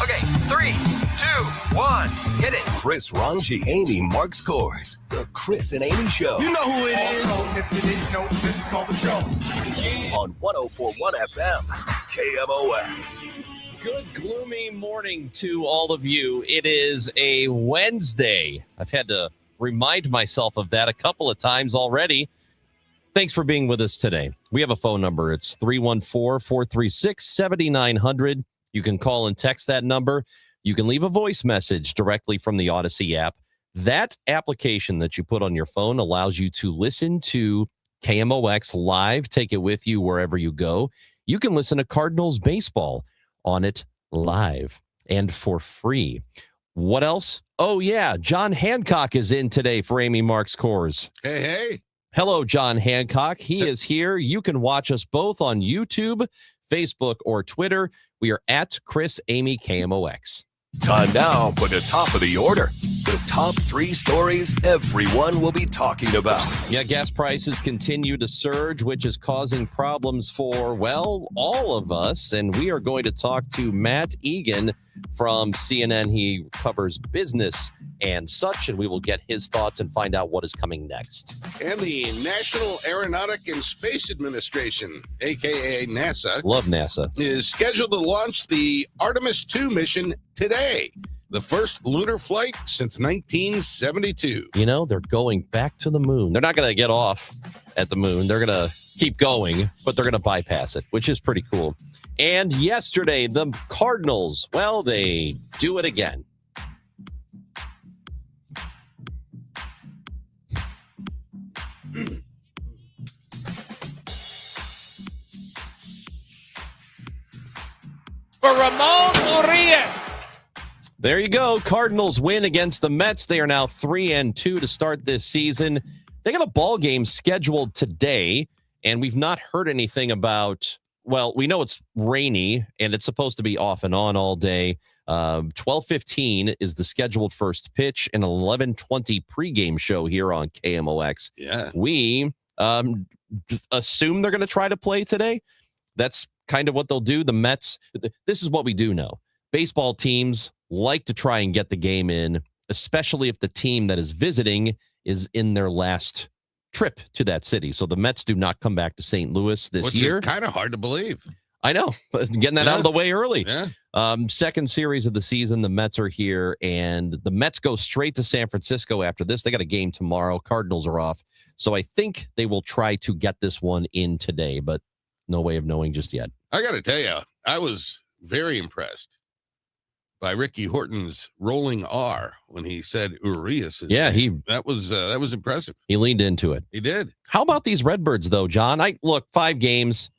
Okay, 3, 2, 1, hit it. Chris Ranji, Amy, Mark Scores. The Chris and Amy Show. You know who it is. Also, if you didn't know, this is called the show. On 104.1 FM, KMOX. Good gloomy morning to all of you. It is a Wednesday. I've had to remind myself of that a couple of times already. Thanks for being with us today. We have a phone number. It's 314-436-7900. You can call and text that number. You can leave a voice message directly from the Odyssey app. That application that you put on your phone allows you to listen to KMOX live, take it with you wherever you go. You can listen to Cardinals baseball on it live and for free. What else? Oh, yeah. John Hancock is in today for Amy Mark's Cores. Hey. Hello, John Hancock. He is here. You can watch us both on YouTube, Facebook, or Twitter. We are at Chris Amy KMOX. Time now for the top of the order. The top 3 stories everyone will be talking about. Yeah, gas prices continue to surge, which is causing problems for, well, all of us. And we are going to talk to Matt Egan from CNN. He covers business and such, and we will get his thoughts and find out what is coming next. And the National Aeronautic and Space Administration, a.k.a. NASA, Love NASA, is scheduled to launch the Artemis II mission today, the first lunar flight since 1972. You know, they're going back to the moon. They're not going to get off at the moon. They're going to keep going, but they're going to bypass it, which is pretty cool. And yesterday, the Cardinals, well, they do it again. For Ramon Urias. There you go. Cardinals win against the Mets. They are now 3-2 to start this season. They got a ball game scheduled today, and we've not heard anything about, well, we know it's rainy, and it's supposed to be off and on all day. 12:15 is the scheduled first pitch, and 11:20 pregame show here on KMOX. Yeah. We assume they're going to try to play today. That's kind of what they'll do. The Mets, this is what we do know. Baseball teams like to try and get the game in, especially if the team that is visiting is in their last trip to that city. So the Mets do not come back to St. Louis this year. Which is kind of hard to believe. I know, but getting that out of the way early. Yeah. Second series of the season, the Mets are here, and the Mets go straight to San Francisco after this. They got a game tomorrow. Cardinals are off. So I think they will try to get this one in today, but no way of knowing just yet. I got to tell you, I was very impressed by Ricky Horton's rolling R when he said Urias. Yeah, that was impressive. He leaned into it. He did. How about these Redbirds, though, John? Look, 5 games.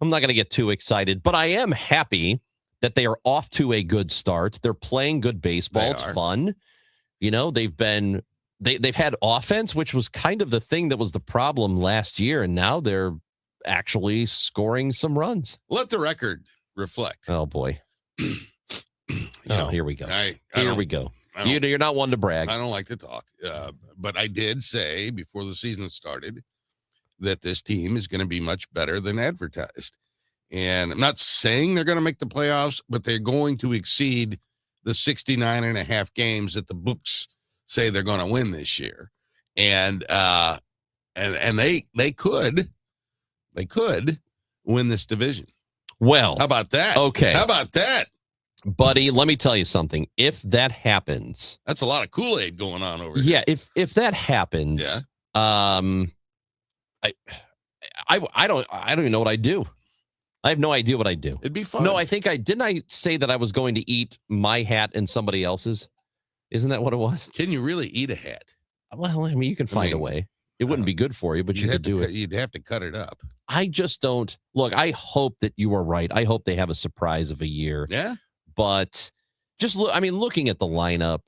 I'm not going to get too excited, but I am happy that they are off to a good start. They're playing good baseball. It's fun. You know, they've had offense, which was kind of the thing that was the problem last year, and now they're actually scoring some runs. Let the record reflect. Oh, boy. Here we go. Here we go. You're not one to brag. I don't like to talk, but I did say before the season started that this team is going to be much better than advertised. And I'm not saying they're going to make the playoffs, but they're going to exceed the 69 and a half games that the books say they're going to win this year. And they could win this division. Well, how about that? Okay. How about that? Buddy, let me tell you something. If that happens, that's a lot of Kool-Aid going on over here. Yeah, if that happens, I don't even know what I'd do. I have no idea what I'd do. It'd be fun. No, I think didn't I say that I was going to eat my hat and somebody else's? Isn't that what it was? Can you really eat a hat? Well, I mean, you can find a way. It wouldn't be good for you, but you could do it. You'd have to cut it up. I just don't. Look, I hope that you are right. I hope they have a surprise of a year. Yeah. But just looking at the lineup,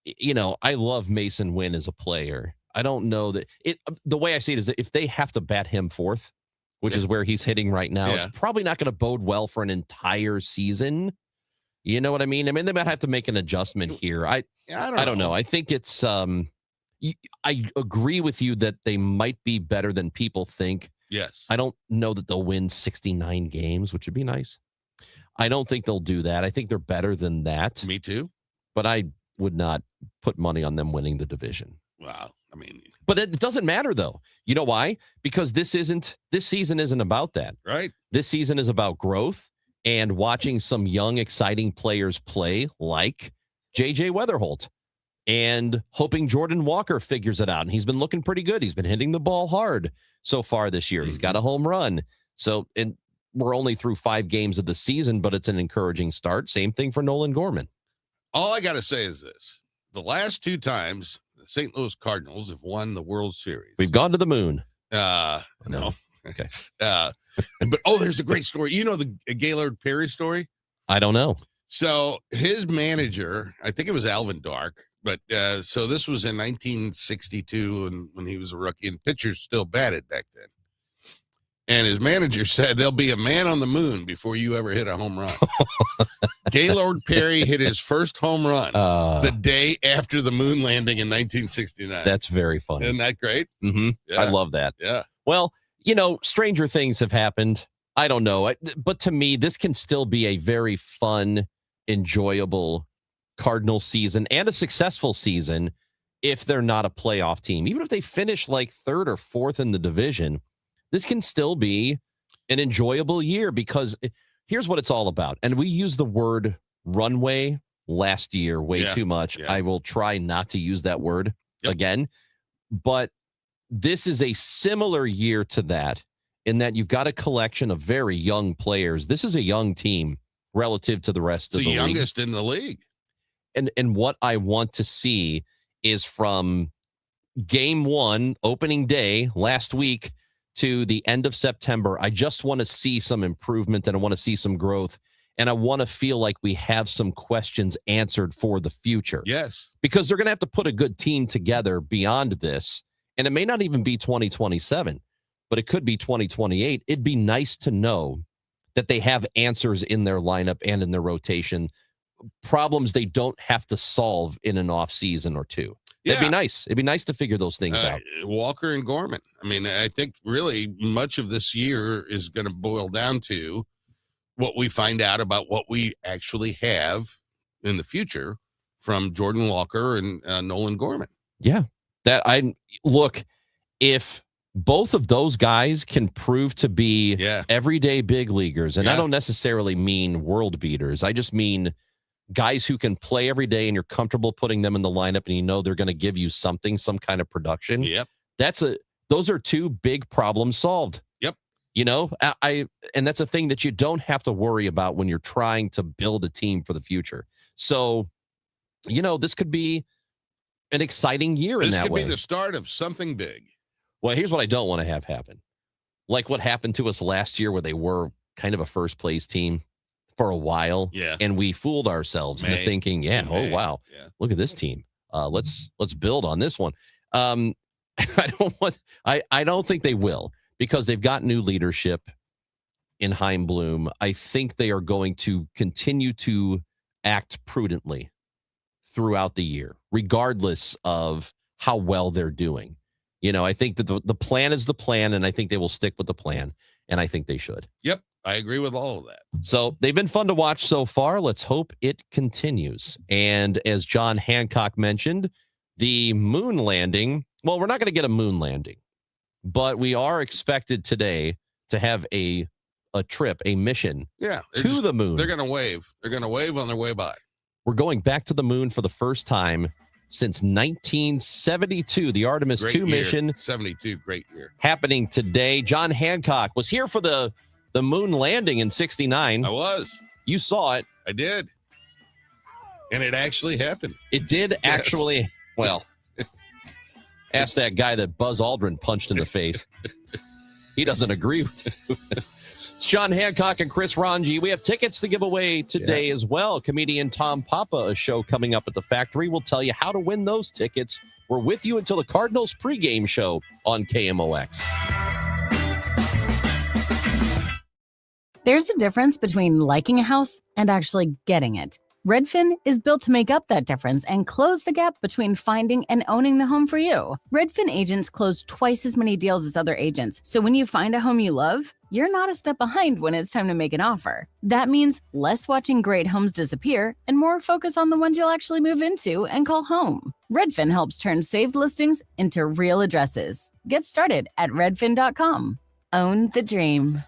you know, I love Mason Wynn as a player. I don't know that the way I see it is that if they have to bat him fourth, which is where he's hitting right now, it's probably not going to bode well for an entire season. You know what I mean? I mean, they might have to make an adjustment here. I don't know. I think it's I agree with you that they might be better than people think. Yes. I don't know that they'll win 69 games, which would be nice. I don't think they'll do that. I think they're better than that, Me too. but I would not put money on them winning the division. Wow. I mean, But it doesn't matter, though. You know why? Because this season isn't about that. right? This season is about growth and watching some young, exciting players play like J.J. Weatherholt and hoping Jordan Walker figures it out. And he's been looking pretty good. He's been hitting the ball hard so far this year. He's got a home run. So, and we're only through 5 games of the season, but it's an encouraging start. Same thing for Nolan Gorman. All I got to say is this. The last 2 times the St. Louis Cardinals have won the World Series. We've gone to the moon. No. Okay. But there's a great story. You know the Gaylord Perry story? I don't know. So his manager, I think it was Alvin Dark, but so this was in 1962 and when he was a rookie and pitchers still batted back then. And his manager said, there'll be a man on the moon before you ever hit a home run. Gaylord Perry hit his first home run the day after the moon landing in 1969. That's very funny. Isn't that great? Mm-hmm. Yeah. I love that. Yeah. Well, stranger things have happened. I don't know. But to me, this can still be a very fun, enjoyable Cardinal season and a successful season if they're not a playoff team. Even if they finish like 3rd or 4th in the division, this can still be an enjoyable year because here's what it's all about. And we used the word runway last year way too much. Yeah. I will try not to use that word again. But this is a similar year to that in that you've got a collection of very young players. This is a young team relative to the rest of the league. The youngest in the league. And what I want to see is from game 1, opening day last week to the end of September, I just want to see some improvement and I want to see some growth. And I want to feel like we have some questions answered for the future. Yes. Because they're going to have to put a good team together beyond this. And it may not even be 2027, but it could be 2028. It'd be nice to know that they have answers in their lineup and in their rotation, problems they don't have to solve in an off season or 2. It'd be nice. It'd be nice to figure those things out. Walker and Gorman. I mean, I think really much of this year is going to boil down to what we find out about what we actually have in the future from Jordan Walker and Nolan Gorman. Yeah. If both of those guys can prove to be everyday big leaguers, and I don't necessarily mean world beaters. I just mean guys who can play every day and you're comfortable putting them in the lineup and you know they're going to give you something, some kind of production. Yep. Those are 2 big problems solved. Yep. And that's a thing that you don't have to worry about when you're trying to build a team for the future. So, this could be an exciting year in that way. This could be the start of something big. Well, here's what I don't want to have happen. Like what happened to us last year where they were kind of a first place team for a while. Yeah. And we fooled ourselves into thinking, oh, wow, look at this team. Let's build on this one. I don't think they will because they've got new leadership in Chaim Bloom. I think they are going to continue to act prudently throughout the year, regardless of how well they're doing. I think that the plan is the plan, and I think they will stick with the plan, and I think they should. Yep, I agree with all of that. So they've been fun to watch so far. Let's hope it continues. And as John Hancock mentioned, the moon landing, well, we're not going to get a moon landing, but we are expected today to have a trip, a mission to the moon. They're going to wave. They're going to wave on their way by. We're going back to the moon for the first time since 1972. The Artemis II mission. 72, great year. Happening today. John Hancock was here for the moon landing in 69. I was. You saw it. I did. And it actually happened. It did actually. Well, ask that guy that Buzz Aldrin punched in the face. He doesn't agree with you. It's John Hancock and Chris Ranji. We have tickets to give away today as well. Comedian Tom Papa, a show coming up at the Factory. We'll tell you how to win those tickets. We're with you until the Cardinals pregame show on KMOX. There's a difference between liking a house and actually getting it. Redfin is built to make up that difference and close the gap between finding and owning the home for you. Redfin agents close twice as many deals as other agents. So when you find a home you love, you're not a step behind when it's time to make an offer. That means less watching great homes disappear and more focus on the ones you'll actually move into and call home. Redfin helps turn saved listings into real addresses. Get started at redfin.com. Own the dream.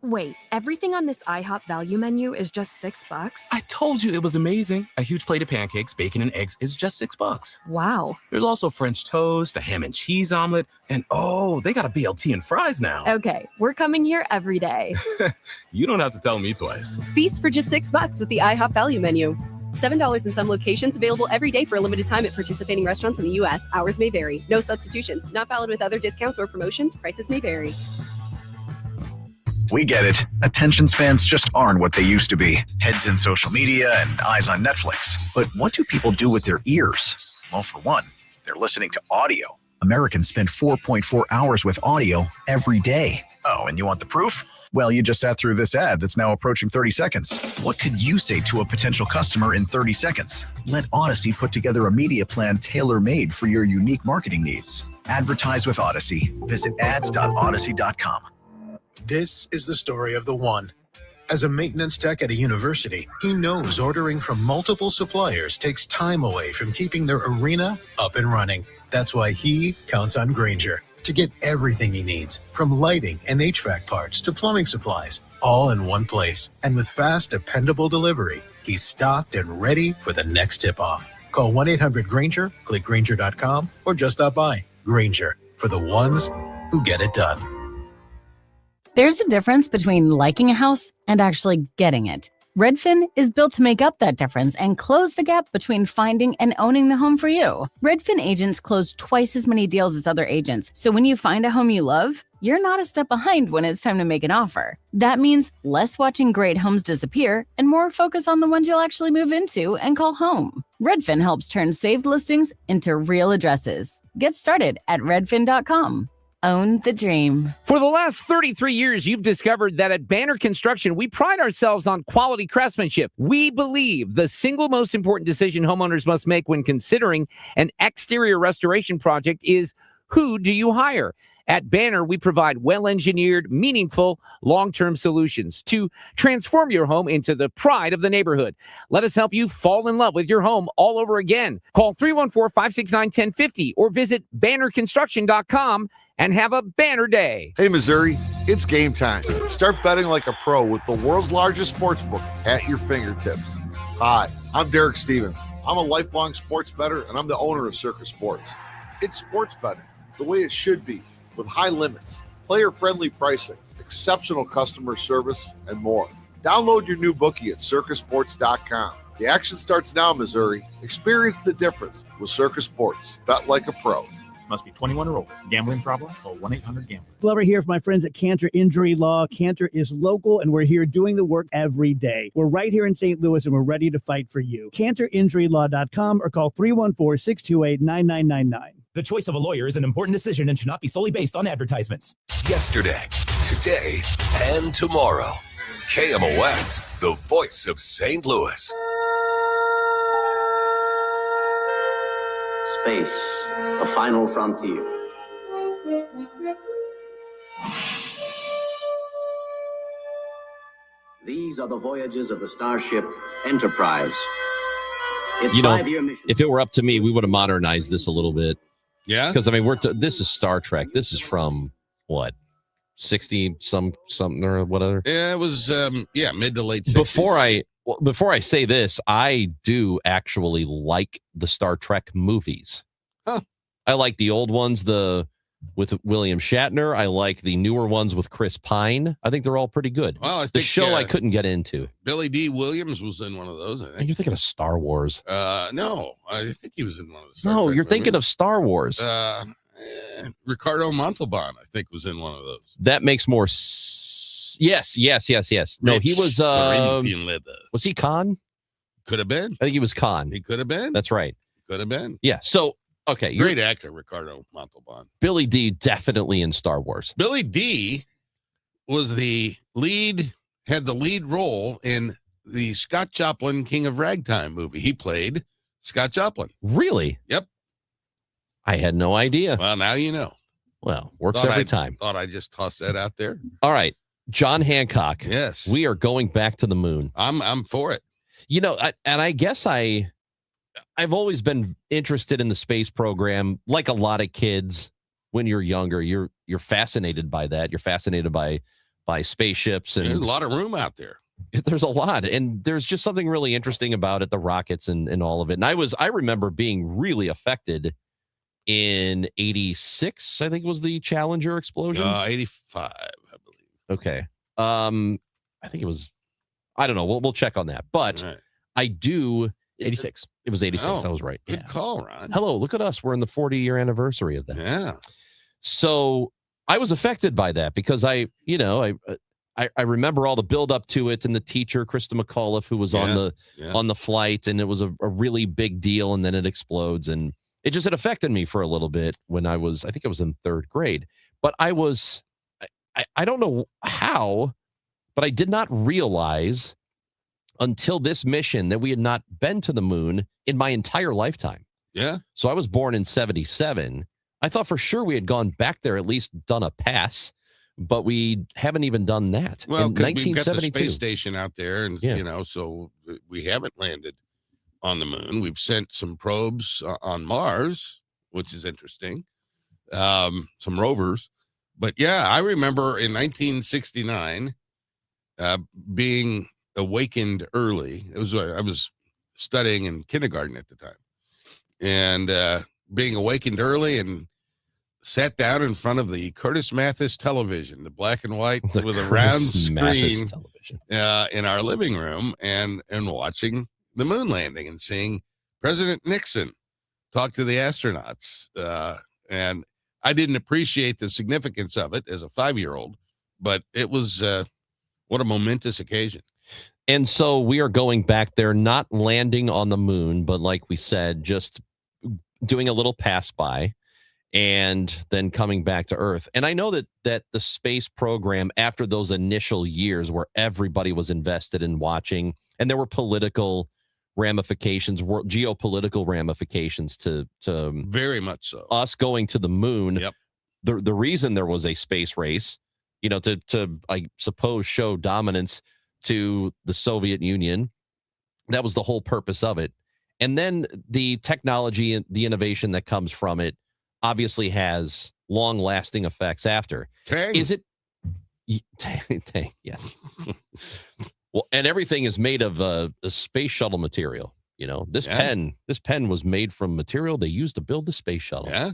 Wait, everything on this IHOP value menu is just $6? I told you it was amazing. A huge plate of pancakes, bacon, and eggs is just $6. Wow. There's also French toast, a ham and cheese omelet, and oh, they got a BLT and fries now. Okay, we're coming here every day. You don't have to tell me twice. Feast for just $6 with the IHOP value menu. $7 in some locations, available every day for a limited time at participating restaurants in the U.S. Hours may vary. No substitutions. Not valid with other discounts or promotions. Prices may vary. We get it. Attention spans just aren't what they used to be. Heads in social media and eyes on Netflix. But what do people do with their ears? Well, for one, they're listening to audio. Americans spend 4.4 hours with audio every day. Oh, and you want the proof? Well, you just sat through this ad that's now approaching 30 seconds. What could you say to a potential customer in 30 seconds? Let Odyssey put together a media plan tailor-made for your unique marketing needs. Advertise with Odyssey. Visit ads.odyssey.com. This is the story of the one. As a maintenance tech at a university, he knows ordering from multiple suppliers takes time away from keeping their arena up and running. That's why he counts on Grainger to get everything he needs, from lighting and HVAC parts to plumbing supplies, all in one place. And with fast, dependable delivery, he's stocked and ready for the next tip-off. Call 1-800-GRAINGER, click Grainger.com, or just stop by. Grainger, for the ones who get it done. There's a difference between liking a house and actually getting it. Redfin is built to make up that difference and close the gap between finding and owning the home for you. Redfin agents close twice as many deals as other agents, so when you find a home you love, you're not a step behind when it's time to make an offer. That means less watching great homes disappear and more focus on the ones you'll actually move into and call home. Redfin helps turn saved listings into real addresses. Get started at redfin.com. Own the dream. For the last 33 years, you've discovered that at Banner Construction, we pride ourselves on quality craftsmanship. We believe the single most important decision homeowners must make when considering an exterior restoration project is, who do you hire? At Banner, we provide well-engineered, meaningful, long-term solutions to transform your home into the pride of the neighborhood. Let us help you fall in love with your home all over again. Call 314-569-1050 or visit bannerconstruction.com and have a banner day. Hey, Missouri, it's game time. Start betting like a pro with the world's largest sportsbook at your fingertips. Hi, I'm Derek Stevens. I'm a lifelong sports bettor, and I'm the owner of Circus Sports. It's sports betting the way it should be, with high limits, player-friendly pricing, exceptional customer service, and more. Download your new bookie at circusports.com. The action starts now, Missouri. Experience the difference with Circus Sports. Bet like a pro. Must be 21 or older. Gambling problem? Call 1-800-GAMBLER. Glover here for my friends at Cantor Injury Law. Cantor is local, and we're here doing the work every day. We're right here in St. Louis, and we're ready to fight for you. CantorInjuryLaw.com or call 314-628-9999. The choice of a lawyer is an important decision and should not be solely based on advertisements. Yesterday, today, and tomorrow. KMOX, the voice of St. Louis. Space, the final frontier. These are the voyages of the starship Enterprise. Its You know, 5-year mission. if it were up to me, we would have modernized this a little bit. Yeah, because I mean, this is Star Trek. This is from what, 60 something or whatever. Yeah, it was mid to late 60s. Before I say this, I do actually like the Star Trek movies. Huh. I like the old ones, with William Shatner. I like the newer ones with Chris Pine. I think they're all pretty good. Well, I think the show I couldn't get into. Billy D. Williams was in one of those, I think. You're thinking of Star Wars. No, I think he was in one of the Star No, Trek you're thinking movies. of Star Wars. Ricardo Montalban, I think, was in one of those. That makes more Yes. No, he was Corinthian leather. Was he Khan? Could have been. I think he was Khan. He could have been. That's right. Could have been. Yeah. So, okay. Great actor, Ricardo Montalban. Billy D definitely in Star Wars. Billy D was had the lead role in the Scott Joplin King of Ragtime movie. He played Scott Joplin. Really? Yep. I had no idea. Well, now you know. Well, works every time. Thought I just tossed that out there. All right. John Hancock. Yes. We are going back to the moon. I'm for it. You know, I guess I've always been interested in the space program, like a lot of kids. When you're younger, you're fascinated by that. You're fascinated by spaceships, and there's a lot of room out there. There's a lot, and there's just something really interesting about it, the rockets and all of it. And I remember being really affected in 86, I think was the Challenger explosion. 85, I believe. Okay. I think it was, I don't know. We'll check on that. But Right. I do 86. It was 86. Oh, I was right. Good Yeah. call, Ron. Hello, look at us. We're in the 40-year anniversary of that. Yeah. So I was affected by that because I remember all the build up to it, and the teacher, Krista McAuliffe, who was on the flight, and it was a really big deal, and then it explodes, and it affected me for a little bit when I think I was in third grade. But I don't know how, but I did not realize until this mission that we had not been to the moon in my entire lifetime. Yeah. So I was born in 77. I thought for sure we had gone back there, at least done a pass, but we haven't even done that. Well, in because we've got the 1972. space station out there, and so we haven't landed on the moon. We've sent some probes on Mars, which is interesting. Some rovers, but yeah, I remember in 1969 being awakened early. I was studying in kindergarten at the time, and being awakened early and sat down in front of the Curtis Mathis television, the black and white with a round screen in our living room, and watching the moon landing and seeing President Nixon talk to the astronauts. And I didn't appreciate the significance of it as a 5-year-old, but it was what a momentous occasion. And so we are going back there, not landing on the moon, but like we said, just doing a little pass by and then coming back to Earth. And I know that the space program, after those initial years where everybody was invested in watching, and there were political ramifications, geopolitical ramifications to very much so us going to the moon. Yep. The reason there was a space race, to I suppose show dominance to the Soviet Union. That was the whole purpose of it. And then the technology and the innovation that comes from it obviously has long-lasting effects after. Tang. Is it? Tang, yes. Well, and everything is made of a space shuttle material. This pen was made from material they used to build the space shuttle. Yeah.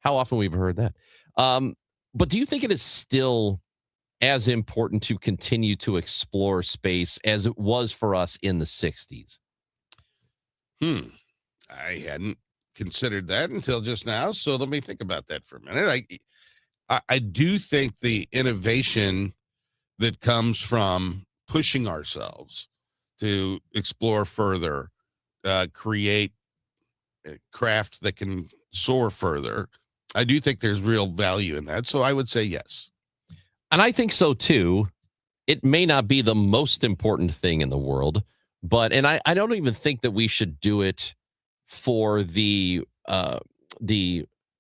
How often we've heard that. But do you think it is still as important to continue to explore space as it was for us in the 60s? I hadn't considered that until just now, so let me think about that for a minute. I do think the innovation that comes from pushing ourselves to explore further, create a craft that can soar further, I do think there's real value in that. So I would say yes. And I think so too. It may not be the most important thing in the world, but I don't even think that we should do it for the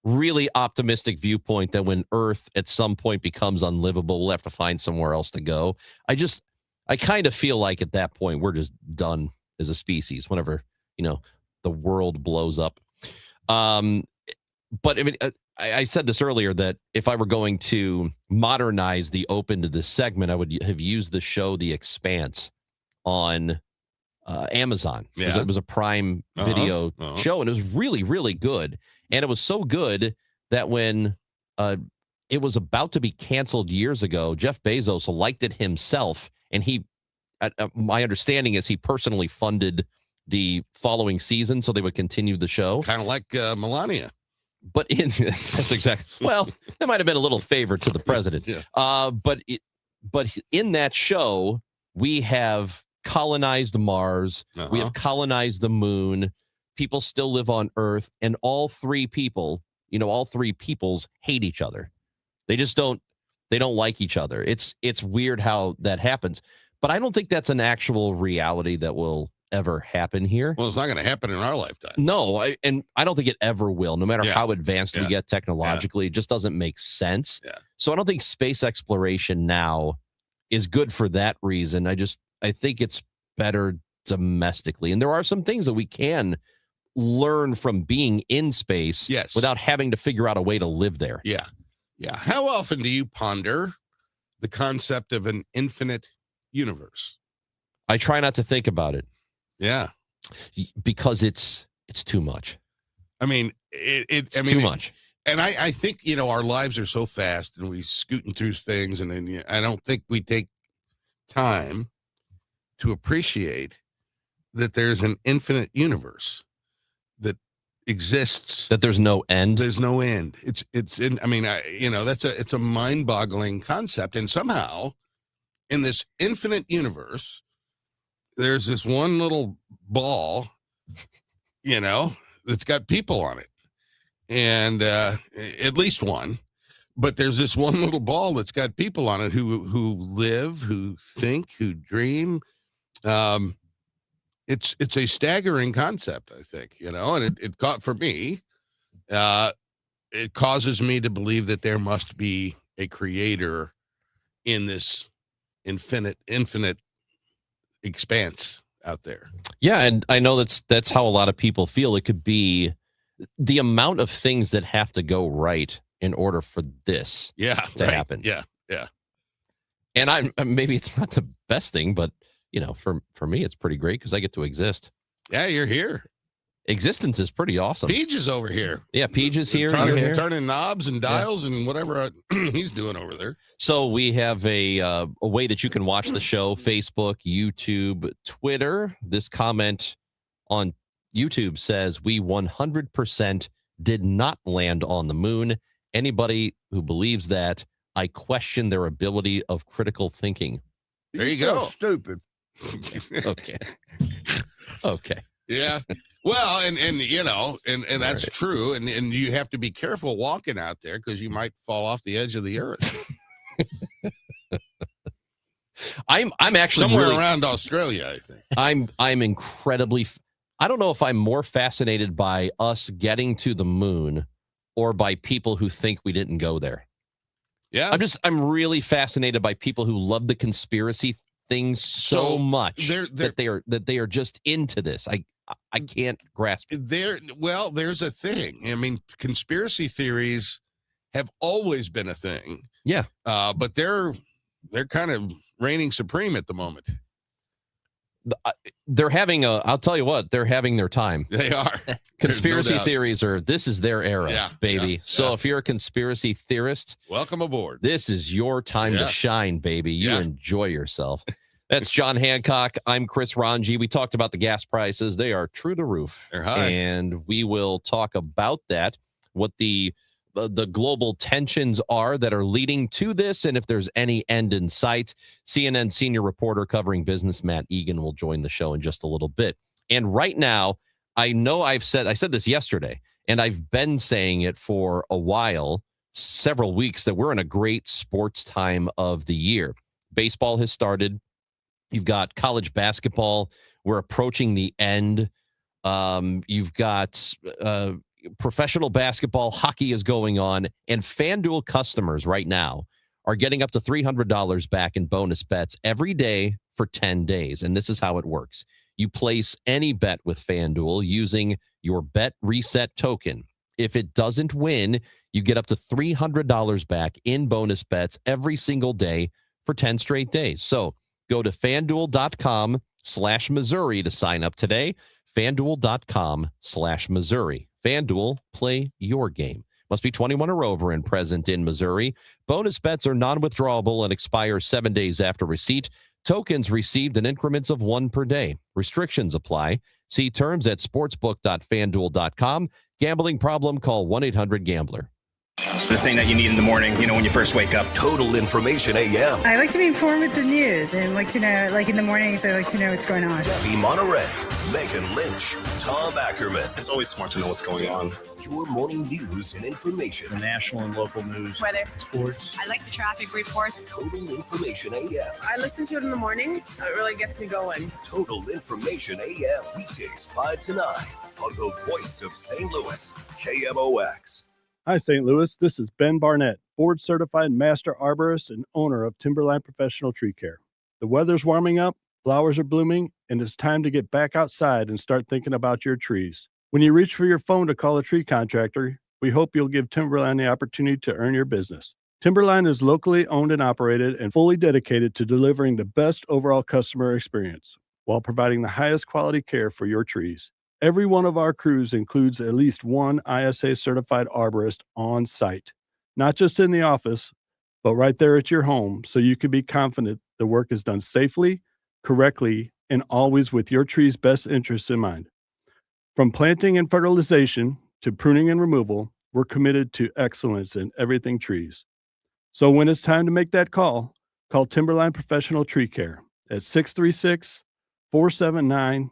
really optimistic viewpoint that when Earth at some point becomes unlivable, we'll have to find somewhere else to go. I kind of feel like at that point we're just done as a species whenever, the world blows up. But I mean, I said this earlier that if I were going to modernize the open to this segment, I would have used the show The Expanse on Amazon. Yeah. It was a Prime Video show, and it was really, really good. And it was so good that when it was about to be canceled years ago, Jeff Bezos liked it himself, and my understanding is he personally funded the following season so they would continue the show. Kind of like Melania. But that's exactly, well, that might have been a little favor to the president. Yeah. But in that show, we have colonized Mars. We have colonized the moon. People still live on Earth, and all three peoples hate each other. They don't like each other. It's weird how that happens. But I don't think that's an actual reality that will ever happen here. Well, it's not going to happen in our lifetime. No, I don't think it ever will, no matter Yeah. how advanced we Yeah. get technologically. It just doesn't make sense. Yeah. So I don't think space exploration now is good for that reason. I think it's better domestically. And there are some things that we can learn from being in space Yes. without having to figure out a way to live there. Yeah. Yeah. How often do you ponder the concept of an infinite universe? I try not to think about it Yeah. because it's too much. I mean, it's too much. And I think, you know, our lives are so fast and we scooting through things. And then I don't think we take time to appreciate that there's an infinite universe that exists. That there's no end. There's no end. It's in, I mean, it's a mind boggling concept. And somehow in this infinite universe, there's this one little ball, you know, that's got people on it. And at least one, but there's this one little ball that's got people on it who live, who think, who dream. It's a staggering concept, I think, you know, and it caught for me. It causes me to believe that there must be a creator in this infinite expanse out there. Yeah, and I know that's how a lot of people feel. It could be the amount of things that have to go right in order for this to happen. Yeah. And maybe it's not the best thing, but you know, for me, it's pretty great because I get to exist. Yeah, you're here. Existence is pretty awesome. Peach is over here. Yeah, Peach is here. Turning knobs and dials and whatever he's doing over there. So we have a way that you can watch the show: Facebook, YouTube, Twitter. This comment on YouTube says, "We 100% did not land on the moon. Anybody who believes that, I question their ability of critical thinking." There you go. Stupid. Okay. Yeah. Well, and you know, and that's true. And you have to be careful walking out there because you might fall off the edge of the earth. I'm actually somewhere around Australia, I think. I'm incredibly I don't know if I'm more fascinated by us getting to the moon or by people who think we didn't go there. Yeah. I'm really fascinated by people who love the conspiracy things so much that they are just into this. I can't grasp it. Well, there's a thing. I mean, conspiracy theories have always been a thing. Yeah. But they're kind of reigning supreme at the moment. They're having I'll tell you what, they're having their time. They are. Conspiracy theories this is their era, baby. Yeah, so if you're a conspiracy theorist, welcome aboard. This is your time to shine, baby. You enjoy yourself. That's John Hancock. I'm Chris Ranji. We talked about the gas prices. They are through the roof. They're high. And we will talk about that, what the global tensions are that are leading to this, and if there's any end in sight. CNN senior reporter covering business Matt Egan will join the show in just a little bit. And right now, I know I said this yesterday, and I've been saying it for a while, several weeks, that we're in a great sports time of the year. Baseball has started. You've got college basketball. We're approaching the end. You've got professional basketball. Hockey is going on. And FanDuel customers right now are getting up to $300 back in bonus bets every day for 10 days. And this is how it works. You place any bet with FanDuel using your Bet Reset token. If it doesn't win, you get up to $300 back in bonus bets every single day for 10 straight days. So go to FanDuel.com/Missouri to sign up today. FanDuel.com/Missouri. FanDuel, play your game. Must be 21 or over and present in Missouri. Bonus bets are non-withdrawable and expire 7 days after receipt. Tokens received in increments of 1 per day. Restrictions apply. See terms at sportsbook.fanduel.com. Gambling problem? Call 1-800-GAMBLER. The thing that you need in the morning, when you first wake up. Total Information AM. I like to be informed with the news and like to know, like in the mornings, I like to know what's going on. Debbie Monterey, Megan Lynch, Tom Ackerman. It's always smart to know what's going on. Your morning news and information. The national and local news. Weather. Sports. I like the traffic reports. Total Information AM. I listen to it in the mornings, so it really gets me going. Total Information AM. Weekdays 5 to 9 on the voice of St. Louis, KMOX. Hi, St. Louis. This is Ben Barnett, board-certified master arborist and owner of Timberline Professional Tree Care. The weather's warming up, flowers are blooming, and it's time to get back outside and start thinking about your trees. When you reach for your phone to call a tree contractor, we hope you'll give Timberline the opportunity to earn your business. Timberline is locally owned and operated and fully dedicated to delivering the best overall customer experience while providing the highest quality care for your trees. Every one of our crews includes at least one ISA certified arborist on site, not just in the office, but right there at your home, so you can be confident the work is done safely, correctly, and always with your tree's best interests in mind. From planting and fertilization to pruning and removal, we're committed to excellence in everything trees. So when it's time to make that call Timberline Professional Tree Care at 636-479-7475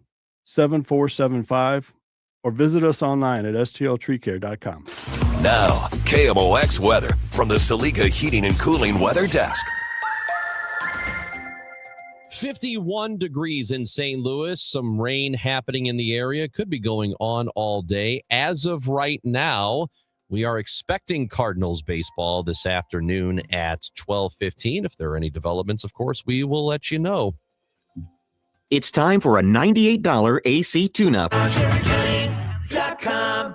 or visit us online at stltreecare.com. Now, KMOX weather from the Saliga Heating and Cooling Weather Desk. 51 degrees in St. Louis. Some rain happening in the area. Could be going on all day. As of right now, we are expecting Cardinals baseball this afternoon at 12:15. If there are any developments, of course, we will let you know. It's time for a $98 AC tune-up.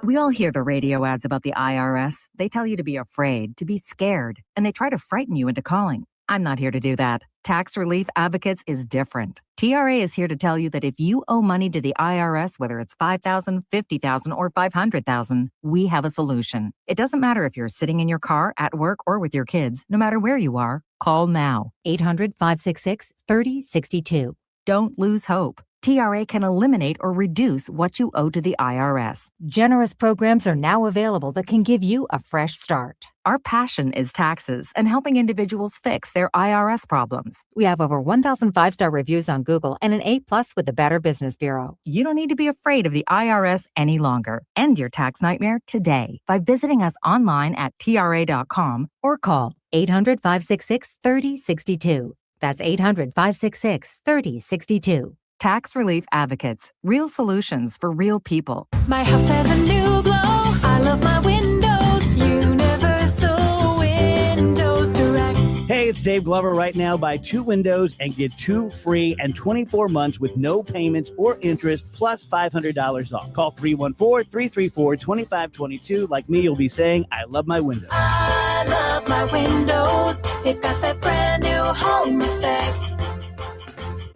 We all hear the radio ads about the IRS. They tell you to be afraid, to be scared, and they try to frighten you into calling. I'm not here to do that. Tax Relief Advocates is different. TRA is here to tell you that if you owe money to the IRS, whether it's $5,000, $50,000, or $500,000, we have a solution. It doesn't matter if you're sitting in your car, at work, or with your kids. No matter where you are, call now. 800-566-3062. Don't lose hope. TRA can eliminate or reduce what you owe to the IRS. Generous programs are now available that can give you a fresh start. Our passion is taxes and helping individuals fix their IRS problems. We have over 1,000 5-star reviews on Google and an A+ with the Better Business Bureau. You don't need to be afraid of the IRS any longer. End your tax nightmare today by visiting us online at TRA.com or call 800-566-3062. That's 800-566-3062. Tax Relief Advocates. Real solutions for real people. My house has a new glow. I love my windows. Universal Windows Direct. Hey, it's Dave Glover. Right now, buy 2 windows and get 2 free and 24 months with no payments or interest plus $500 off. Call 314-334-2522. Like me, you'll be saying, I love my windows. I love my windows. They've got that brand new home effect.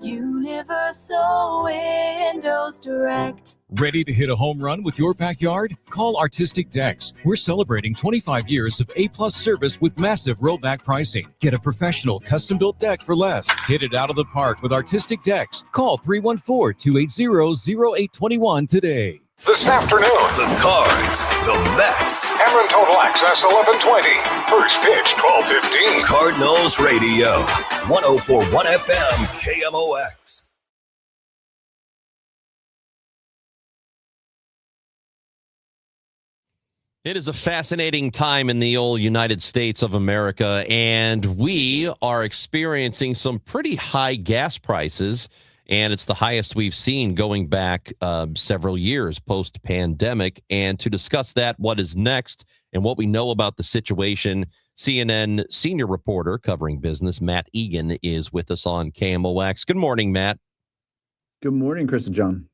Universal Windows Direct. Ready to hit a home run with your backyard? Call Artistic Decks. We're celebrating 25 years of A+ service with massive rollback pricing. Get a professional custom-built deck for less. Hit it out of the park with Artistic Decks. Call 314-280-0821 today. This afternoon, the Cards, the Mets. Cameron Total Access 1120. First pitch 12:15. Cardinals Radio, 104.1 FM, KMOX. It is a fascinating time in the old United States of America, and we are experiencing some pretty high gas prices. And it's the highest we've seen going back several years post-pandemic. And to discuss that, what is next, and what we know about the situation, CNN senior reporter covering business, Matt Egan, is with us on KMOX. Good morning, Matt. Good morning, Chris and John.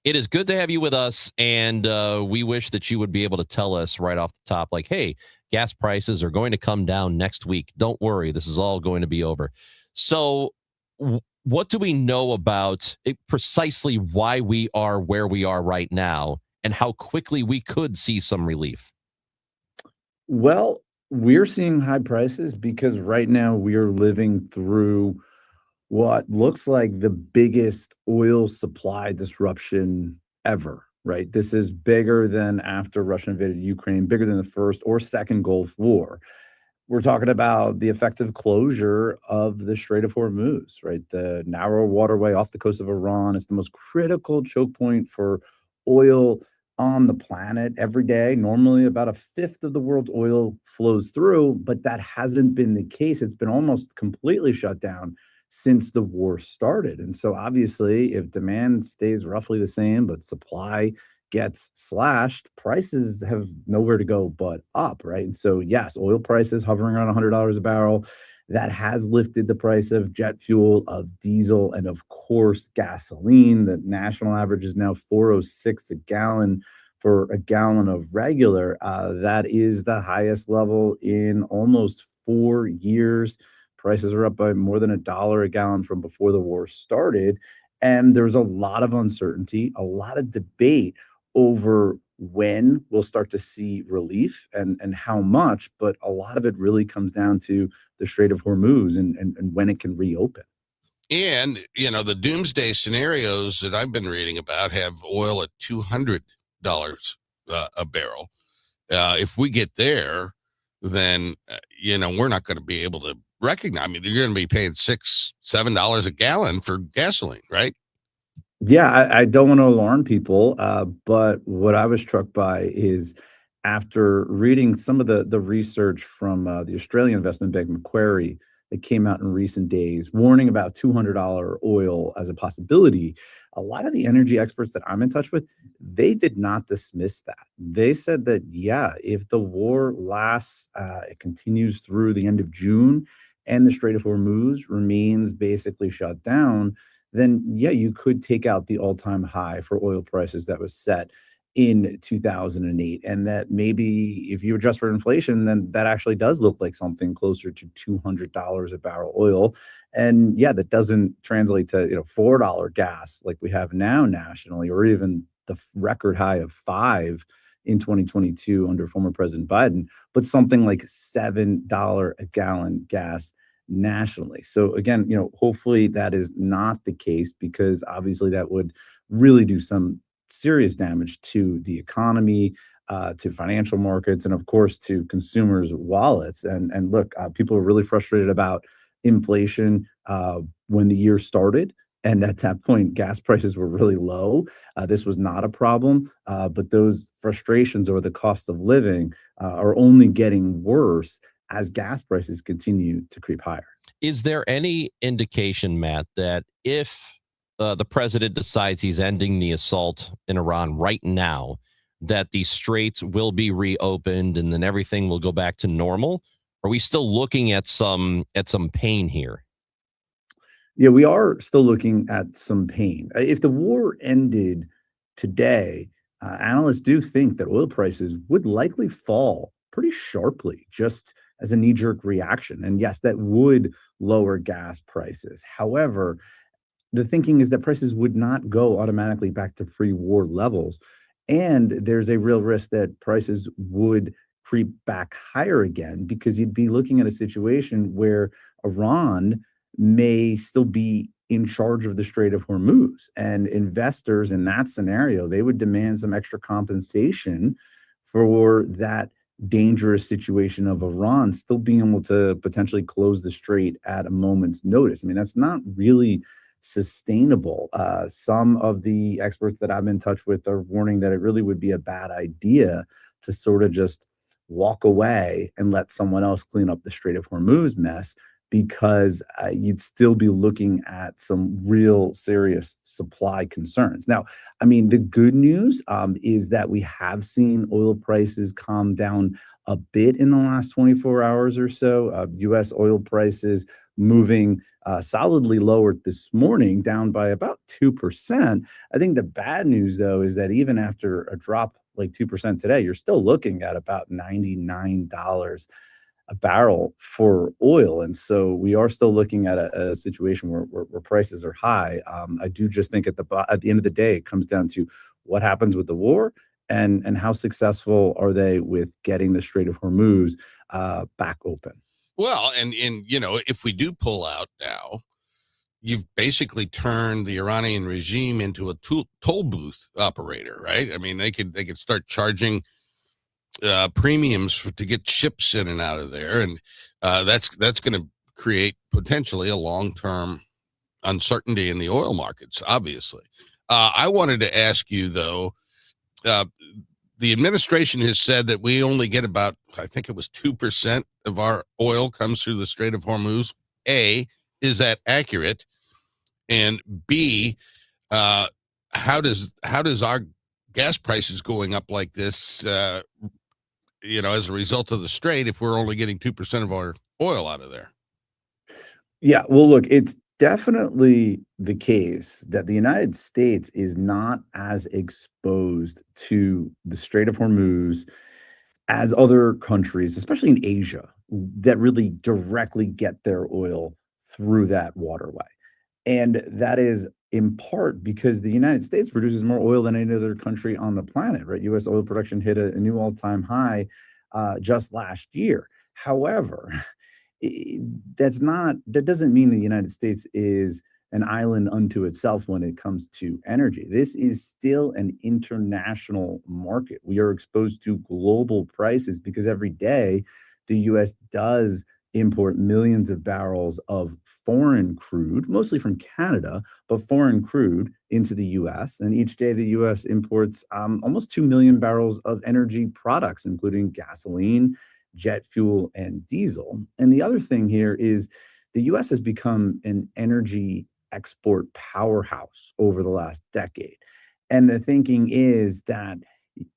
It is good to have you with us, and we wish that you would be able to tell us right off the top, like, hey, gas prices are going to come down next week. Don't worry, this is all going to be over. So what do we know about precisely why we are where we are right now and how quickly we could see some relief? Well, we're seeing high prices because right now we are living through what looks like the biggest oil supply disruption ever. right? This is bigger than after Russia invaded Ukraine, bigger than the first or second Gulf War. We're talking about the effective closure of the Strait of Hormuz, right? The narrow waterway off the coast of Iran is the most critical choke point for oil on the planet every day. Normally, about a fifth of the world's oil flows through, but that hasn't been the case. It's been almost completely shut down since the war started. And so, obviously, if demand stays roughly the same, but supply gets slashed, prices have nowhere to go but up, right? And so, yes, oil prices hovering around $100 a barrel. That has lifted the price of jet fuel, of diesel, and of course, gasoline. The national average is now $4.06 a gallon for a gallon of regular. That is the highest level in almost 4 years. Prices are up by more than $1 a gallon from before the war started. And there's a lot of uncertainty, a lot of debate over when we'll start to see relief and how much, but a lot of it really comes down to the Strait of Hormuz and when it can reopen. And, the doomsday scenarios that I've been reading about have oil at $200 a barrel. If we get there, then, we're not going to be able to recognize. I mean, you're going to be paying $6, $7 a gallon for gasoline, right? Yeah, I don't want to alarm people, but what I was struck by is after reading some of the research from the Australian investment bank Macquarie that came out in recent days, warning about $200 oil as a possibility, a lot of the energy experts that I'm in touch with, they did not dismiss that. They said that, yeah, if the war lasts, it continues through the end of June, and the Strait of Hormuz remains basically shut down, then yeah, you could take out the all-time high for oil prices that was set in 2008. And that maybe if you adjust for inflation, then that actually does look like something closer to $200 a barrel oil. And yeah, that doesn't translate to, $4 gas like we have now nationally, or even the record high of $5 in 2022 under former President Biden, but something like $7 a gallon gas nationally. So again, hopefully that is not the case, because obviously that would really do some serious damage to the economy, to financial markets, and of course to consumers' wallets. And look, people are really frustrated about inflation when the year started. And at that point, gas prices were really low. This was not a problem, but those frustrations over the cost of living are only getting worse as gas prices continue to creep higher. Is there any indication, Matt, that if the president decides he's ending the assault in Iran right now, that the straits will be reopened and then everything will go back to normal? Are we still looking at some pain here? Yeah, we are still looking at some pain. If the war ended today, analysts do think that oil prices would likely fall pretty sharply, just as a knee-jerk reaction. And yes, that would lower gas prices. However, the thinking is that prices would not go automatically back to pre-war levels. And there's a real risk that prices would creep back higher again, because you'd be looking at a situation where Iran may still be in charge of the Strait of Hormuz. And investors in that scenario, they would demand some extra compensation for that dangerous situation of Iran still being able to potentially close the strait at a moment's notice. I mean, that's not really sustainable. Some of the experts that I'm in touch with are warning that it really would be a bad idea to sort of just walk away and let someone else clean up the Strait of Hormuz mess, because you'd still be looking at some real serious supply concerns. Now, I mean, the good news is that we have seen oil prices calm down a bit in the last 24 hours or so. U.S. oil prices moving solidly lower this morning, down by about 2%. I think the bad news, though, is that even after a drop like 2% today, you're still looking at about $99 a barrel for oil. And so we are still looking at a situation where prices are high. I do just think at the end of the day, it comes down to what happens with the war and how successful are they with getting the Strait of Hormuz back open. Well, and if we do pull out now, you've basically turned the Iranian regime into a toll booth operator, right? I mean, they could start charging premiums to get ships in and out of there, and that's going to create potentially a long-term uncertainty in the oil markets. Obviously, I wanted to ask you though. The administration has said that we only get about, I think it was 2% of our oil comes through the Strait of Hormuz. A, is that accurate? And B, how does our gas prices going up like this, as a result of the strait, if we're only getting 2% of our oil out of there? Yeah, well, look, it's definitely the case that the United States is not as exposed to the Strait of Hormuz as other countries, especially in Asia, that really directly get their oil through that waterway. And that is in part because the United States produces more oil than any other country on the planet, right? U.S. oil production hit a new all-time high just last year. However, that doesn't mean the United States is an island unto itself when it comes to energy. This is still an international market. We are exposed to global prices because every day the U.S. does import millions of barrels of foreign crude, mostly from Canada, but foreign crude into the U.S. And each day the U.S. imports almost 2 million barrels of energy products, including gasoline, jet fuel, and diesel. And the other thing here is the U.S. has become an energy export powerhouse over the last decade. And the thinking is that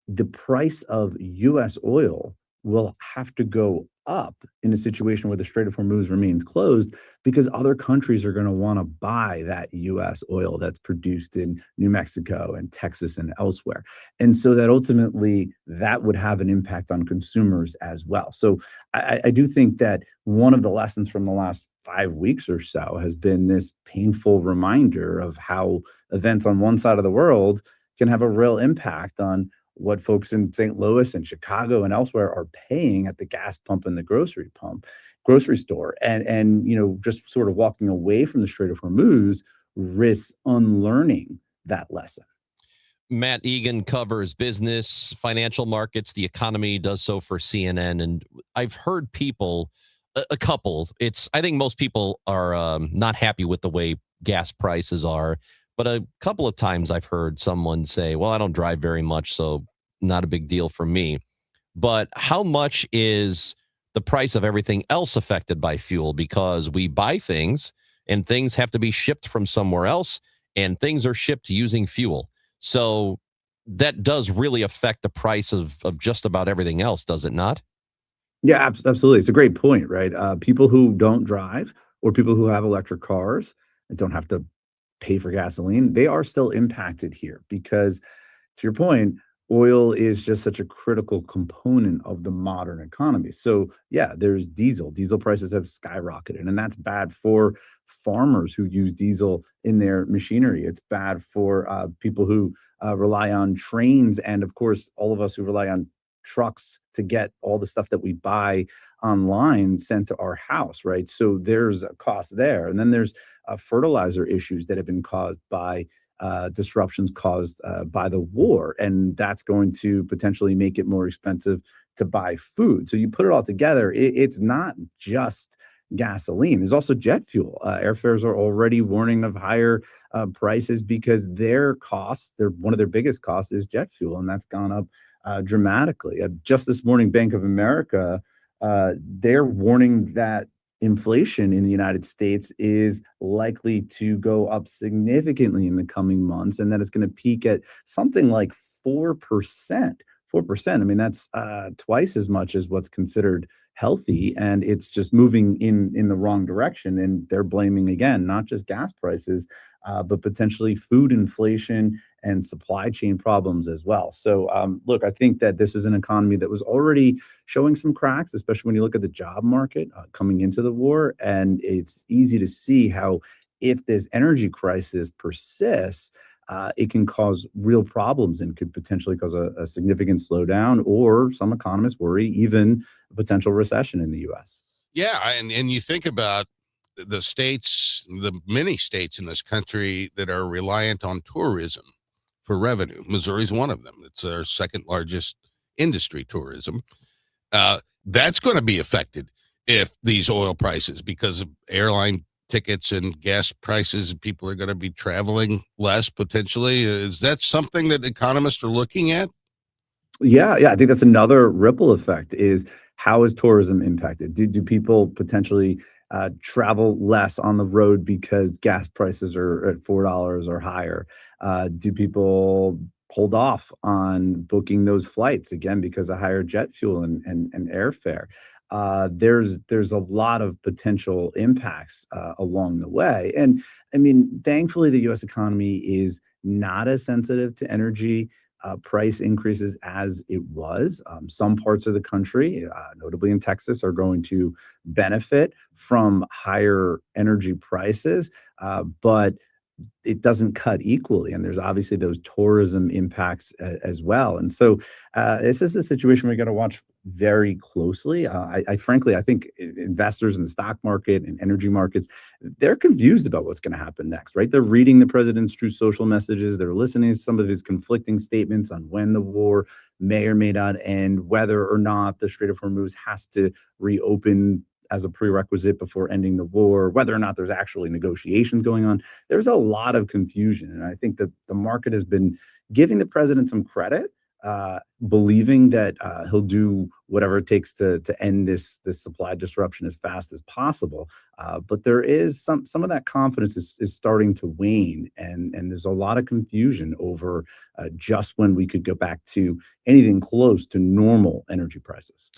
the price of U.S. oil will have to go up in a situation where the Strait of Hormuz remains closed because other countries are going to want to buy that U.S. oil that's produced in New Mexico and Texas and elsewhere. And so that ultimately that would have an impact on consumers as well. So I do think that one of the lessons from the last 5 weeks or so has been this painful reminder of how events on one side of the world can have a real impact on what folks in St. Louis and Chicago and elsewhere are paying at the gas pump and the grocery store. And just sort of walking away from the Strait of Hormuz risks unlearning that lesson. Matt Egan covers business, financial markets, the economy, does so for CNN. And I've heard people, a couple, I think most people are not happy with the way gas prices are. But a couple of times I've heard someone say, well, I don't drive very much, so not a big deal for me. But how much is the price of everything else affected by fuel? Because we buy things and things have to be shipped from somewhere else and things are shipped using fuel. So that does really affect the price of just about everything else, does it not? Yeah, absolutely. It's a great point, right? People who don't drive or people who have electric cars and don't have to pay for gasoline, they are still impacted here because, to your point, oil is just such a critical component of the modern economy. So yeah, there's diesel. Diesel prices have skyrocketed, and that's bad for farmers who use diesel in their machinery. It's bad for people who rely on trains, and of course, all of us who rely on trucks to get all the stuff that we buy online sent to our house, right? So there's a cost there. And then there's fertilizer issues that have been caused by disruptions caused by the war. And that's going to potentially make it more expensive to buy food. So you put it all together, it's not just gasoline. There's also jet fuel. Airfares are already warning of higher prices because one of their biggest costs is jet fuel. And that's gone up dramatically. Just this morning, Bank of America, they're warning that inflation in the United States is likely to go up significantly in the coming months, and that it's going to peak at something like 4%. 4%. I mean, that's twice as much as what's considered healthy, and it's just moving in the wrong direction. And they're blaming, again, not just gas prices, but potentially food inflation and supply chain problems as well. So, look, I think that this is an economy that was already showing some cracks, especially when you look at the job market coming into the war. And it's easy to see how if this energy crisis persists, it can cause real problems and could potentially cause a significant slowdown, or some economists worry even a potential recession in the U.S. Yeah, and you think about the states, the many states in this country that are reliant on tourism for revenue. Missouri's one of them. It's our second largest industry, tourism. That's going to be affected if these oil prices, because of airline tickets and gas prices, people are going to be traveling less potentially. Is that something that economists are looking at? Yeah, I think that's another ripple effect. Is how is tourism impacted? Do people potentially travel less on the road because gas prices are at $4 or higher? Do people hold off on booking those flights again because of higher jet fuel and airfare? There's a lot of potential impacts along the way. And I mean, thankfully, the U.S. economy is not as sensitive to energy price increases as it was. Some parts of the country, notably in Texas, are going to benefit from higher energy prices, but it doesn't cut equally. And there's obviously those tourism impacts as well. And so this is a situation we got to watch very closely. I frankly think investors in the stock market and energy markets, they're confused about what's going to happen next, right? They're reading the president's true social messages. They're listening to some of his conflicting statements on when the war may or may not end, whether or not the Strait of Hormuz has to reopen as a prerequisite before ending the war, whether or not there's actually negotiations going on. There's a lot of confusion. And I think that the market has been giving the president some credit, believing that he'll do whatever it takes to end this supply disruption as fast as possible. But there is some of that confidence is starting to wane, and there's a lot of confusion over just when we could go back to anything close to normal energy prices.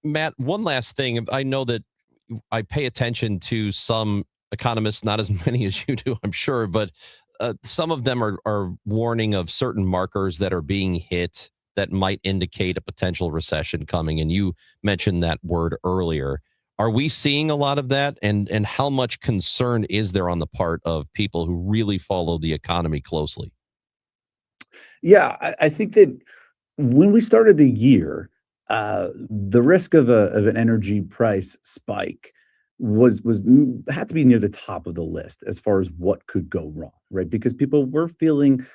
Matt, one last thing. I know that I pay attention to some economists, not as many as you do, I'm sure, but some of them are warning of certain markers that are being hit that might indicate a potential recession coming. And you mentioned that word earlier. Are we seeing a lot of that? And how much concern is there on the part of people who really follow the economy closely? Yeah, I think that when we started the year, the risk of an energy price spike had to be near the top of the list as far as what could go wrong, right? Because people were feeling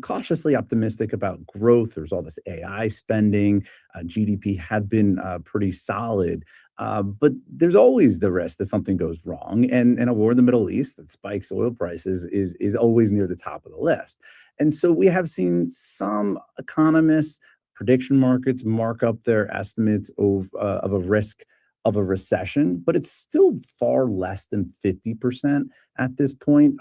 cautiously optimistic about growth. There's all this AI spending. GDP had been pretty solid, but there's always the risk that something goes wrong. And a war in the Middle East that spikes oil prices is always near the top of the list. And so we have seen some economists, prediction markets mark up their estimates of a risk of a recession, but it's still far less than 50% at this point.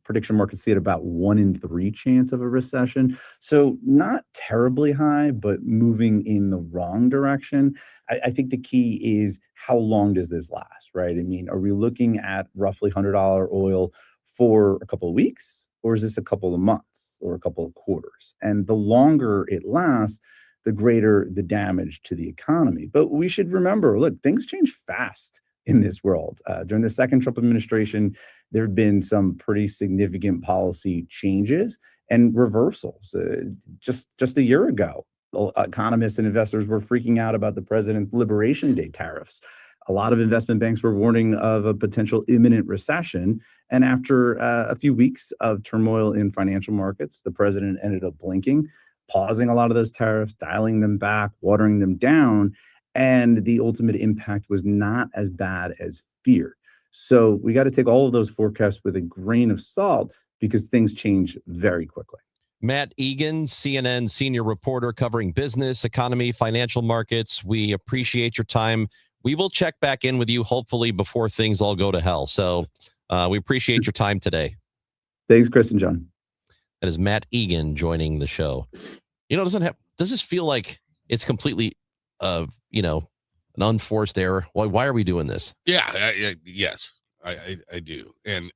Prediction markets see it about 1 in 3 chance of a recession. So not terribly high, but moving in the wrong direction. I think the key is how long does this last, right? I mean, are we looking at roughly $100 oil for a couple of weeks, or is this a couple of months or a couple of quarters? And the longer it lasts, the greater the damage to the economy. But we should remember, look, things change fast in this world. During the second Trump administration, there have been some pretty significant policy changes and reversals. Just a year ago, economists and investors were freaking out about the president's Liberation Day tariffs. A lot of investment banks were warning of a potential imminent recession. And after a few weeks of turmoil in financial markets, the president ended up blinking, pausing a lot of those tariffs, dialing them back, watering them down, and the ultimate impact was not as bad as feared. So we got to take all of those forecasts with a grain of salt because things change very quickly. Matt Egan, CNN senior reporter covering business, economy, financial markets. We appreciate your time. We will check back in with you, hopefully, before things all go to hell. So we appreciate your time today. Thanks, Chris and John. That is Matt Egan joining the show. Does this feel like it's completely, an unforced error? Why are we doing this? Yeah, yes, I do. And,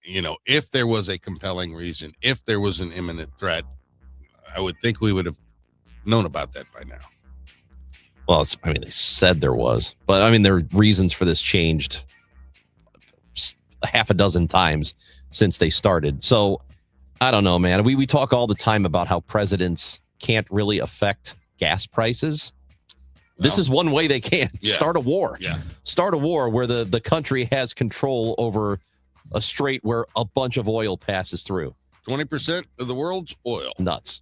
if there was a compelling reason, if there was an imminent threat, I would think we would have known about that by now. Well, they said there was, but there are reasons for this changed a half a dozen times since they started. So I don't know, man. We talk all the time about how presidents can't really affect gas prices. This is one way they can start a war. Yeah. Start a war where the country has control over a strait where a bunch of oil passes through. 20% of the world's oil. Nuts.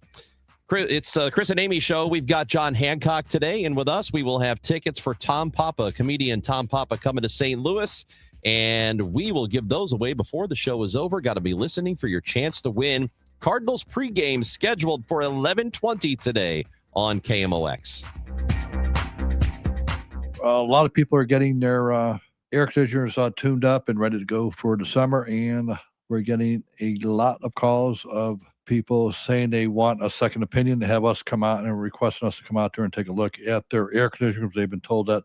It's Chris and Amy show. We've got John Hancock today, and with us, we will have tickets for Tom Papa, comedian Tom Papa, coming to St. Louis, and we will give those away before the show is over. Got to be listening for your chance to win. Cardinals pregame scheduled for 11:20 today on KMOX. A lot of people are getting their air conditioners tuned up and ready to go for the summer, and we're getting a lot of calls of people saying they want a second opinion, to have us come out and requesting us to come out there and take a look at their air conditioners. They've been told that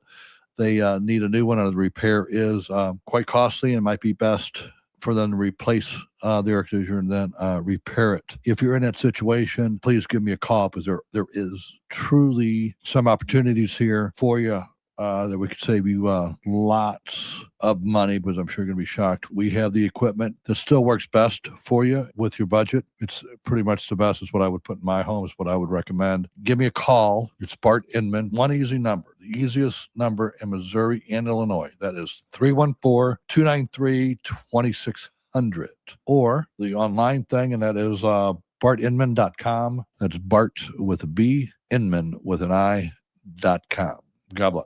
they need a new one, and the repair is quite costly and might be best for them to replace the air conditioner and then repair it. If you're in that situation, please give me a call, because there is truly some opportunities here for you that we could save you lots of money, because I'm sure you're going to be shocked. We have the equipment that still works best for you with your budget. It's pretty much the best. Is what I would put in my home, is what I would recommend. Give me a call. It's Bart Inman. One easy number, the easiest number in Missouri and Illinois. That is 314-293-2600. Or the online thing, and that is bartinman.com. That's Bart with a B, Inman with an I.com. God bless.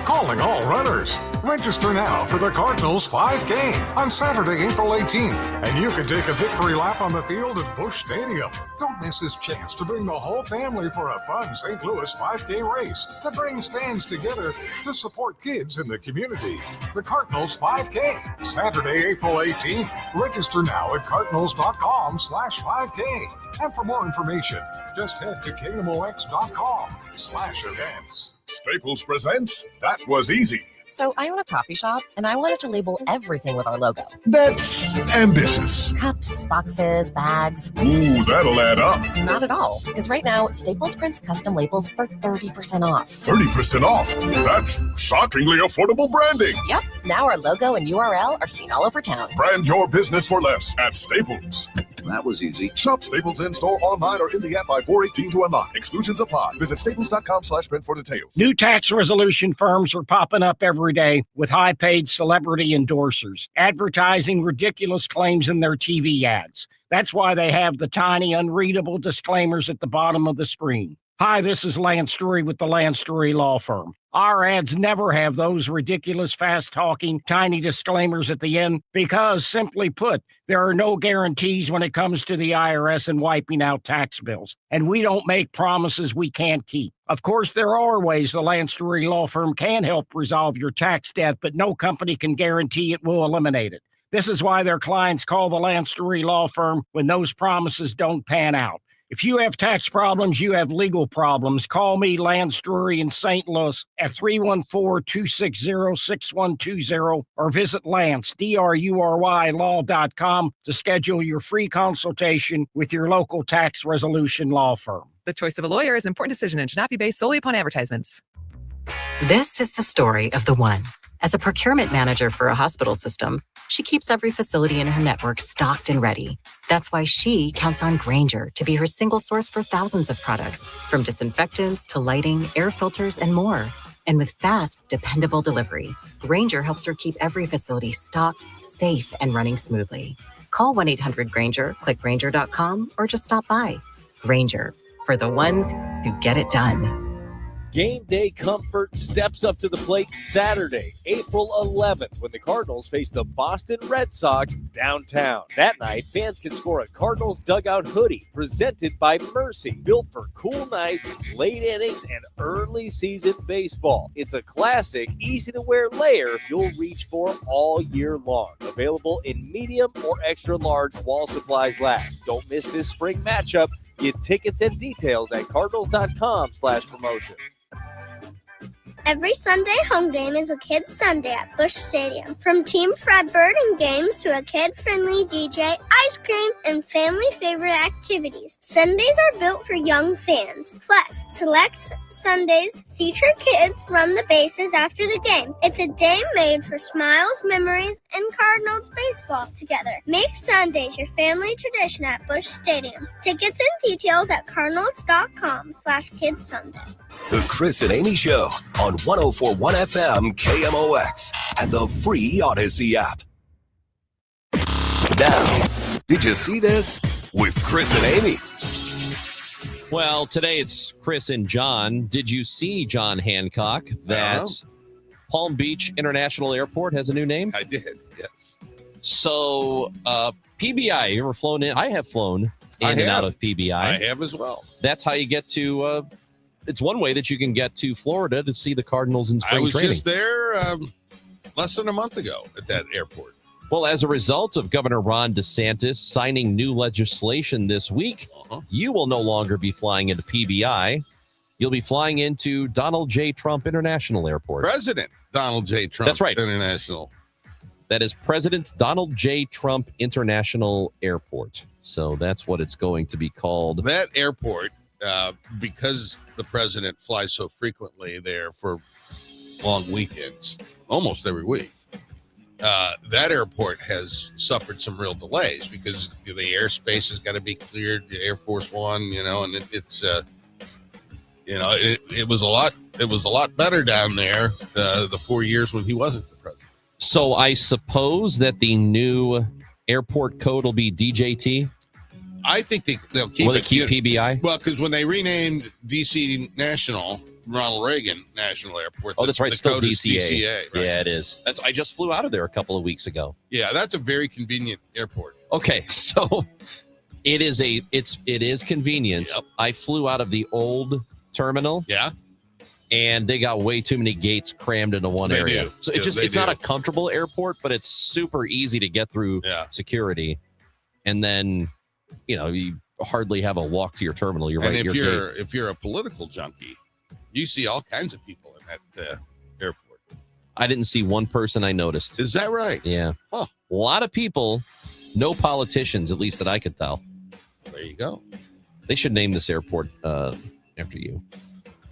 Calling all runners. Register now for the Cardinals 5K on Saturday, April 18th, and you can take a victory lap on the field at Busch Stadium. Don't miss this chance to bring the whole family for a fun St. Louis 5K race that brings fans together to support kids in the community. The Cardinals 5K, Saturday, April 18th. Register now at cardinals.com/5K. And for more information, just head to KMOX.com/events. Staples presents That Was Easy. So I own a coffee shop, and I wanted to label everything with our logo. That's ambitious. Cups, boxes, bags. Ooh, that'll add up. Not at all. Because right now, Staples prints custom labels for 30% off. 30% off? That's shockingly affordable branding. Yep. Now our logo and URL are seen all over town. Brand your business for less at Staples. That was easy. Shop Staples in-store, online, or in the app by 4/18 to unlock. Exclusions apply. Visit staples.com/print for details. New tax resolution firms are popping up every day with high-paid celebrity endorsers, advertising ridiculous claims in their TV ads. That's why they have the tiny, unreadable disclaimers at the bottom of the screen. Hi, this is Lance Drury with the Lance Drury Law Firm. Our ads never have those ridiculous, fast-talking, tiny disclaimers at the end because, simply put, there are no guarantees when it comes to the IRS and wiping out tax bills. And we don't make promises we can't keep. Of course, there are ways the Lance Drury Law Firm can help resolve your tax debt, but no company can guarantee it will eliminate it. This is why their clients call the Lance Drury Law Firm when those promises don't pan out. If you have tax problems, you have legal problems. Call me, Lance Drury in St. Louis at 314-260-6120 or visit Lance, DRURY law.com to schedule your free consultation with your local tax resolution law firm. The choice of a lawyer is an important decision and should not be based solely upon advertisements. This is the story of the one. As a procurement manager for a hospital system, she keeps every facility in her network stocked and ready. That's why she counts on Grainger to be her single source for thousands of products, from disinfectants to lighting, air filters, and more. And with fast, dependable delivery, Grainger helps her keep every facility stocked, safe, and running smoothly. Call 1-800-GRAINGER, click Grainger.com, or just stop by. Grainger, for the ones who get it done. Game day comfort steps up to the plate Saturday, April 11th, when the Cardinals face the Boston Red Sox downtown. That night, fans can score a Cardinals dugout hoodie presented by Mercy, built for cool nights, late innings, and early season baseball. It's a classic, easy-to-wear layer you'll reach for all year long. Available in medium or extra large Wall Supplies Lab. Don't miss this spring matchup. Get tickets and details at cardinals.com/promotions. Every Sunday home game is a Kids Sunday at Busch Stadium. From Team Fred Bird and games to a kid-friendly DJ, ice cream, and family favorite activities. Sundays are built for young fans. Plus, select Sundays feature kids run the bases after the game. It's a day made for smiles, memories, and Cardinals baseball together. Make Sundays your family tradition at Busch Stadium. Tickets and details at cardinals.com/Kids Sunday. The Chris and Amy Show on 104.1 FM KMOX and the free Odyssey app. Now, did you see this? With Chris and Amy. Well, today it's Chris and John. Did you see, John Hancock, that Palm Beach International Airport has a new name? I did, yes. So, PBI, you ever flown in? I have flown in and out of PBI. I have as well. That's how you get to, it's one way that you can get to Florida to see the Cardinals in spring I was training. just there less than a month ago at that airport. Well, as a result of Governor Ron DeSantis signing new legislation this week, you will no longer be flying into PBI. You'll be flying into Donald J. Trump International Airport. President Donald J. Trump That's right. International. That is President Donald J. Trump International Airport. So that's what it's going to be called. That airport, because the president flies so frequently there for long weekends, almost every week, that airport has suffered some real delays because the airspace has got to be cleared, the Air Force One, and it was a lot better down there the 4 years when he wasn't the president. So I suppose that the new airport code will be DJT. I think they'll keep Will they keep PBI? Well, because when they renamed DC National, Ronald Reagan National Airport. Oh, that's right. The Still code is DCA. DCA, right? Yeah, it is. I just flew out of there a couple of weeks ago. Yeah, that's a very convenient airport. Okay, so it is convenient. Yep. I flew out of the old terminal. Yeah. And they got way too many gates crammed into one They area. do. So Yeah, it's not a comfortable airport, but it's super easy to get through security. And then, you hardly have a walk to your terminal. You're And right. if you're a political junkie, you see all kinds of people in that airport. I didn't see one person I noticed. Is that right? Yeah. Huh. A lot of people, no politicians, at least that I could tell. There you go. They should name this airport after you.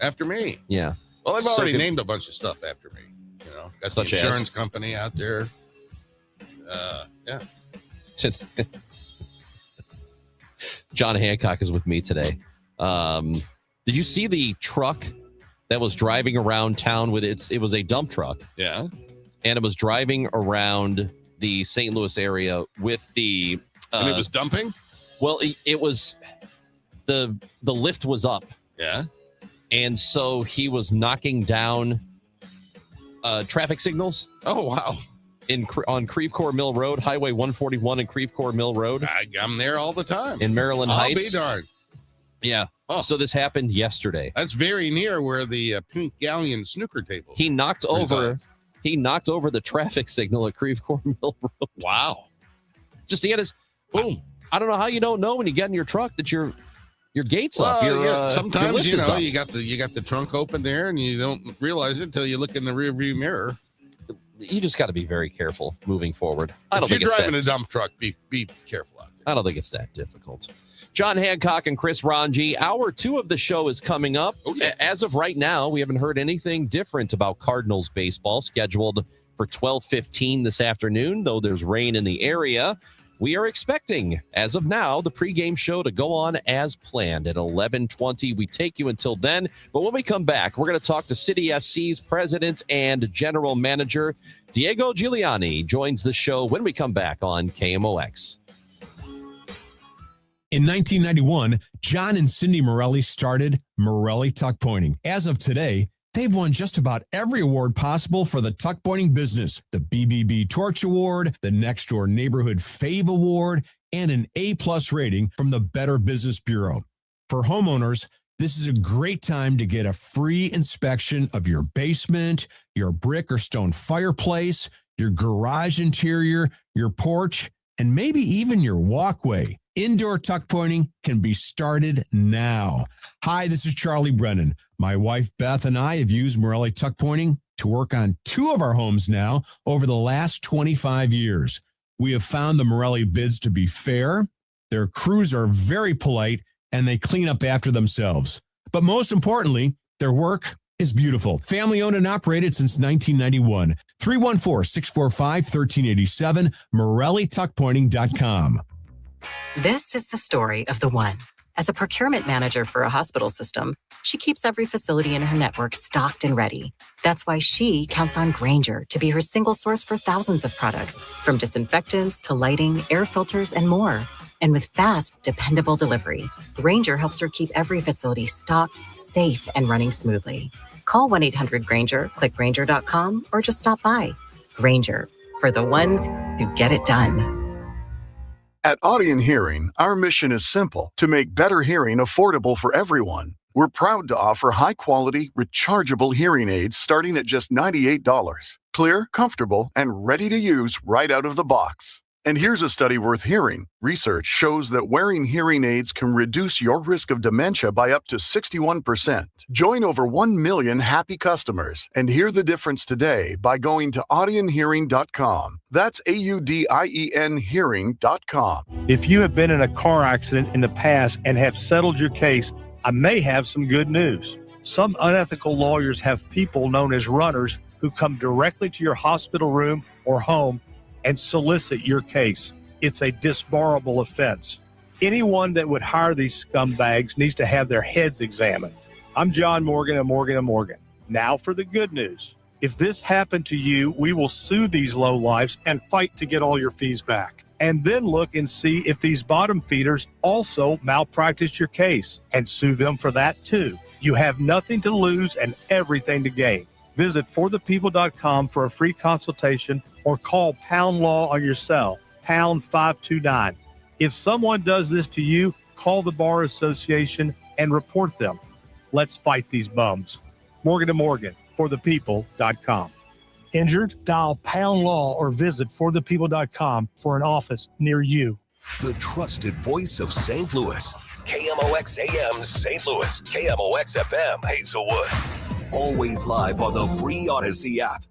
After me. Yeah. Well, they've So already good. named a bunch of stuff after me. Got Such the as? insurance company out there. Yeah. John Hancock is with me today. Did you see the truck that was driving around town with it was a dump truck? Yeah. And it was driving around the St. Louis area with the And it was dumping? Well, it was the lift was up. Yeah. And so he was knocking down traffic signals. Oh, wow. On Creve Coeur Mill Road, Highway 141 and Creve Coeur Mill Road. I'm there all the time. In Maryland Heights. I'll be darned. Yeah. Oh. So this happened yesterday. That's very near where the Pink Galleon snooker table. He knocked over the traffic signal at Creve Coeur Mill Road. Wow. Just he had his boom. I don't know how you don't know when you get in your truck that your gate's up. Your sometimes your lift is up. you got the trunk open there and you don't realize it until you look in the rearview mirror. You just got to be very careful moving forward. If you're driving a dump truck, be careful out there. I don't think it's that difficult. John Hancock and Chris Ranji. Hour 2 of the show is coming up. As of right now, we haven't heard anything different about Cardinals baseball, scheduled for 12:15 this afternoon, though there's rain in the area. We are expecting, as of now, the pregame show to go on as planned at 11:20. We take you until then. But when we come back, we're going to talk to City SC's president and general manager, Diego Giuliani, joins the show when we come back on KMOX. In 1991, John and Cindy Morelli started Morelli Tuck Pointing. As of today, they've won just about every award possible for the tuck pointing business. The BBB Torch Award, the Next Door Neighborhood Fave Award, and an A+ rating from the Better Business Bureau. For homeowners, this is a great time to get a free inspection of your basement, your brick or stone fireplace, your garage interior, your porch, and maybe even your walkway. Indoor tuck pointing can be started now. Hi, this is Charlie Brennan. My wife Beth and I have used Morelli tuck pointing to work on 2 of our homes now over the last 25 years. We have found the Morelli bids to be fair. Their crews are very polite and they clean up after themselves. But most importantly, their work is beautiful. Family owned and operated since 1991. 314-645-1387, MorelliTuckPointing.com. This is the story of the one. As a procurement manager for a hospital system, she keeps every facility in her network stocked and ready. That's why she counts on Grainger to be her single source for thousands of products, from disinfectants to lighting, air filters, and more. And with fast, dependable delivery, Grainger helps her keep every facility stocked, safe, and running smoothly. Call 1-800-GRAINGER, click Grainger.com, or just stop by. Grainger, for the ones who get it done. At Audion Hearing, our mission is simple: to make better hearing affordable for everyone. We're proud to offer high-quality, rechargeable hearing aids starting at just $98. Clear, comfortable, and ready to use right out of the box. And here's a study worth hearing. Research shows that wearing hearing aids can reduce your risk of dementia by up to 61%. Join over 1 million happy customers and hear the difference today by going to audionhearing.com. That's AUDIEN hearing.com. If you have been in a car accident in the past and have settled your case, I may have some good news. Some unethical lawyers have people known as runners who come directly to your hospital room or home and solicit your case. It's a disbarable offense. Anyone that would hire these scumbags needs to have their heads examined. I'm John Morgan of Morgan & Morgan. Now for the good news. If this happened to you, we will sue these lowlifes and fight to get all your fees back. And then look and see if these bottom feeders also malpracticed your case and sue them for that too. You have nothing to lose and everything to gain. Visit forthepeople.com for a free consultation or call Pound Law on your cell, pound 529. If someone does this to you, call the Bar Association and report them. Let's fight these bums. Morgan & Morgan, forthepeople.com. Injured? Dial Pound Law or visit forthepeople.com for an office near you. The trusted voice of St. Louis. KMOX AM St. Louis. KMOX FM Hazelwood. Always live on the free Odyssey app.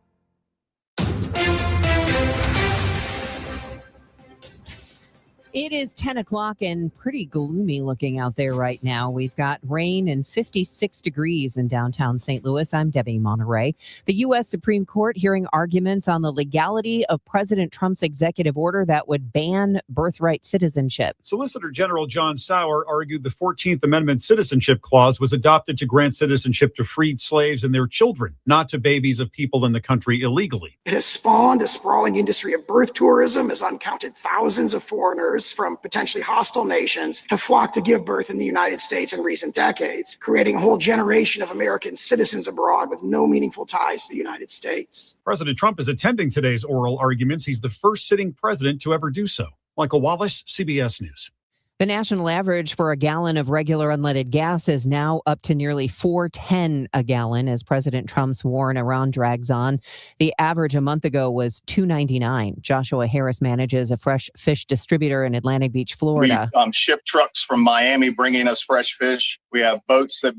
It is 10 o'clock and pretty gloomy looking out there right now. We've got rain and 56 degrees in downtown St. Louis. I'm Debbie Monterey. The U.S. Supreme Court hearing arguments on the legality of President Trump's executive order that would ban birthright citizenship. Solicitor General John Sauer argued the 14th Amendment Citizenship Clause was adopted to grant citizenship to freed slaves and their children, not to babies of people in the country illegally. It has spawned a sprawling industry of birth tourism as uncounted thousands of foreigners from potentially hostile nations have flocked to give birth in the United States in recent decades, creating a whole generation of American citizens abroad with no meaningful ties to the United States. President Trump is attending today's oral arguments. He's the first sitting president to ever do so. Michael Wallace, CBS News. The national average for a gallon of regular unleaded gas is now up to nearly $4.10 a gallon as President Trump's war in Iran drags on. The average a month ago was $2.99. Joshua Harris manages a fresh fish distributor in Atlantic Beach, Florida. We ship trucks from Miami bringing us fresh fish. We have boats that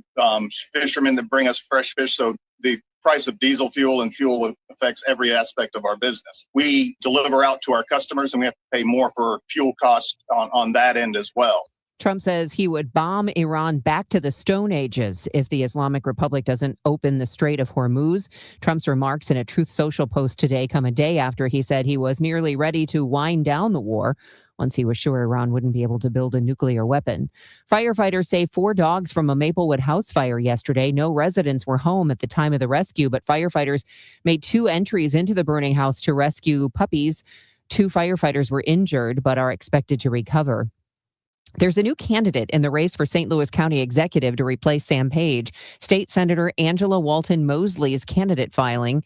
fishermen that bring us fresh fish. So the price of diesel fuel and fuel affects every aspect of our business. We deliver out to our customers and we have to pay more for fuel costs on that end as well. Trump says he would bomb Iran back to the Stone Ages if the Islamic Republic doesn't open the Strait of Hormuz. Trump's remarks in a Truth Social post today come a day after he said he was nearly ready to wind down the war once he was sure Iran wouldn't be able to build a nuclear weapon. Firefighters say 4 dogs from a Maplewood house fire yesterday. No residents were home at the time of the rescue, but firefighters made 2 entries into the burning house to rescue puppies. 2 firefighters were injured, but are expected to recover. There's a new candidate in the race for St. Louis County Executive to replace Sam Page. State Senator Angela Walton Mosley's candidate filing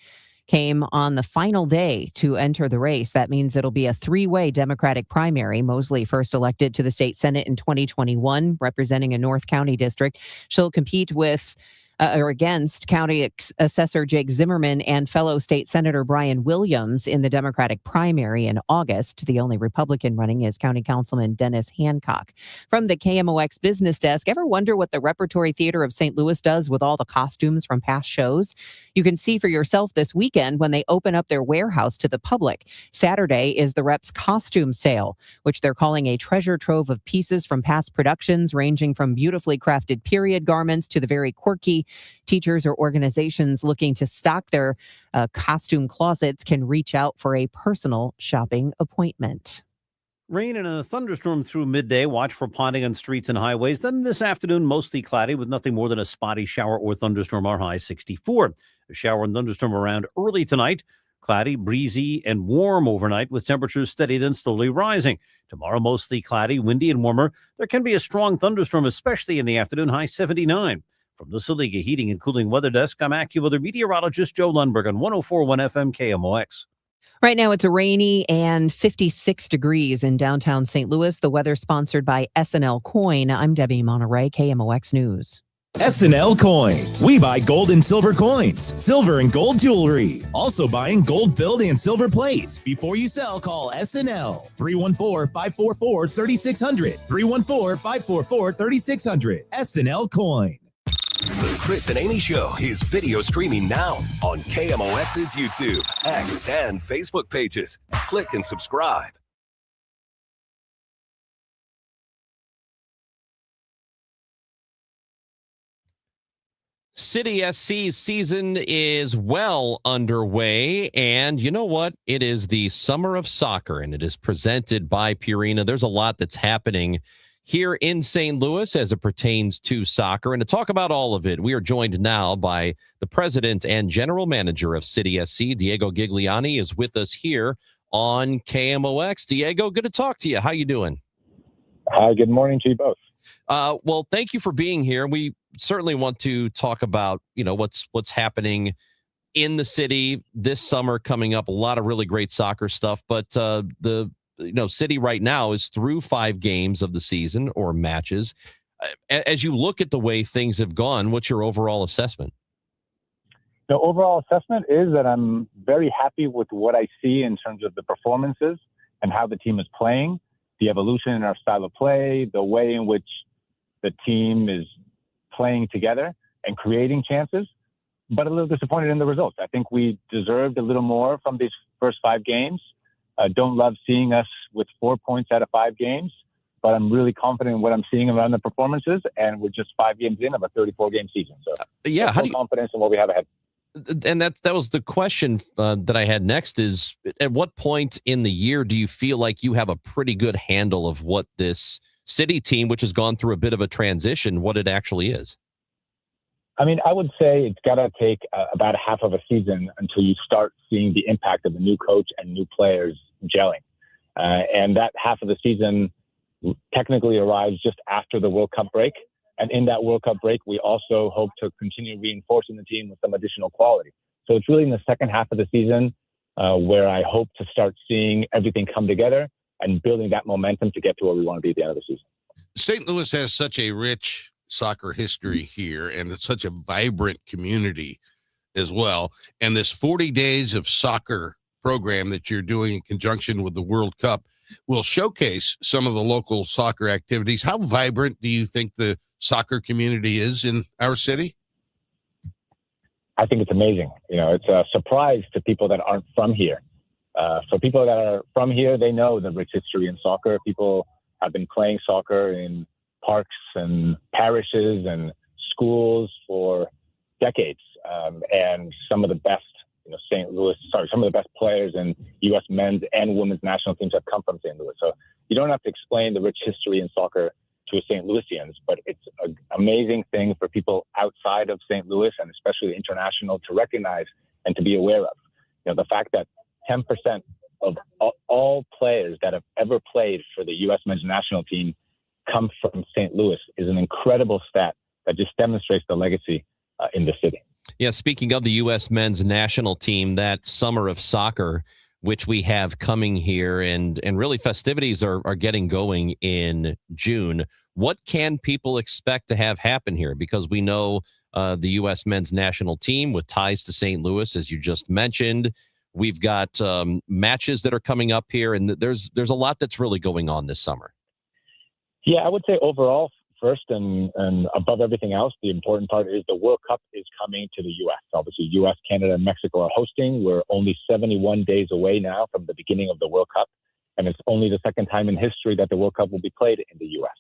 came on the final day to enter the race. That means it'll be a 3-way Democratic primary. Mosley first elected to the state Senate in 2021, representing a North County district. She'll compete with against County Assessor Jake Zimmerman and fellow state Senator Brian Williams in the Democratic primary in August. The only Republican running is County Councilman Dennis Hancock. From the KMOX business desk, ever wonder what the Repertory Theater of St. Louis does with all the costumes from past shows? You can see for yourself this weekend when they open up their warehouse to the public. Saturday is the Rep's costume sale, which they're calling a treasure trove of pieces from past productions, ranging from beautifully crafted period garments to the very quirky. Teachers or organizations looking to stock their costume closets can reach out for a personal shopping appointment. Rain and a thunderstorm through midday. Watch for ponding on streets and highways. Then this afternoon, mostly cloudy with nothing more than a spotty shower or thunderstorm. Our high 64. A shower and thunderstorm around early tonight. Cloudy, breezy, and warm overnight with temperatures steady then slowly rising. Tomorrow, mostly cloudy, windy, and warmer. There can be a strong thunderstorm, especially in the afternoon, high 79. From the Saliga Heating and Cooling Weather Desk, I'm AccuWeather meteorologist Joe Lundberg on 104.1 FM KMOX. Right now, it's a rainy and 56 degrees in downtown St. Louis. The weather sponsored by SNL Coin. I'm Debbie Monterey, KMOX News. SNL Coin. We buy gold and silver coins, silver and gold jewelry. Also buying gold-filled and silver plates. Before you sell, call SNL. 314-544-3600. 314-544-3600. SNL Coin. The Chris and Amy Show is video streaming now on KMOX's YouTube, X, and Facebook pages. Click and subscribe. City SC's season is well underway, and you know what? It is the Summer of Soccer, and it is presented by Purina. There's a lot that's happening here in St. Louis as it pertains to soccer. And to talk about all of it, we are joined now by the president and general manager of City SC, Diego Gigliani, is with us here on KMOX. Diego, good to talk to you. How you doing? Hi, good morning to you both. Well, thank you for being here. We certainly want to talk about, what's happening in the city this summer coming up. A lot of really great soccer stuff, but the City right now is through 5 games of the season or matches. As you look at the way things have gone, what's your overall assessment? The overall assessment is that I'm very happy with what I see in terms of the performances and how the team is playing, the evolution in our style of play, the way in which the team is playing together and creating chances, but a little disappointed in the results. I think we deserved a little more from these first 5 games. Don't love seeing us with 4 points out of 5 games, but I'm really confident in what I'm seeing around the performances, and we're just 5 games in of a 34-game season. So how do you confidence in what we have ahead. And that was the question that I had next is, at what point in the year do you feel like you have a pretty good handle of what this City team, which has gone through a bit of a transition, what it actually is? I mean, I would say it's got to take about a half of a season until you start seeing the impact of the new coach and new players gelling. And that half of the season technically arrives just after the World Cup break. And in that World Cup break, we also hope to continue reinforcing the team with some additional quality. So it's really in the second half of the season where I hope to start seeing everything come together and building that momentum to get to where we want to be at the end of the season. St. Louis has such a rich soccer history here, and it's such a vibrant community as well. And this 40 days of soccer program that you're doing in conjunction with the World Cup will showcase some of the local soccer activities. How vibrant do you think the soccer community is in our city? I think it's amazing. It's a surprise to people that aren't from here. For people that are from here, they know the rich history in soccer. People have been playing soccer in parks and parishes and schools for decades. And some of the best, some of the best players in U.S. men's and women's national teams have come from St. Louis. So you don't have to explain the rich history in soccer to St. Louisians, but it's an amazing thing for people outside of St. Louis and especially international to recognize and to be aware of. The fact that 10% of all players that have ever played for the U.S. men's national team come from St. Louis is an incredible stat that just demonstrates the legacy in the city. Yeah, speaking of the U.S. men's national team, that Summer of Soccer, which we have coming here, and really festivities are getting going in June. What can people expect to have happen here? Because we know the U.S. men's national team with ties to St. Louis, as you just mentioned. We've got matches that are coming up here, and there's a lot that's really going on this summer. Yeah, I would say overall, first and above everything else, the important part is the World Cup is coming to the U.S. Obviously, U.S., Canada, and Mexico are hosting. We're only 71 days away now from the beginning of the World Cup, and it's only the second time in history that the World Cup will be played in the U.S.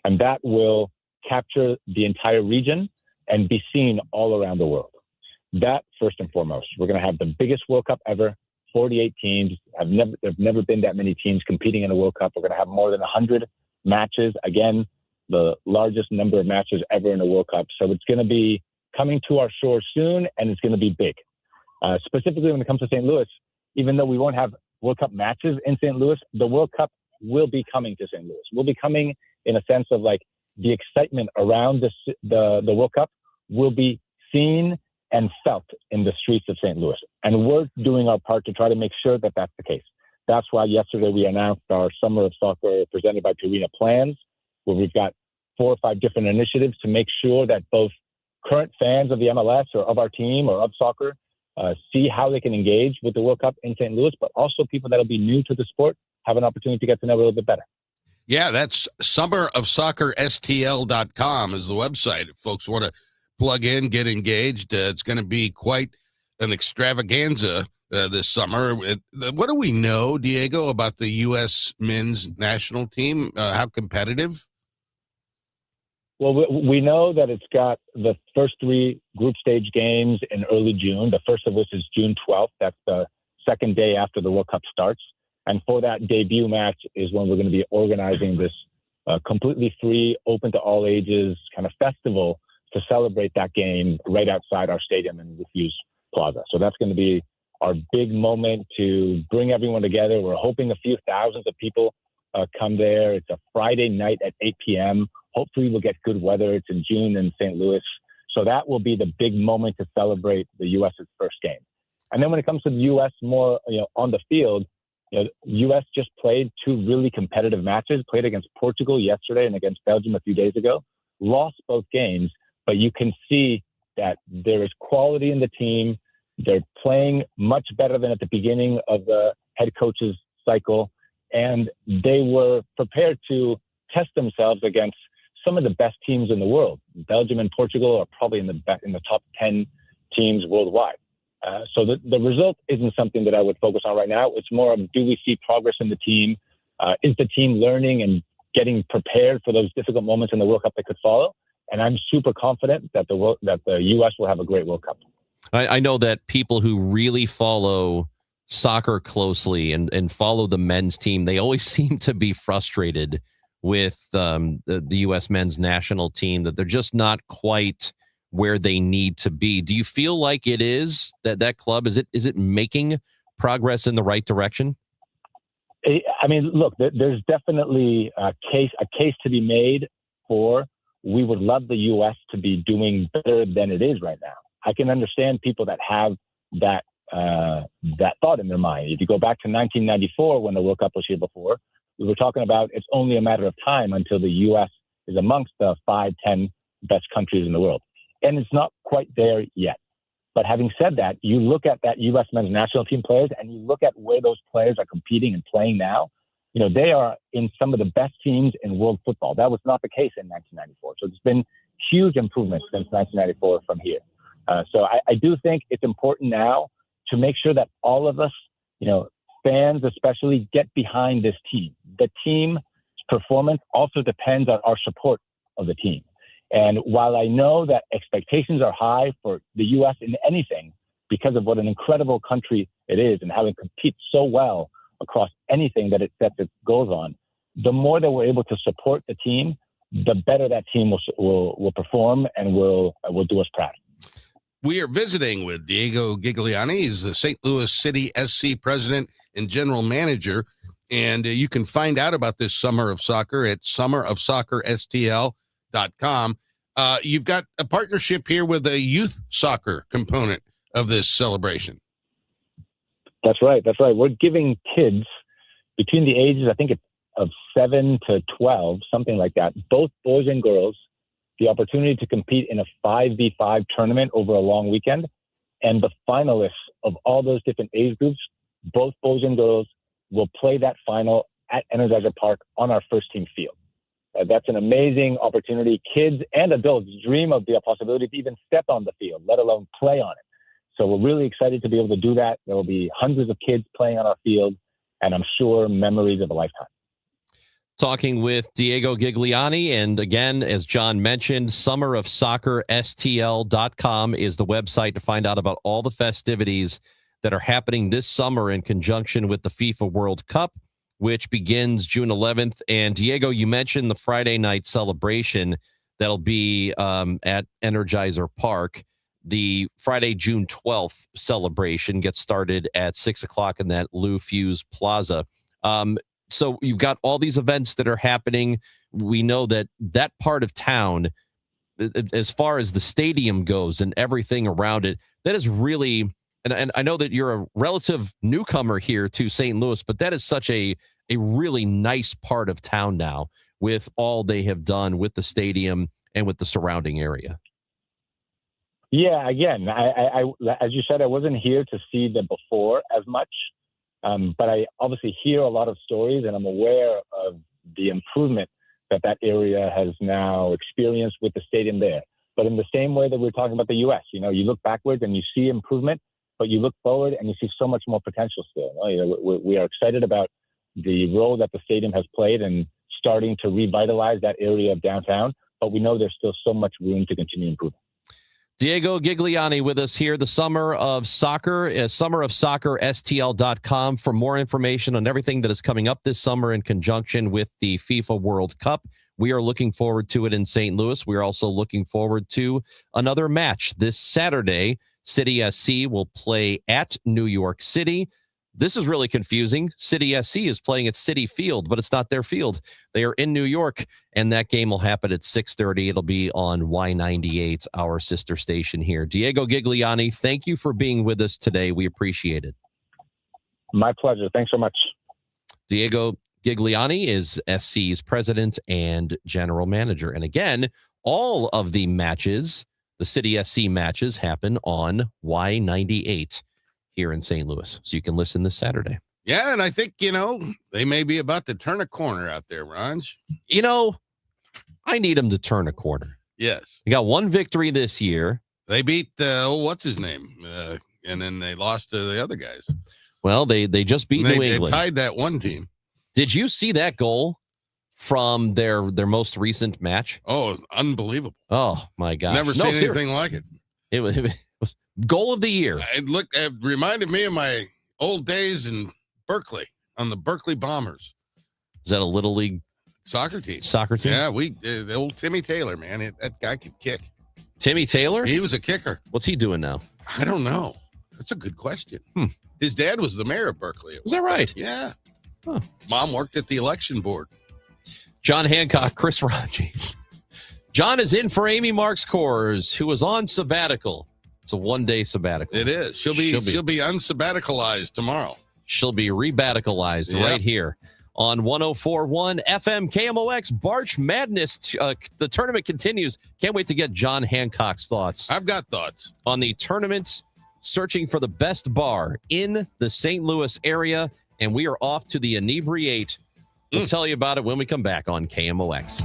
And that will capture the entire region and be seen all around the world. That, first and foremost. We're going to have the biggest World Cup ever, 48 teams. There've never been that many teams competing in a World Cup. We're going to have more than 100 matches. Again, the largest number of matches ever in a World Cup. So it's going to be coming to our shores soon, and it's going to be big. Specifically when it comes to St. Louis, even though we won't have World Cup matches in St. Louis, the World Cup will be coming to St. Louis. We'll be coming in a sense of like the excitement around the World Cup will be seen and felt in the streets of St. Louis. And we're doing our part to try to make sure that that's the case. That's why yesterday we announced our Summer of Soccer presented by Purina plans, where we've got 4 or 5 different initiatives to make sure that both current fans of the MLS or of our team or of soccer see how they can engage with the World Cup in St. Louis, but also people that'll be new to the sport have an opportunity to get to know a little bit better. Yeah, that's summerofsoccerstl.com is the website. If folks want to plug in, get engaged, it's going to be quite an extravaganza this summer. What do we know, Diego, about the U.S. men's national team? How competitive? Well, we know that it's got the first 3 group stage games in early June, the first of which is June 12th. That's the second day after the World Cup starts. And for that debut match is when we're going to be organizing this completely free, open to all ages kind of festival to celebrate that game right outside our stadium in Refuse Plaza. So that's going to be our big moment to bring everyone together. We're hoping a few thousands of people come there. It's a Friday night at 8 p.m. Hopefully we'll get good weather. It's in June in St. Louis. So that will be the big moment to celebrate the U.S.'s first game. And then when it comes to the U.S. more, on the field, U.S. just played 2 really competitive matches, played against Portugal yesterday and against Belgium a few days ago, lost both games, but you can see that there is quality in the team. They're playing much better than at the beginning of the head coach's cycle, and they were prepared to test themselves against some of the best teams in the world. Belgium and Portugal are probably in the top 10 teams worldwide. So the result isn't something that I would focus on right now. It's more of, do we see progress in the team? Is the team learning and getting prepared for those difficult moments in the World Cup that could follow? And I'm super confident that the U.S. will have a great World Cup. I know that people who really follow soccer closely and follow the men's team, they always seem to be frustrated with the U.S. men's national team, that they're just not quite where they need to be. Do you feel like it is that club? Is it making progress in the right direction? I mean, look, there's definitely a case to be made for, we would love the U.S. to be doing better than it is right now. I can understand people that have that thought in their mind. If you go back to 1994, when the World Cup was here before, we were talking about it's only a matter of time until the U.S. is amongst the 5-10 best countries in the world. And it's not quite there yet. But having said that, you look at that U.S. men's national team players and you look at where those players are competing and playing now, they are in some of the best teams in world football. That was not the case in 1994. So there's been huge improvements since 1994 from here. So I do think it's important now to make sure that all of us, fans especially, get behind this team. The team's performance also depends on our support of the team. And while I know that expectations are high for the U.S. in anything because of what an incredible country it is and how it competes so well across anything that it sets its goals on, the more that we're able to support the team, the better that team will perform and will do us proud. We are visiting with Diego Gigliani. He's the St. Louis City SC president and general manager. And you can find out about this Summer of Soccer at summerofsoccerstl.com. You've got a partnership here with a youth soccer component of this celebration. That's right. We're giving kids between the ages, I think, of 7 to 12, something like that, both boys and girls, the opportunity to compete in a 5v5 tournament over a long weekend. And the finalists of all those different age groups, both boys and girls, will play that final at Energizer Park on our first team field. That's an amazing opportunity. Kids and adults dream of the possibility to even step on the field, let alone play on it. So we're really excited to be able to do that. There will be hundreds of kids playing on our field, and I'm sure memories of a lifetime. Talking with Diego Gigliani. And again, as John mentioned, summerofsoccerstl.com is the website to find out about all the festivities that are happening this summer in conjunction with the FIFA World Cup, which begins June 11th. And Diego, you mentioned the Friday night celebration that'll be at Energizer Park. The Friday, June 12th celebration gets started at 6 o'clock in that Lou Fuse Plaza. So you've got all these events that are happening. We know that that part of town, as far as the stadium goes and everything around it, that is really, and I know that you're a relative newcomer here to St. Louis, but that is such a really nice part of town now with all they have done with the stadium and with the surrounding area. Yeah, again, I as you said, I wasn't here to see the before as much. But I obviously hear a lot of stories, and I'm aware of the improvement that area has now experienced with the stadium there. But in the same way that we're talking about the U.S., you look backwards and you see improvement, but you look forward and you see so much more potential still. We are excited about the role that the stadium has played in starting to revitalize that area of downtown, but we know there's still so much room to continue improving. Diego Gigliani with us here, the Summer of Soccer, summerofsoccerstl.com for more information on everything that is coming up this summer in conjunction with the FIFA World Cup. We are looking forward to it in St. Louis. We are also looking forward to another match this Saturday. City SC will play at New York City. This is really confusing. City SC is playing at Citi Field, but it's not their field. They are in New York, and that game will happen at 6:30. It'll be on Y98, our sister station here. Diego Gigliani, thank you for being with us today. We appreciate it. My pleasure. Thanks so much. Diego Gigliani is SC's president and general manager. And again, all of the matches, the City SC matches, happen on Y98. Here in St. Louis. So you can listen this Saturday. Yeah, and I think, they may be about to turn a corner out there, Ronj. I need them to turn a corner. Yes. They got one victory this year. They beat, what's his name? And then they lost to the other guys. Well, they just beat New England. They tied that one team. Did you see that goal from their most recent match? Oh, it was unbelievable. Oh, my gosh. Never seen anything like it. It was goal of the year. It reminded me of my old days in Berkeley on the Berkeley Bombers. Is that a little league soccer team? Yeah, the old Timmy Taylor, man. That guy could kick. Timmy Taylor? He was a kicker. What's he doing now? I don't know. That's a good question. His dad was the mayor of Berkeley. Is that right? Yeah. Huh. Mom worked at the election board. John Hancock, Chris Raji. John is in for Amy Marks Kors, who was on sabbatical. It's a one-day sabbatical. It is. She'll be unsabbaticalized tomorrow. She'll be rebaticalized right here on 104.1 FM KMOX. Barch Madness. The tournament continues. Can't wait to get John Hancock's thoughts. I've got thoughts on the tournament, searching for the best bar in the St. Louis area, and we are off to the Inebriate. We'll tell you about it when we come back on KMOX.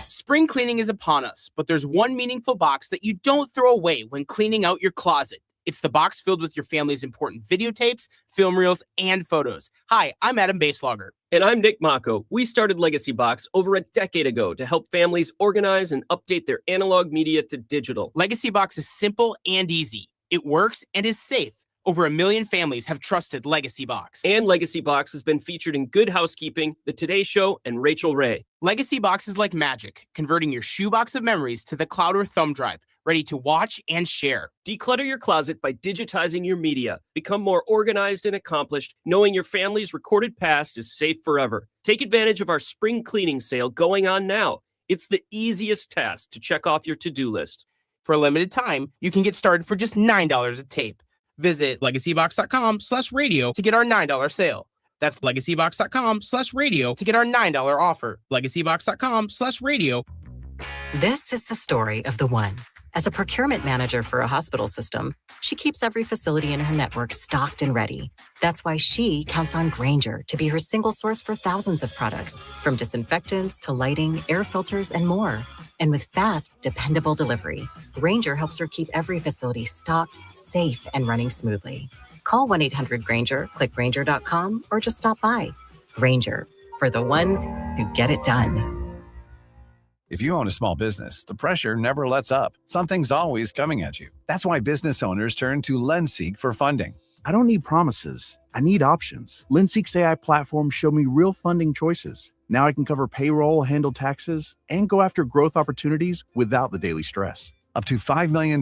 Spring cleaning is upon us, but there's one meaningful box that you don't throw away when cleaning out your closet. It's the box filled with your family's important videotapes, film reels, and photos. Hi, I'm Adam Baselogger. And I'm Nick Mako. We started Legacy Box over a decade ago to help families organize and update their analog media to digital. Legacy Box is simple and easy. It works and is safe. Over 1 million families have trusted Legacy Box. And Legacy Box has been featured in Good Housekeeping, The Today Show, and Rachel Ray. Legacy Box is like magic, converting your shoebox of memories to the cloud or thumb drive, ready to watch and share. Declutter your closet by digitizing your media. Become more organized and accomplished, knowing your family's recorded past is safe forever. Take advantage of our spring cleaning sale going on now. It's the easiest task to check off your to-do list. For a limited time, you can get started for just $9 a tape. Visit legacybox.com/radio to get our $9 sale. That's legacybox.com/radio to get our $9 offer. Legacybox.com/radio. This is the story of the one. As a procurement manager for a hospital system, she keeps every facility in her network stocked and ready. That's why she counts on Grainger to be her single source for thousands of products, from disinfectants to lighting, air filters, and more. And with fast, dependable delivery, Grainger helps her keep every facility stocked, safe, and running smoothly. Call 1-800-GRAINGER, click Grainger.com, or just stop by. Grainger, for the ones who get it done. If you own a small business, the pressure never lets up. Something's always coming at you. That's why business owners turn to LendSeek for funding. I don't need promises. I need options. LendSeek's AI platform showed me real funding choices. Now I can cover payroll, handle taxes, and go after growth opportunities without the daily stress. Up to $5 million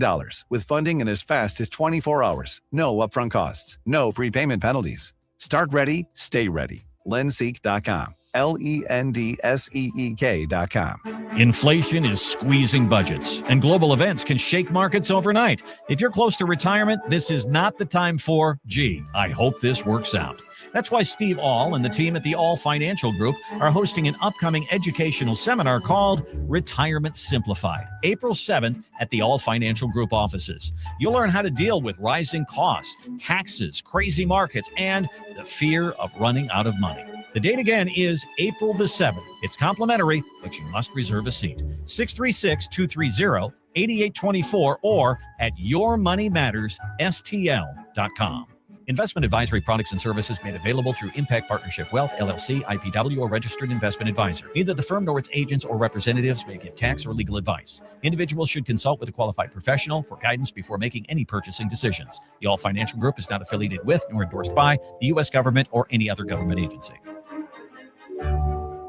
with funding in as fast as 24 hours. No upfront costs. No prepayment penalties. Start ready, stay ready. LendSeek.com. LENDSEEK.com. Inflation is squeezing budgets, and global events can shake markets overnight. If you're close to retirement, this is not the time for, gee, I hope this works out. That's why Steve All and the team at the All Financial Group are hosting an upcoming educational seminar called Retirement Simplified, April 7th at the All Financial Group offices. You'll learn how to deal with rising costs, taxes, crazy markets, and the fear of running out of money. The date again is April the 7th. It's complimentary, but you must reserve a seat. 636-230-8824 or at yourmoneymattersstl.com. Investment advisory products and services made available through Impact Partnership Wealth, LLC, IPW, or registered investment advisor. Neither the firm nor its agents or representatives may give tax or legal advice. Individuals should consult with a qualified professional for guidance before making any purchasing decisions. The All Financial Group is not affiliated with nor endorsed by the U.S. government or any other government agency.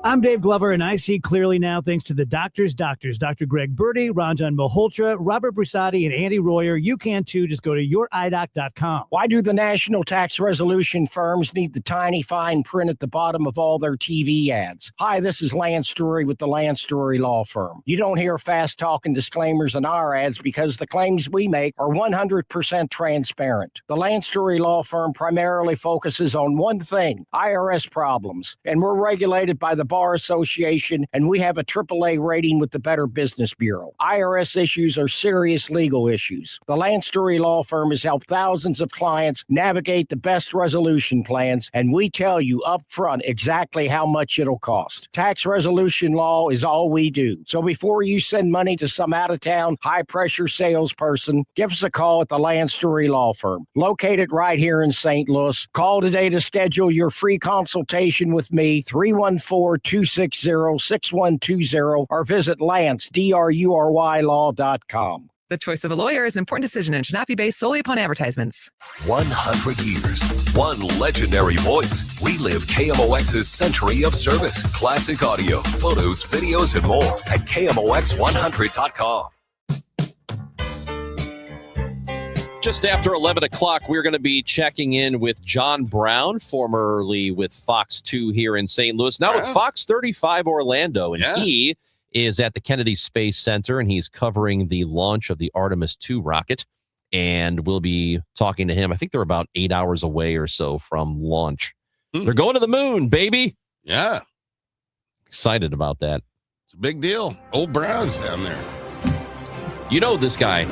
I'm Dave Glover, and I see clearly now thanks to the doctors, Dr. Greg Birdie, Ranjan Malhotra, Robert Brusati, and Andy Royer. You can too. Just go to youridoc.com. Why do the national tax resolution firms need the tiny fine print at the bottom of all their TV ads? Hi, this is Lance Story with the Lance Story Law Firm. You don't hear fast talking disclaimers in our ads because the claims we make are 100% transparent. The Lance Story Law Firm primarily focuses on one thing, IRS problems, and we're regulated by the Bar Association, and we have a AAA rating with the Better Business Bureau. IRS issues are serious legal issues. The Lance Story Law Firm has helped thousands of clients navigate the best resolution plans, and we tell you up front exactly how much it'll cost. Tax resolution law is all we do. So before you send money to some out-of-town, high-pressure salesperson, give us a call at the Lance Story Law Firm, located right here in St. Louis. Call today to schedule your free consultation with me, 314-260-6120, or visit LanceDruryLaw.com. The choice of a lawyer is an important decision and should not be based solely upon advertisements. 100 years, one legendary voice. We live KMOX's century of service. Classic audio, photos, videos, and more at KMOX100.com. Just after 11 o'clock, we're going to be checking in with John Brown, formerly with Fox 2 here in St. Louis, now with Fox 35 Orlando. And he is at the Kennedy Space Center, and he's covering the launch of the Artemis 2 rocket. And we'll be talking to him. I think they're about 8 hours away or so from launch. They're going to the moon, baby. Yeah. Excited about that. It's a big deal. Old Brown's down there. You know this guy.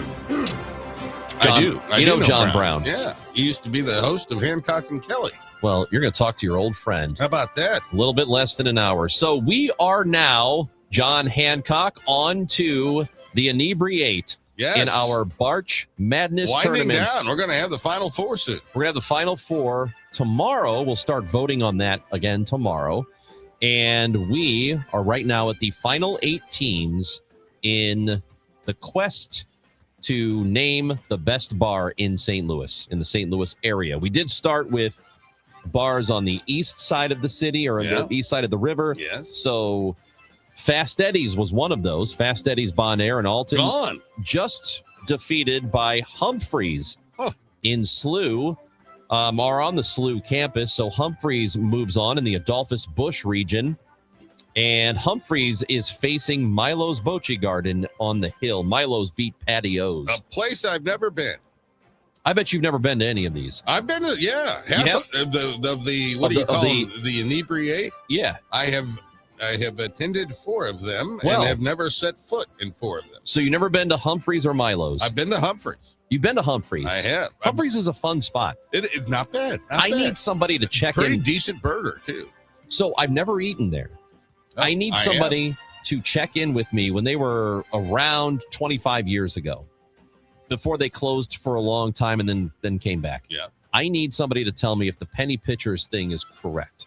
John, I do. You know John Brown. Yeah. He used to be the host of Hancock and Kelly. Well, you're going to talk to your old friend. How about that? A little bit less than an hour. So we are now, John Hancock, on to the Inebriate in our Barch Madness tournament. Down. We're going to have the Final Four soon. We're going to have the Final Four tomorrow. We'll start voting on that again tomorrow. And we are right now at the final 8 teams in the quest to name the best bar in St. Louis, in the St. Louis area. We did start with bars on the east side of the city or the east side of the river. Yes. So Fast Eddie's was one of those. Fast Eddie's, Bon Air, and Alton. Gone. Just defeated by Humphreys in SLU, are on the SLU campus. So Humphreys moves on in the Adolphus Busch region. And Humphreys is facing Milo's Bocce Garden on the hill. Milo's beat Patios. A place I've never been. I bet you've never been to any of these. I've been to, yeah. Half of the what Of do you the- call of the- them? The inebriate? Yeah. I have attended 4 of them Well- and have never set foot in 4 of them. So you've never been to Humphreys or Milo's? I've been to Humphreys. You've been to Humphreys? I have. Humphreys is a fun spot. It's not bad. I need somebody to check Pretty in. decent burger, too. So I've never eaten there. I need I somebody to check in with me when they were around 25 years ago, before they closed for a long time and then came back. Yeah. I need somebody to tell me if the penny pitchers thing is correct.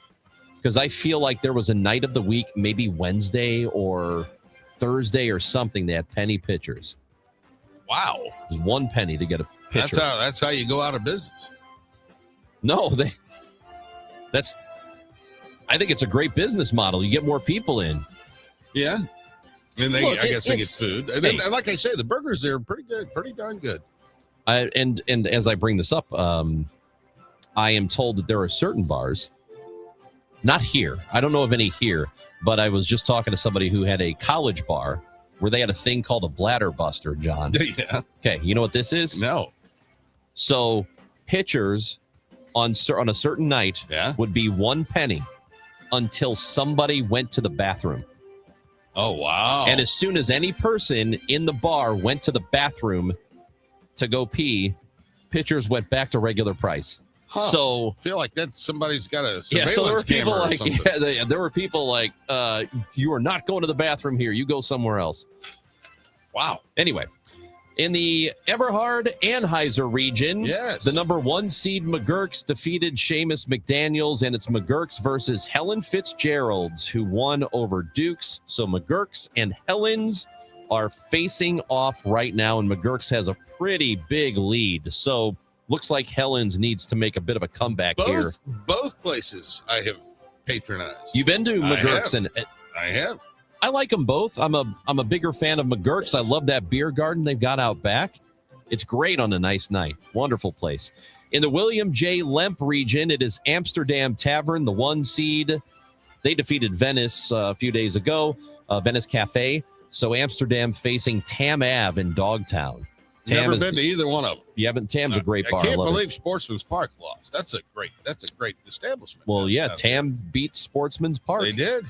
Because I feel like there was a night of the week, maybe Wednesday or Thursday or something, they had penny pitchers. Wow. It was 1 penny to get a pitcher. That's how you go out of business. No, I think it's a great business model. You get more people in. Yeah. And Look, I guess they get it's- food. And, hey. and like I say, the burgers there are pretty good, pretty darn good. And as I bring this up, I am told that there are certain bars, not here. I don't know of any here, but I was just talking to somebody who had a college bar where they had a thing called a bladder buster, John. Yeah. Okay, you know what this is? No. So pitchers on a certain night would be 1 penny until somebody went to the bathroom. Oh, wow. And as soon as any person in the bar went to the bathroom to go pee, pitchers went back to regular price. Huh. So I feel like that somebody's got a yeah, so there were surveillance people camera or like something. there were people like you are not going to the bathroom here. You go somewhere else. Wow. Anyway, in the Eberhard Anheuser region, Yes. the number 1 seed McGurk's defeated Seamus McDaniels, and it's McGurk's versus Helen Fitzgerald's, who won over Dukes. So McGurk's and Helen's are facing off right now, and McGurk's has a pretty big lead. So looks like Helen's needs to make a bit of a comeback here. Both places I have patronized. You've been to I McGurk's, have. and I have. I like them both. I'm a bigger fan of McGurk's. I love that beer garden they've got out back. It's great on a nice night. Wonderful place. In the William J. Lemp region, it is Amsterdam Tavern, the 1 seed. They defeated Venice a few days ago, Venice Cafe. So Amsterdam facing Tam Ave in Dogtown. Never been to either one of them. You haven't. Tam's a great bar. I can't love it. believe Sportsman's Park lost. That's a great establishment. Well, yeah, Tam beat Sportsman's Park. They did.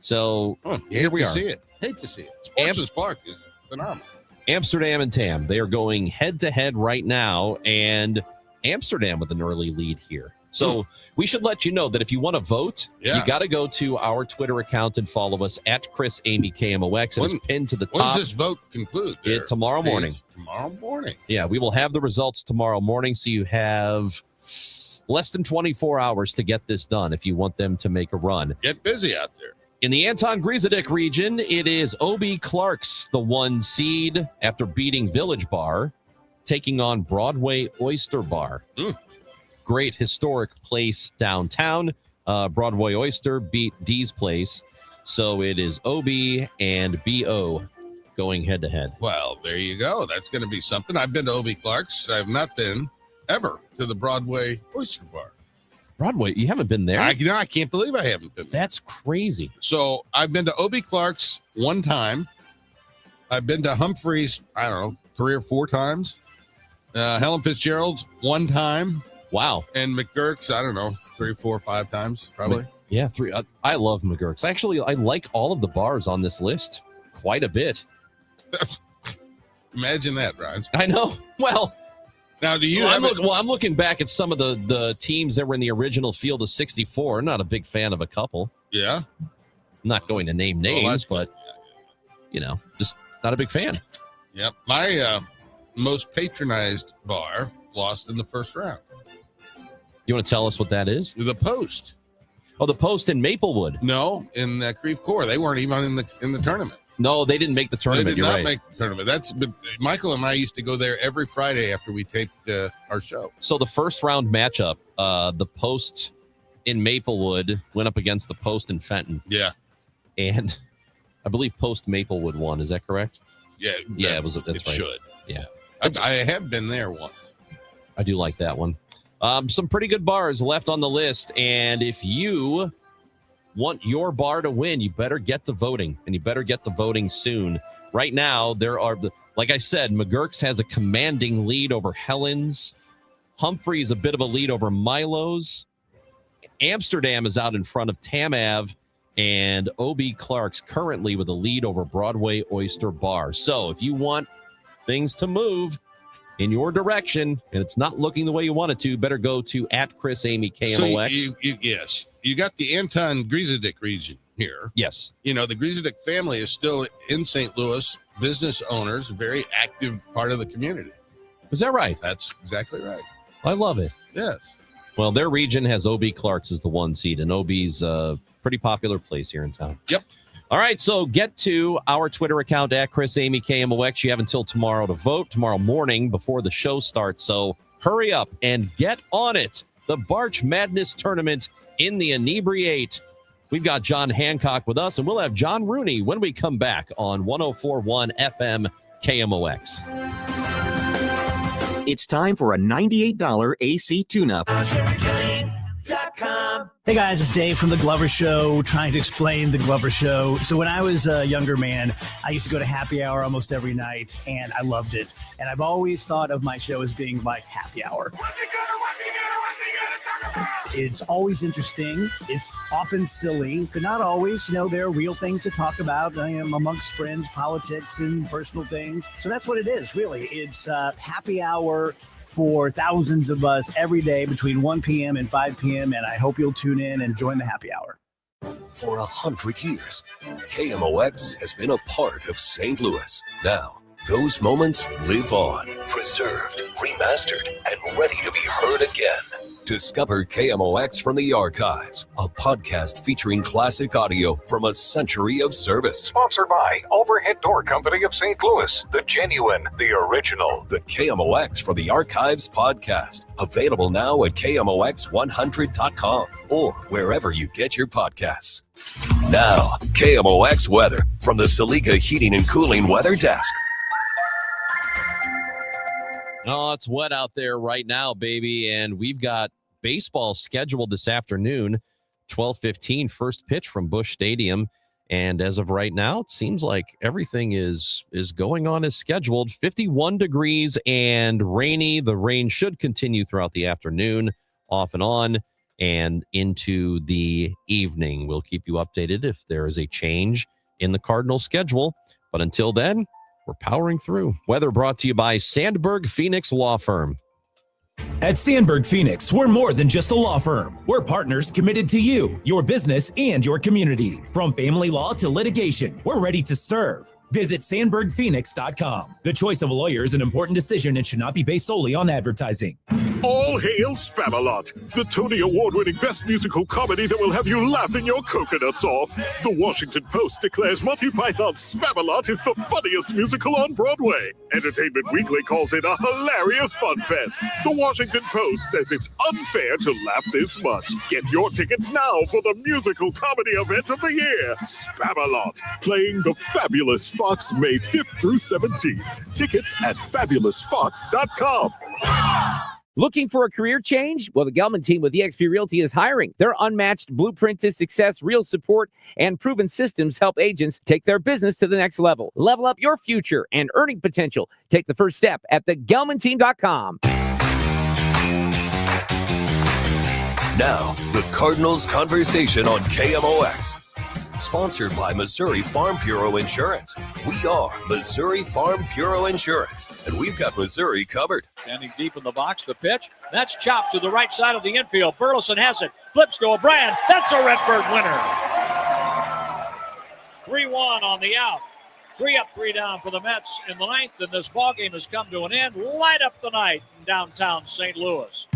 So here we to are. see it. Hate to see it. Sportsman's Park is phenomenal. Amsterdam and Tam, they are going head to head right now, and Amsterdam with an early lead here. So we should let you know that if you want to vote, you got to go to our Twitter account and follow us at Chris Amy KMOX. It is pinned to the When top. does this vote conclude? Tomorrow morning. Tomorrow morning. Yeah, we will have the results tomorrow morning, so you have less than 24 hours to get this done if you want them to make a run. Get busy out there. In the Anton Griezadek region, it is O.B. Clark's the 1 seed after beating Village Bar, taking on Broadway Oyster Bar. Great historic place downtown. Broadway Oyster beat D's Place. So it is OB and BO going head to head. Well, there you go. That's going to be something. I've been to O.B. Clark's. I've not been ever to the Broadway Oyster Bar. Broadway, you haven't been there? I can't believe I haven't been there. That's crazy. So I've been to O.B. Clark's 1 time. I've been to Humphreys, I don't know, 3 or 4 times. Helen Fitzgerald's 1 time. Wow. And McGurk's, I don't know, 3, 4, 5 times probably. Yeah, 3. I love McGurk's. Actually, I like all of the bars on this list quite a bit. Imagine that, Ryan. I know. Well, now do you? I'm looking back at some of the teams that were in the original field of 64. I'm not a big fan of a couple. Yeah. I'm not going to name names, but just not a big fan. Yep. My most patronized bar lost in the first round. You want to tell us what that is? The Post. Oh, the Post in Maplewood. No, in Creve Coeur. They weren't even in the tournament. No, they didn't make the tournament. They did You're not right. make the tournament. But Michael and I used to go there every Friday after we taped our show. So the first round matchup, the Post in Maplewood went up against the Post in Fenton. Yeah. And I believe Post Maplewood won. Is that correct? Yeah. Yeah, that's it right. should. Yeah. I have been there once. I do like that one. Some pretty good bars left on the list. And if you want your bar to win, you better get to voting, and you better get to voting soon. Right now, there are, like I said, McGurk's has a commanding lead over Helen's. Humphrey's a bit of a lead over Milo's. Amsterdam is out in front of Tam Ave, and O.B. Clark's currently with a lead over Broadway Oyster Bar. So if you want things to move in your direction, and it's not looking the way you want it to, better go to @ChrisAmyKMOX. So yes, you got the Anton Griezedick region here. Yes. The Griezedick family is still in St. Louis, business owners, very active part of the community. Is that right? That's exactly right. I love it. Yes. Well, their region has O.B. Clark's as the 1 seed, and O.B.'s a pretty popular place here in town. Yep. All right, so get to our Twitter account @ChrisAmyKMOX. You have until tomorrow to vote, tomorrow morning before the show starts. So hurry up and get on it. The Barch Madness Tournament in the Inebriate. We've got John Hancock with us, and we'll have John Rooney when we come back on 104.1 FM KMOX. It's time for a $98 AC tune-up. Hey guys, it's Dave from The Glover Show, trying to explain The Glover Show. So when I was a younger man, I used to go to happy hour almost every night, and I loved it. And I've always thought of my show as being like happy hour. It's always interesting. It's often silly, but not always. There are real things to talk about amongst friends, politics, and personal things. So that's what it is, really. It's happy hour for thousands of us every day between 1 p.m. and 5 p.m. And I hope you'll tune in and join the happy hour. For 100 years, KMOX has been a part of St. Louis. Now, those moments live on, preserved, remastered, and ready to be heard again. Discover KMOX from the Archives, a podcast featuring classic audio from a century of service. Sponsored by Overhead Door Company of St. Louis, the genuine, the original. The KMOX from the Archives podcast, available now at KMOX100.com or wherever you get your podcasts. Now, KMOX weather from the Saliga Heating and Cooling Weather Desk. Oh, it's wet out there right now, baby. And we've got baseball scheduled this afternoon, 12:15, first pitch from Busch Stadium. And as of right now, it seems like everything is going on as scheduled. 51 degrees and rainy. The rain should continue throughout the afternoon, off and on, and into the evening. We'll keep you updated if there is a change in the Cardinal schedule. But until then, we're powering through. Weather brought to you by Sandberg Phoenix Law Firm. At Sandberg Phoenix, we're more than just a law firm. We're partners committed to you, your business, and your community. From family law to litigation, we're ready to serve. Visit SandbergPhoenix.com. The choice of a lawyer is an important decision and should not be based solely on advertising. All hail Spamalot, the Tony Award-winning best musical comedy that will have you laughing your coconuts off. The Washington Post declares Monty Python's Spamalot is the funniest musical on Broadway. Entertainment Weekly calls it a hilarious fun fest. The Washington Post says it's unfair to laugh this much. Get your tickets now for the musical comedy event of the year, Spamalot, playing the fabulous Fox May 5th through 17th. Tickets at fabulousfox.com. Looking for a career change? Well, the Gelman team with eXp Realty is hiring. Their unmatched blueprint to success, real support, and proven systems help agents take their business to the next level. Level up your future and earning potential. Take the first step at thegelmanteam.com. Now, the Cardinals Conversation on KMOX. Sponsored by Missouri Farm Bureau Insurance. We are Missouri Farm Bureau Insurance, and we've got Missouri covered. Standing deep in the box, the pitch. That's chopped to the right side of the infield. Burleson has it. Flips to O'Brien. That's a Redbird winner. 3-1 on the out. 3 up, 3 down for the Mets in the ninth, and this ballgame has come to an end. Light up the night in downtown St. Louis.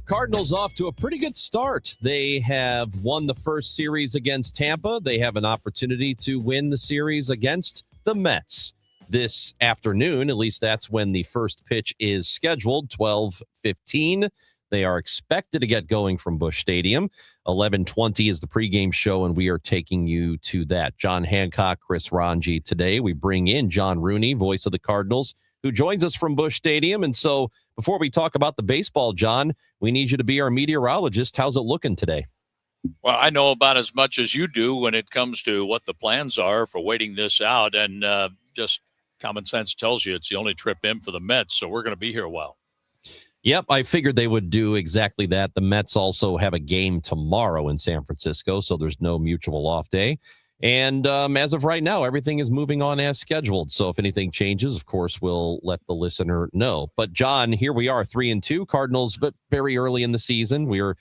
Cardinals off to a pretty good start. They have won the first series against Tampa. They have an opportunity to win the series against the Mets this afternoon. At least that's when the first pitch is scheduled, 12:15. They are expected to get going from Busch Stadium. 11:20 is the pregame show, and we are taking you to that. John Hancock, Chris Ranji today. We bring in John Rooney, voice of the Cardinals, who joins us from Busch Stadium. And so before we talk about the baseball, John, we need you to be our meteorologist. How's it looking today? Well, I know about as much as you do when it comes to what the plans are for waiting this out. And just common sense tells you it's the only trip in for the Mets. So we're going to be here a while. Yep, I figured they would do exactly that. The Mets also have a game tomorrow in San Francisco, so there's no mutual off day. And as of right now, everything is moving on as scheduled. So if anything changes, of course, we'll let the listener know. But John, here we are, 3-2 Cardinals, but very early in the season. We are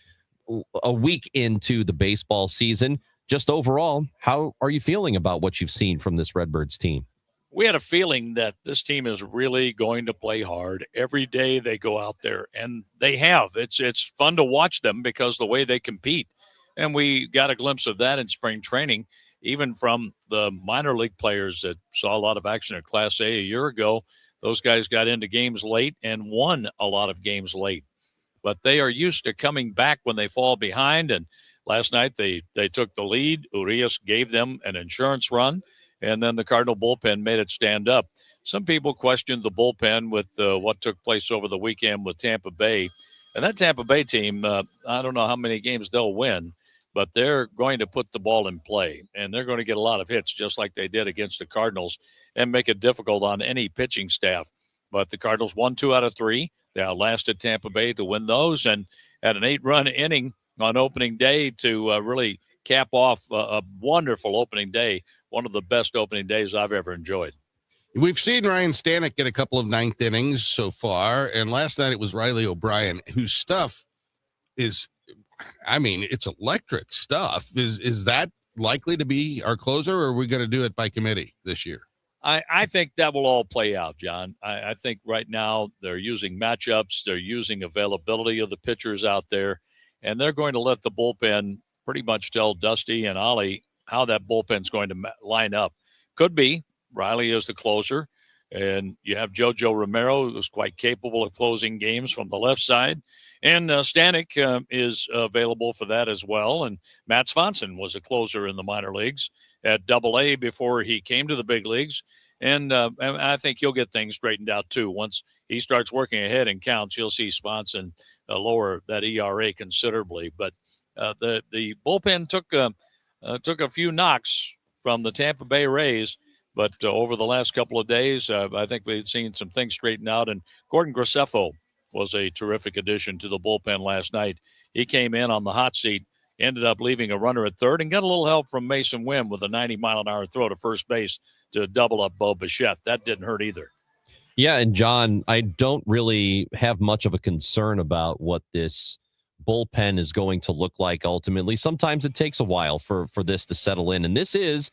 a week into the baseball season. Just overall, how are you feeling about what you've seen from this Redbirds team? We had a feeling that this team is really going to play hard every day they go out there, and they have. It's fun to watch them because the way they compete, and we got a glimpse of that in spring training, even from the minor league players that saw a lot of action at Class A year ago. Those guys got into games late and won a lot of games late, but they are used to coming back when they fall behind. And last night they took the lead. Urias gave them an insurance run. And then the Cardinal bullpen made it stand up. Some people questioned the bullpen with what took place over the weekend with Tampa Bay. And that Tampa Bay team, I don't know how many games they'll win, but they're going to put the ball in play. And they're going to get a lot of hits just like they did against the Cardinals and make it difficult on any pitching staff. But the Cardinals won 2 out of 3. They outlasted Tampa Bay to win those and had an 8-run inning on opening day to really cap off a wonderful opening day. One of the best opening days I've ever enjoyed. We've seen Ryan Stanek get a couple of ninth innings so far, and last night it was Riley O'Brien, whose stuff is, I mean, it's electric stuff. Is that likely to be our closer, or are we going to do it by committee this year? I think that will all play out, John. I think right now they're using matchups, they're using availability of the pitchers out there, and they're going to let the bullpen pretty much tell Dusty and Ollie how that bullpen's going to line up. Could be Riley is the closer, and you have JoJo Romero, who's quite capable of closing games from the left side, and Stanek is available for that as well. And Matt Swanson was a closer in the minor leagues at Double-A before he came to the big leagues, and I think he'll get things straightened out too. Once he starts working ahead in counts, you'll see Swanson lower that ERA considerably. But the bullpen took a few knocks from the Tampa Bay Rays, but over the last couple of days, I think we've seen some things straighten out. And Gordon Graceffo was a terrific addition to the bullpen last night. He came in on the hot seat, ended up leaving a runner at third, and got a little help from Mason Wynn with a 90-mile-an-hour throw to first base to double up Bo Bichette. That didn't hurt either. Yeah, and John, I don't really have much of a concern about what this bullpen is going to look like ultimately. Sometimes it takes a while for this to settle in, and this is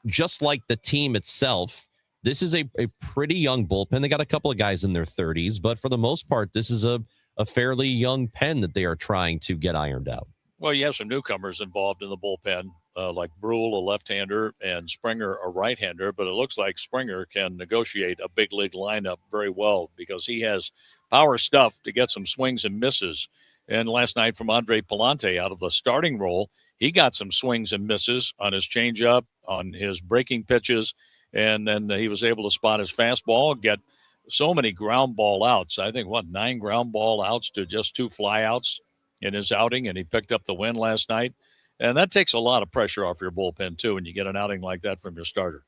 just like the team itself. This is a pretty young bullpen. They got a couple of guys in their 30s, but for the most part, this is a fairly young pen that they are trying to get ironed out. Well, you have some newcomers involved in the bullpen, like Brule, a left-hander, and Springer, a right-hander, but it looks like Springer can negotiate a big league lineup very well because he has power stuff to get some swings and misses. And last night from Andre Palante out of the starting role, he got some swings and misses on his changeup, on his breaking pitches, and then he was able to spot his fastball, get so many ground ball outs. I think, 9 ground ball outs to just 2 flyouts in his outing, and he picked up the win last night. And that takes a lot of pressure off your bullpen, too, when you get an outing like that from your starter.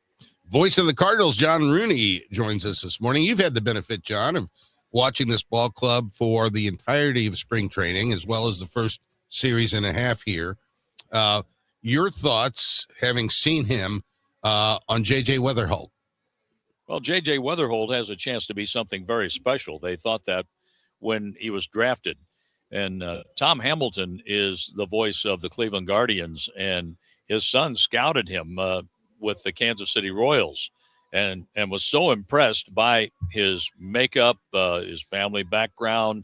Voice of the Cardinals, John Rooney, joins us this morning. You've had the benefit, John, of watching this ball club for the entirety of spring training, as well as the first series and a half here. Your thoughts, having seen him, on J.J. Weatherholt? Well, J.J. Weatherholt has a chance to be something very special. They thought that when he was drafted. And Tom Hamilton is the voice of the Cleveland Guardians, and his son scouted him with the Kansas City Royals and was so impressed by his makeup, his family background,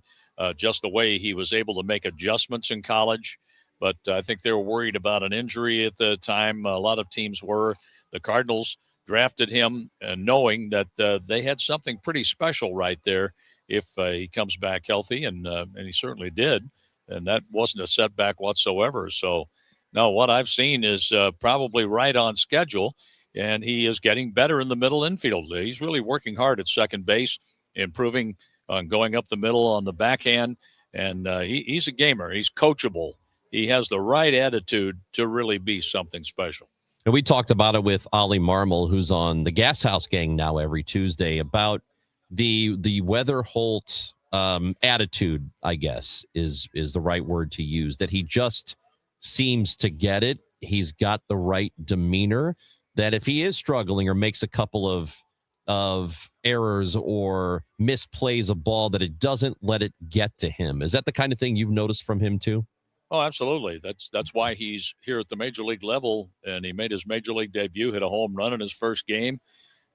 just the way he was able to make adjustments in college. But I think they were worried about an injury at the time. A lot of teams were. The Cardinals drafted him knowing that they had something pretty special right there if he comes back healthy, and he certainly did. And that wasn't a setback whatsoever. So, no, what I've seen is probably right on schedule, and he is getting better in the middle infield. He's really working hard at second base, improving on going up the middle on the backhand, and he's a gamer. He's coachable, he has the right attitude to really be something special. And we talked about it with Ollie Marmol, who's on the Gas House Gang now every Tuesday, about the Weatherholt attitude, I guess, is the right word to use, that he just seems to get it. He's got the right demeanor, that if he is struggling or makes a couple of errors or misplays a ball, that it doesn't let it get to him. Is that the kind of thing you've noticed from him too? Oh, absolutely. That's why he's here at the major league level, and he made his major league debut, hit a home run in his first game,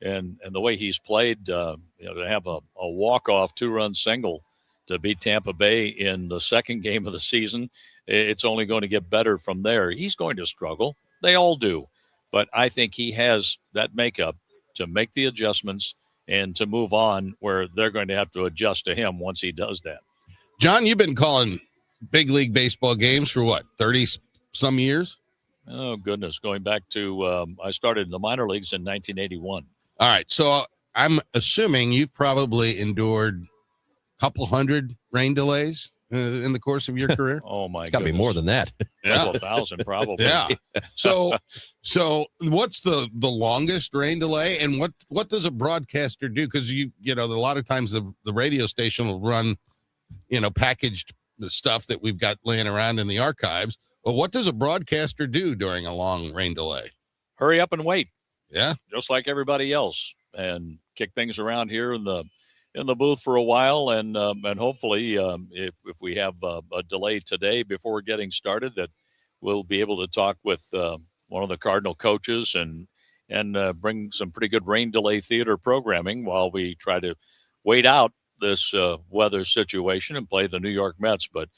and the way he's played, to have a walk-off 2-run single to beat Tampa Bay in the second game of the season, it's only going to get better from there. He's going to struggle. They all do. But I think he has that makeup to make the adjustments and to move on, where they're going to have to adjust to him once he does that. John, you've been calling big league baseball games for what, 30 some years? Oh, goodness. Going back to, I started in the minor leagues in 1981. All right. So I'm assuming you've probably endured a couple hundred rain delays in the course of your career. Oh, my God. It's got to be more than that. Couple thousand, probably. Yeah. So what's the longest rain delay, and what does a broadcaster do? Because a lot of times the radio station will run, packaged the stuff that we've got laying around in the archives. But what does a broadcaster do during a long rain delay? Hurry up and wait. Yeah. Just like everybody else, and kick things around here in the booth for a while. And hopefully if we have a delay today before getting started, that we'll be able to talk with one of the Cardinal coaches and bring some pretty good rain delay theater programming while we try to wait out this weather situation and play the New York Mets. But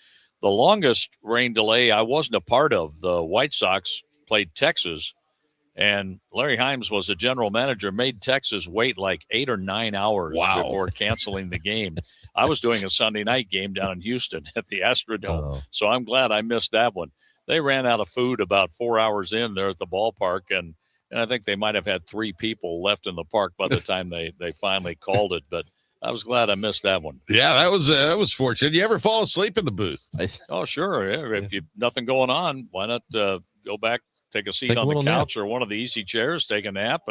the longest rain delay I wasn't a part of. The White Sox played Texas, and Larry Himes was the general manager, made Texas wait like 8 or 9 hours before canceling the game. I was doing a Sunday night game down in Houston at the Astrodome, so I'm glad I missed that one. They ran out of food about 4 hours in there at the ballpark, and I think they might have had 3 people left in the park by the time they finally called it. But I was glad I missed that one. Yeah, that was fortunate. You ever fall asleep in the booth? Oh, sure. Yeah. If you've nothing going on, why not go back, take a seat on the couch or one of the easy chairs, take a nap,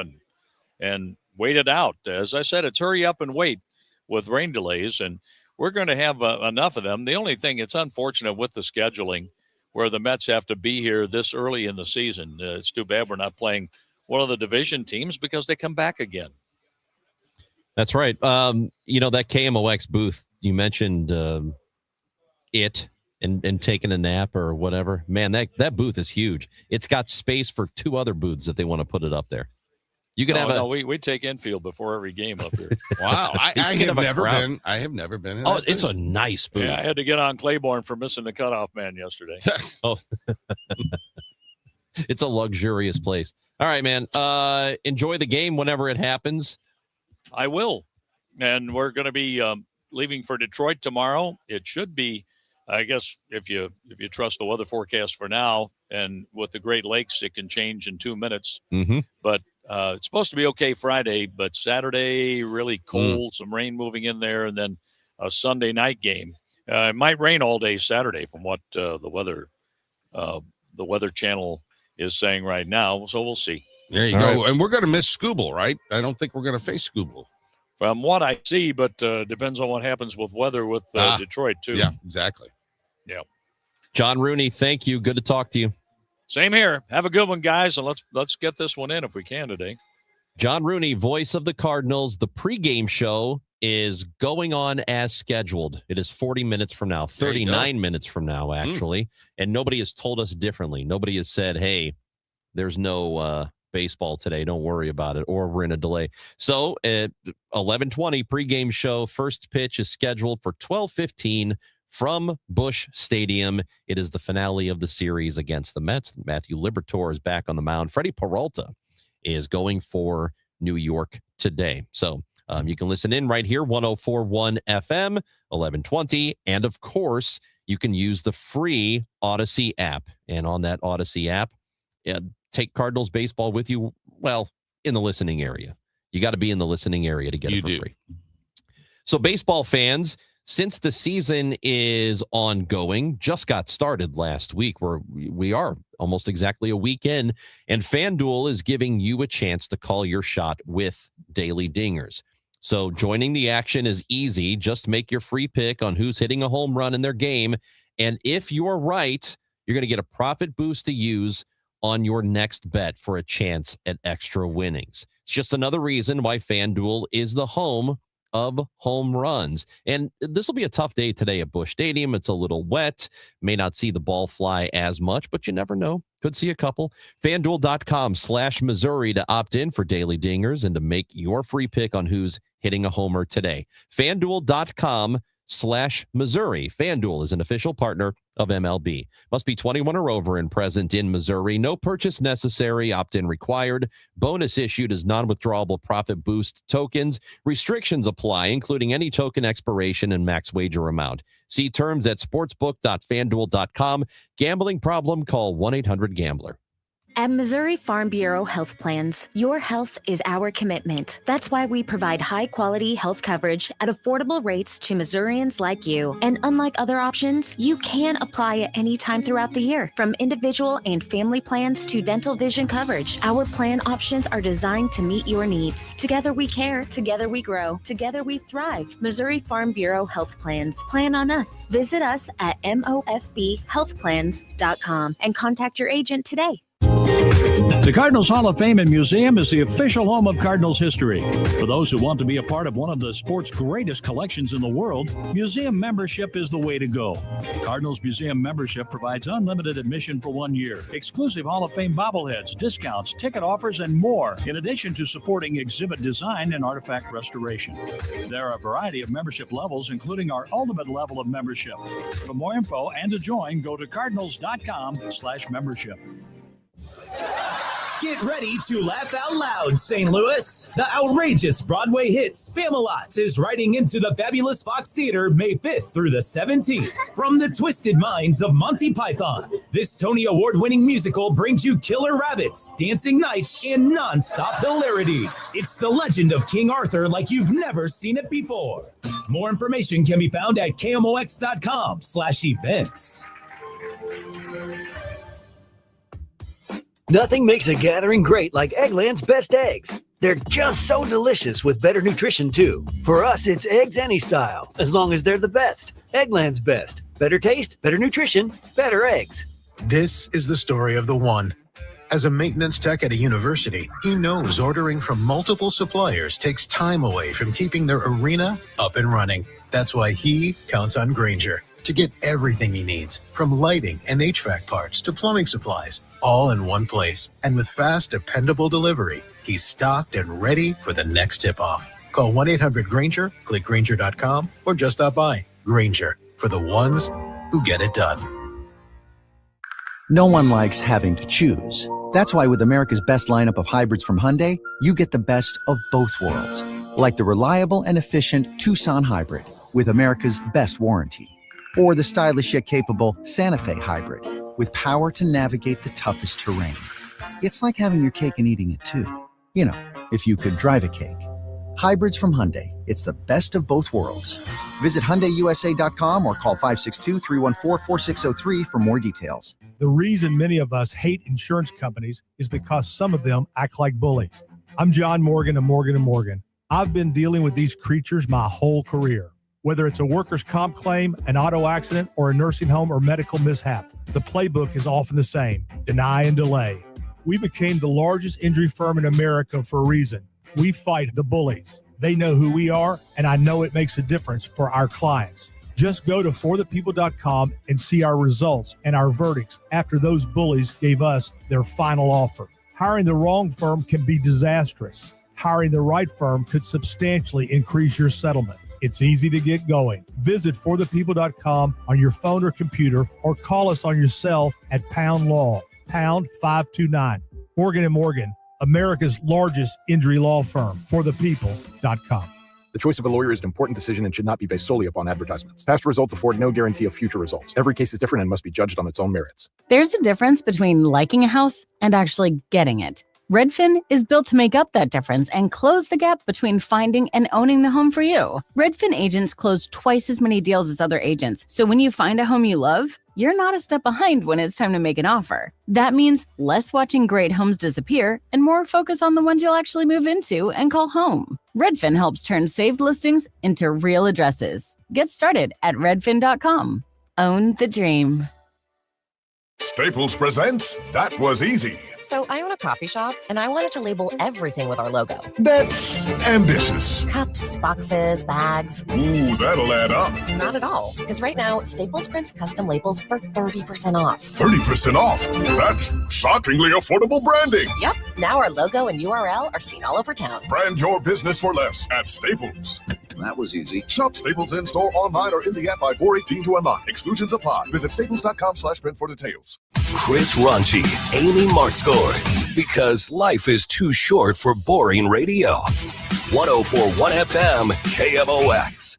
and wait it out. As I said, it's hurry up and wait with rain delays, and we're going to have enough of them. The only thing, it's unfortunate with the scheduling where the Mets have to be here this early in the season. It's too bad we're not playing one of the division teams because they come back again. That's right. That KMOX booth, you mentioned it and taking a nap or whatever. Man, that booth is huge. It's got space for 2 other booths if they want to put it up there. You can we take infield before every game up here. Wow. I have never been. I have never been in that it's booth. a nice booth. Yeah, I had to get on Claiborne for missing the cutoff man yesterday. It's a luxurious place. All right, man. Enjoy the game whenever it happens. I will. And we're going to be leaving for Detroit tomorrow. It should be, I guess, if you trust the weather forecast for now, and with the Great Lakes, it can change in 2 minutes. Mm-hmm. But it's supposed to be okay Friday, but Saturday, really cold, some rain moving in there, and then a Sunday night game. It might rain all day Saturday from what the Weather Channel is saying right now. So we'll see. There you go. Right. And we're going to miss Skubal, right? I don't think we're going to face Skubal. From what I see, but depends on what happens with weather with Detroit, too. Yeah, exactly. Yeah. John Rooney, thank you. Good to talk to you. Same here. Have a good one, guys, and let's get this one in if we can today. John Rooney, voice of the Cardinals. The pregame show is going on as scheduled. It is 40 minutes from now, 39 minutes from now, actually. And nobody has told us differently. Nobody has said, hey, there's no baseball today. Don't worry about it. Or we're in a delay. So at 11:20 pregame show, first pitch is scheduled for 12:15 from Busch Stadium. It is the finale of the series against the Mets. Matthew Liberatore is back on the mound. Freddie Peralta is going for New York today. So you can listen in right here, 104.1 FM, 1120. And of course, you can use the free Odyssey app. And on that Odyssey app, take Cardinals baseball with you, well, in the listening area. You got to be in the listening area to get it for free. So baseball fans, Since the season is ongoing, just got started last week, where we are almost exactly a week in, and FanDuel is giving you a chance to call your shot with Daily Dingers. So joining the action is easy. Just make your free pick on who's hitting a home run in their game. And if you're right, you're going to get a profit boost to use on your next bet for a chance at extra winnings. It's just another reason why FanDuel is the home of home runs. And this will be a tough day today at Busch Stadium. It's a little wet. May not see the ball fly as much, but you never know. Could see a couple. FanDuel.com/Missouri to opt in for Daily Dingers and to make your free pick on who's hitting a homer today. FanDuel.com/Missouri. FanDuel is an official partner of MLB. Must be 21 or over and present in Missouri. No purchase necessary. Opt-in required. Bonus issued as non-withdrawable profit boost tokens. Restrictions apply, including any token expiration and max wager amount. See terms at sportsbook.fanduel.com. Gambling problem? Call 1-800-GAMBLER. At Missouri Farm Bureau Health Plans, your health is our commitment. That's why we provide high-quality health coverage at affordable rates to Missourians like you. And unlike other options, you can apply at any time throughout the year. From individual and family plans to dental vision coverage, our plan options are designed to meet your needs. Together we care, together we grow, together we thrive. Missouri Farm Bureau Health Plans. Plan on us. Visit us at mofbhealthplans.com and contact your agent today. The Cardinals Hall of Fame and Museum is the official home of Cardinals history. For those who want to be a part of one of the sport's greatest collections in the world, museum membership is the way to go. Cardinals Museum membership provides unlimited admission for 1 year, exclusive Hall of Fame bobbleheads, discounts, ticket offers, and more, in addition to supporting exhibit design and artifact restoration. There are a variety of membership levels, including our ultimate level of membership. For more info and to join, go to cardinals.com/membership. Get ready to laugh out loud, St. Louis. The outrageous Broadway hit Spam-A-Lot is riding into the fabulous Fox Theater May 5th through the 17th. From the twisted minds of Monty Python, this Tony Award-winning musical brings you killer rabbits, dancing knights, and non-stop hilarity. It's the legend of King Arthur like you've never seen it before. More information can be found at KMOX.com/events. Nothing makes a gathering great like Eggland's Best Eggs. They're just so delicious with better nutrition, too. For us, it's eggs any style, as long as they're the best. Eggland's Best. Better taste, better nutrition, better eggs. This is the story of the one. As a maintenance tech at a university, he knows ordering from multiple suppliers takes time away from keeping their arena up and running. That's why he counts on Grainger to get everything he needs, from lighting and HVAC parts to plumbing supplies, all in one place. And with fast, dependable delivery, he's stocked and ready for the next tip-off. Call 1-800-GRAINGER, click Grainger.com, or just stop by. Grainger, for the ones who get it done. No one likes having to choose. That's why with America's best lineup of hybrids from Hyundai, you get the best of both worlds. Like the reliable and efficient Tucson Hybrid with America's best warranty. Or the stylish yet capable Santa Fe Hybrid with power to navigate the toughest terrain. It's like having your cake and eating it too. You know, if you could drive a cake. Hybrids from Hyundai. It's the best of both worlds. Visit HyundaiUSA.com or call 562-314-4603 for more details. The reason many of us hate insurance companies is because some of them act like bullies. I'm John Morgan of Morgan & Morgan. I've been dealing with these creatures my whole career. Whether it's a workers' comp claim, an auto accident, or a nursing home or medical mishap, the playbook is often the same: deny and delay. We became the largest injury firm in America for a reason. We fight the bullies. They know who we are, and I know it makes a difference for our clients. Just go to forthepeople.com and see our results and our verdicts after those bullies gave us their final offer. Hiring the wrong firm can be disastrous. Hiring the right firm could substantially increase your settlement. It's easy to get going. Visit forthepeople.com on your phone or computer, or call us on your cell at Pound Law, pound 529. Morgan & Morgan, America's largest injury law firm. forthepeople.com. The choice of a lawyer is an important decision and should not be based solely upon advertisements. Past results afford no guarantee of future results. Every case is different and must be judged on its own merits. There's a difference between liking a house and actually getting it. Redfin is built to make up that difference and close the gap between finding and owning the home for you. Redfin agents close twice as many deals as other agents, so when you find a home you love, you're not a step behind when it's time to make an offer. That means less watching great homes disappear and more focus on the ones you'll actually move into and call home. Redfin helps turn saved listings into real addresses. Get started at redfin.com. Own the dream. Staples presents That Was Easy. So I own a coffee shop, and I wanted to label everything with our logo. That's ambitious. Cups, boxes, bags. Ooh, that'll add up. Not at all, because right now, Staples prints custom labels for 30% off. 30% off? That's shockingly affordable branding. Yep, now our logo and URL are seen all over town. Brand your business for less at Staples. That was easy. Shop Staples in-store, online, or in the app by 4/18 to unlock. Exclusions apply. Visit staples.com/print for details. Chris Ronchi, Amy Markscores, because life is too short for boring radio. 104.1 FM, KMOX.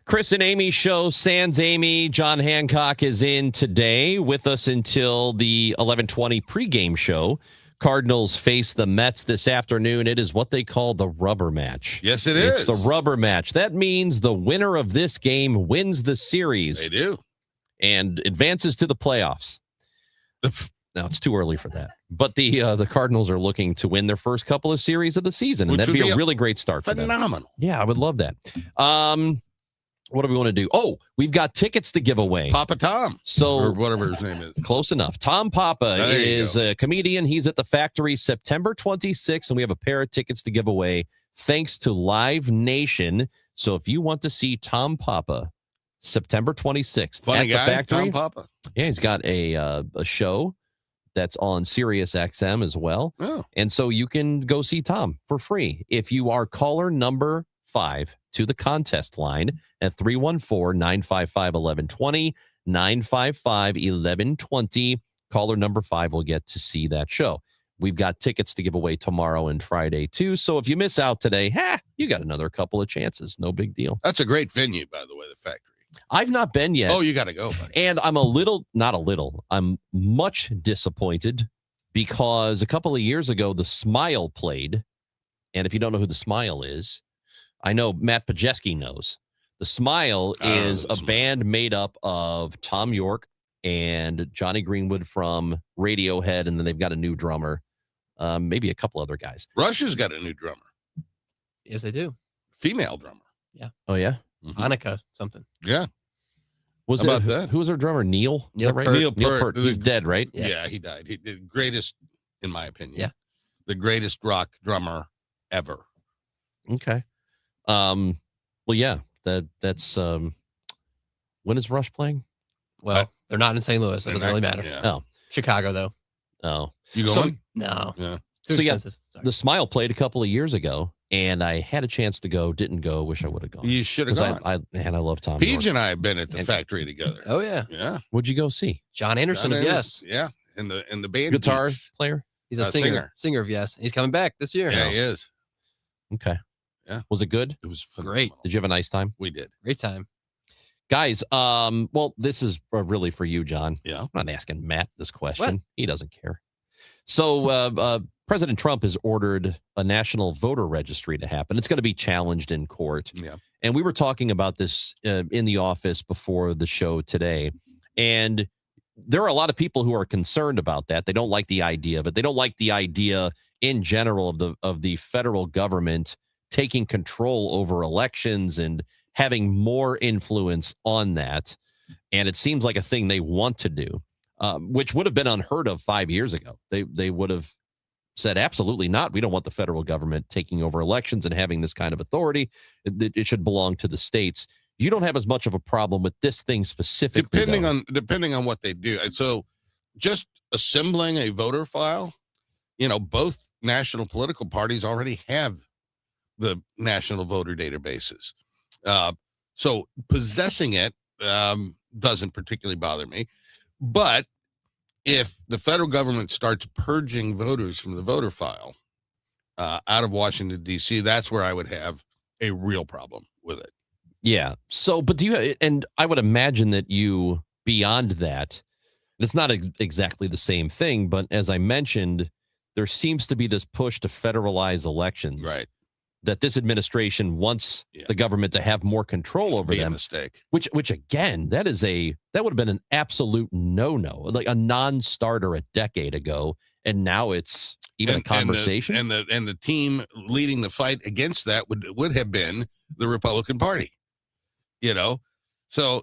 Chris and Amy show, Sans Amy. John Hancock is in today with us until the 11:20 pregame show. Cardinals face the Mets this afternoon. It is what they call the rubber match. Yes, it It's is. the rubber match. That means the winner of this game wins the series. They do. And advances to the playoffs. Now, it's too early for that. But the Cardinals are looking to win their first couple of series of the season, and Which that'd would be be a really great start for them. Phenomenal. Yeah, I would love that. What do we want to do? Oh, we've got tickets to give away. Papa Tom. So, or whatever his name is. Close enough. Tom Papa There you is a comedian. He's at the Factory September 26th, and we have a pair of tickets to give away thanks to Live Nation. So if you want to see Tom Papa, September 26th Funny at guy, the Factory. Tom Papa. Yeah, he's got a show that's on Sirius XM as well. Oh. And so you can go see Tom for free if you are caller number 5 to the contest line at 314-955-1120, 955-1120. Caller number 5 will get to see that show. We've got tickets to give away tomorrow and Friday, too. So if you miss out today, you got another couple of chances. No big deal. That's a great venue, by the way, the Factory. I've not been yet. Oh, you got to go, buddy. And I'm I'm much disappointed because a couple of years ago, the Smile played. And if you don't know who the Smile is, I know Matt Pajeski knows. The Smile is a band made up of Tom York and Johnny Greenwood from Radiohead, and then they've got a new drummer, maybe a couple other guys. Russia's got a new drummer. Yes, they do. Female drummer. Yeah. Oh, yeah? Annika something. Yeah. Was How it, about that? Who was our drummer? Neil? Is Neil that right? Peart. Neil Peart. He's dead, right? Yeah, he died. The greatest, in my opinion. Yeah. The greatest rock drummer ever. Okay. Well, yeah, that's when is Rush playing? Well, they're not in St. Louis, so it They're doesn't really not- matter. yeah. Oh, Chicago, though. oh. You So- going? No. Yeah. Too So, yeah, expensive. Sorry. The Smile played a couple of years ago, and I had a chance to go, didn't go. Wish I would have gone. You should have 'Cause gone. I love Tom Peach York. and I have been at the And- Factory together. Oh, yeah. Yeah. What'd you go see? John Anderson John of Anderson, Yes. Yeah. And the band Guitar Geeks. player? He's a singer of Yes. He's coming back this year. Yeah, he is. Okay. Yeah. Was it good? It was Great. Did you have a nice time? We did. Great time. Guys, well, this is really for you, John. Yeah. I'm not asking Matt this question. What? He doesn't care. So President Trump has ordered a national voter registry to happen. It's going to be challenged in court. Yeah. And we were talking about this in the office before the show today. And there are a lot of people who are concerned about that. They don't like the idea of it. They don't like the idea in general of the federal government taking control over elections and having more influence on that. And it seems like a thing they want to do, which would have been unheard of 5 years ago. They would have said, absolutely not. We don't want the federal government taking over elections and having this kind of authority. It should belong to the states. You don't have as much of a problem with this thing specifically. Depending on what they do. And so just assembling a voter file, both national political parties already have the national voter databases. So possessing it doesn't particularly bother me. But if the federal government starts purging voters from the voter file out of Washington, D.C., that's where I would have a real problem with it. Yeah. So, but do you, and I would imagine that you, beyond that, it's not exactly the same thing, but as I mentioned, there seems to be this push to federalize elections. Right. That this administration wants the government to have more control over them. A mistake. Which again, that would have been an absolute no-no, like a non-starter a decade ago, and now it's even a conversation. And the team leading the fight against that would have been the Republican Party. So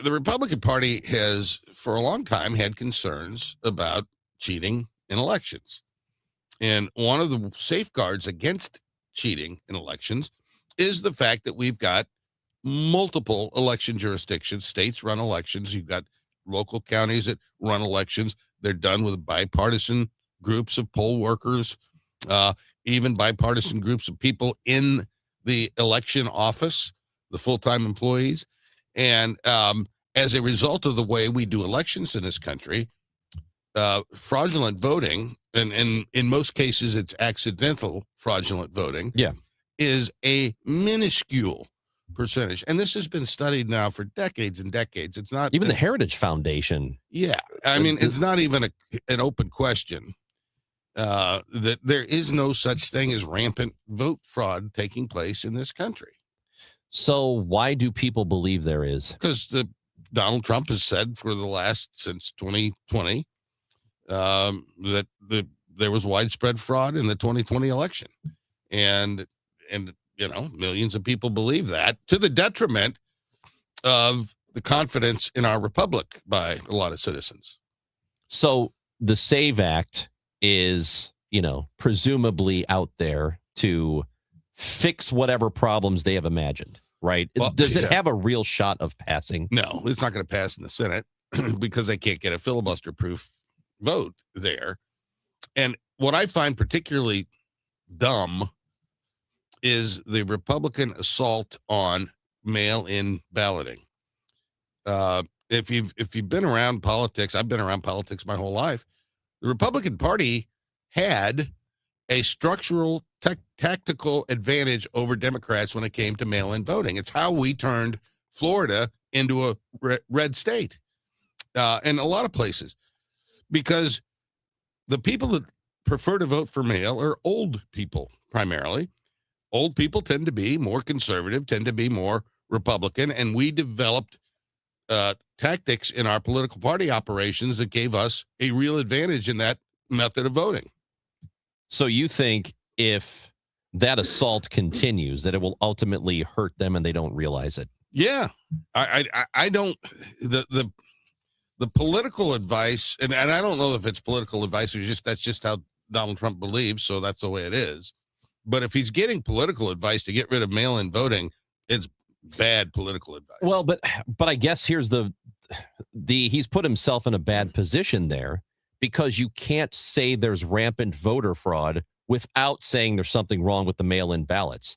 the Republican Party has for a long time had concerns about cheating in elections, and one of the safeguards against cheating in elections is the fact that we've got multiple election jurisdictions. States run elections. You've got local counties that run elections. They're done with bipartisan groups of poll workers, even bipartisan groups of people in the election office, the full-time employees. And as a result of the way we do elections in this country, fraudulent voting, and in most cases it's accidental fraudulent voting, is a minuscule percentage. And this has been studied now for decades and decades. It's not even the Heritage Foundation. Yeah. I mean, it's not even an open question that there is no such thing as rampant vote fraud taking place in this country. So why do people believe there is? Because Donald Trump has said since 2020 that there was widespread fraud in the 2020 election, and millions of people believe that, to the detriment of the confidence in our republic by a lot of citizens. So the SAVE Act is, presumably out there to fix whatever problems they have imagined, right? Well, Does it have a real shot of passing? No, it's not going to pass in the Senate because they can't get a filibuster-proof vote there. And what I find particularly dumb is the Republican assault on mail-in balloting. If you've been around politics, I've been around politics my whole life. The Republican Party had a structural tactical advantage over Democrats when it came to mail-in voting. It's how we turned Florida into a red state, and a lot of places, because the people that prefer to vote for mail are old people primarily. Old people tend to be more conservative, tend to be more Republican, and we developed tactics in our political party operations that gave us a real advantage in that method of voting. So you think if that assault continues, that it will ultimately hurt them and they don't realize it? Yeah, I don't. The political advice, and I don't know if it's political advice or that's just how Donald Trump believes, so that's the way it is. But if he's getting political advice to get rid of mail-in voting, it's bad political advice. Well, but I guess here's he's put himself in a bad position there, because you can't say there's rampant voter fraud without saying there's something wrong with the mail-in ballots.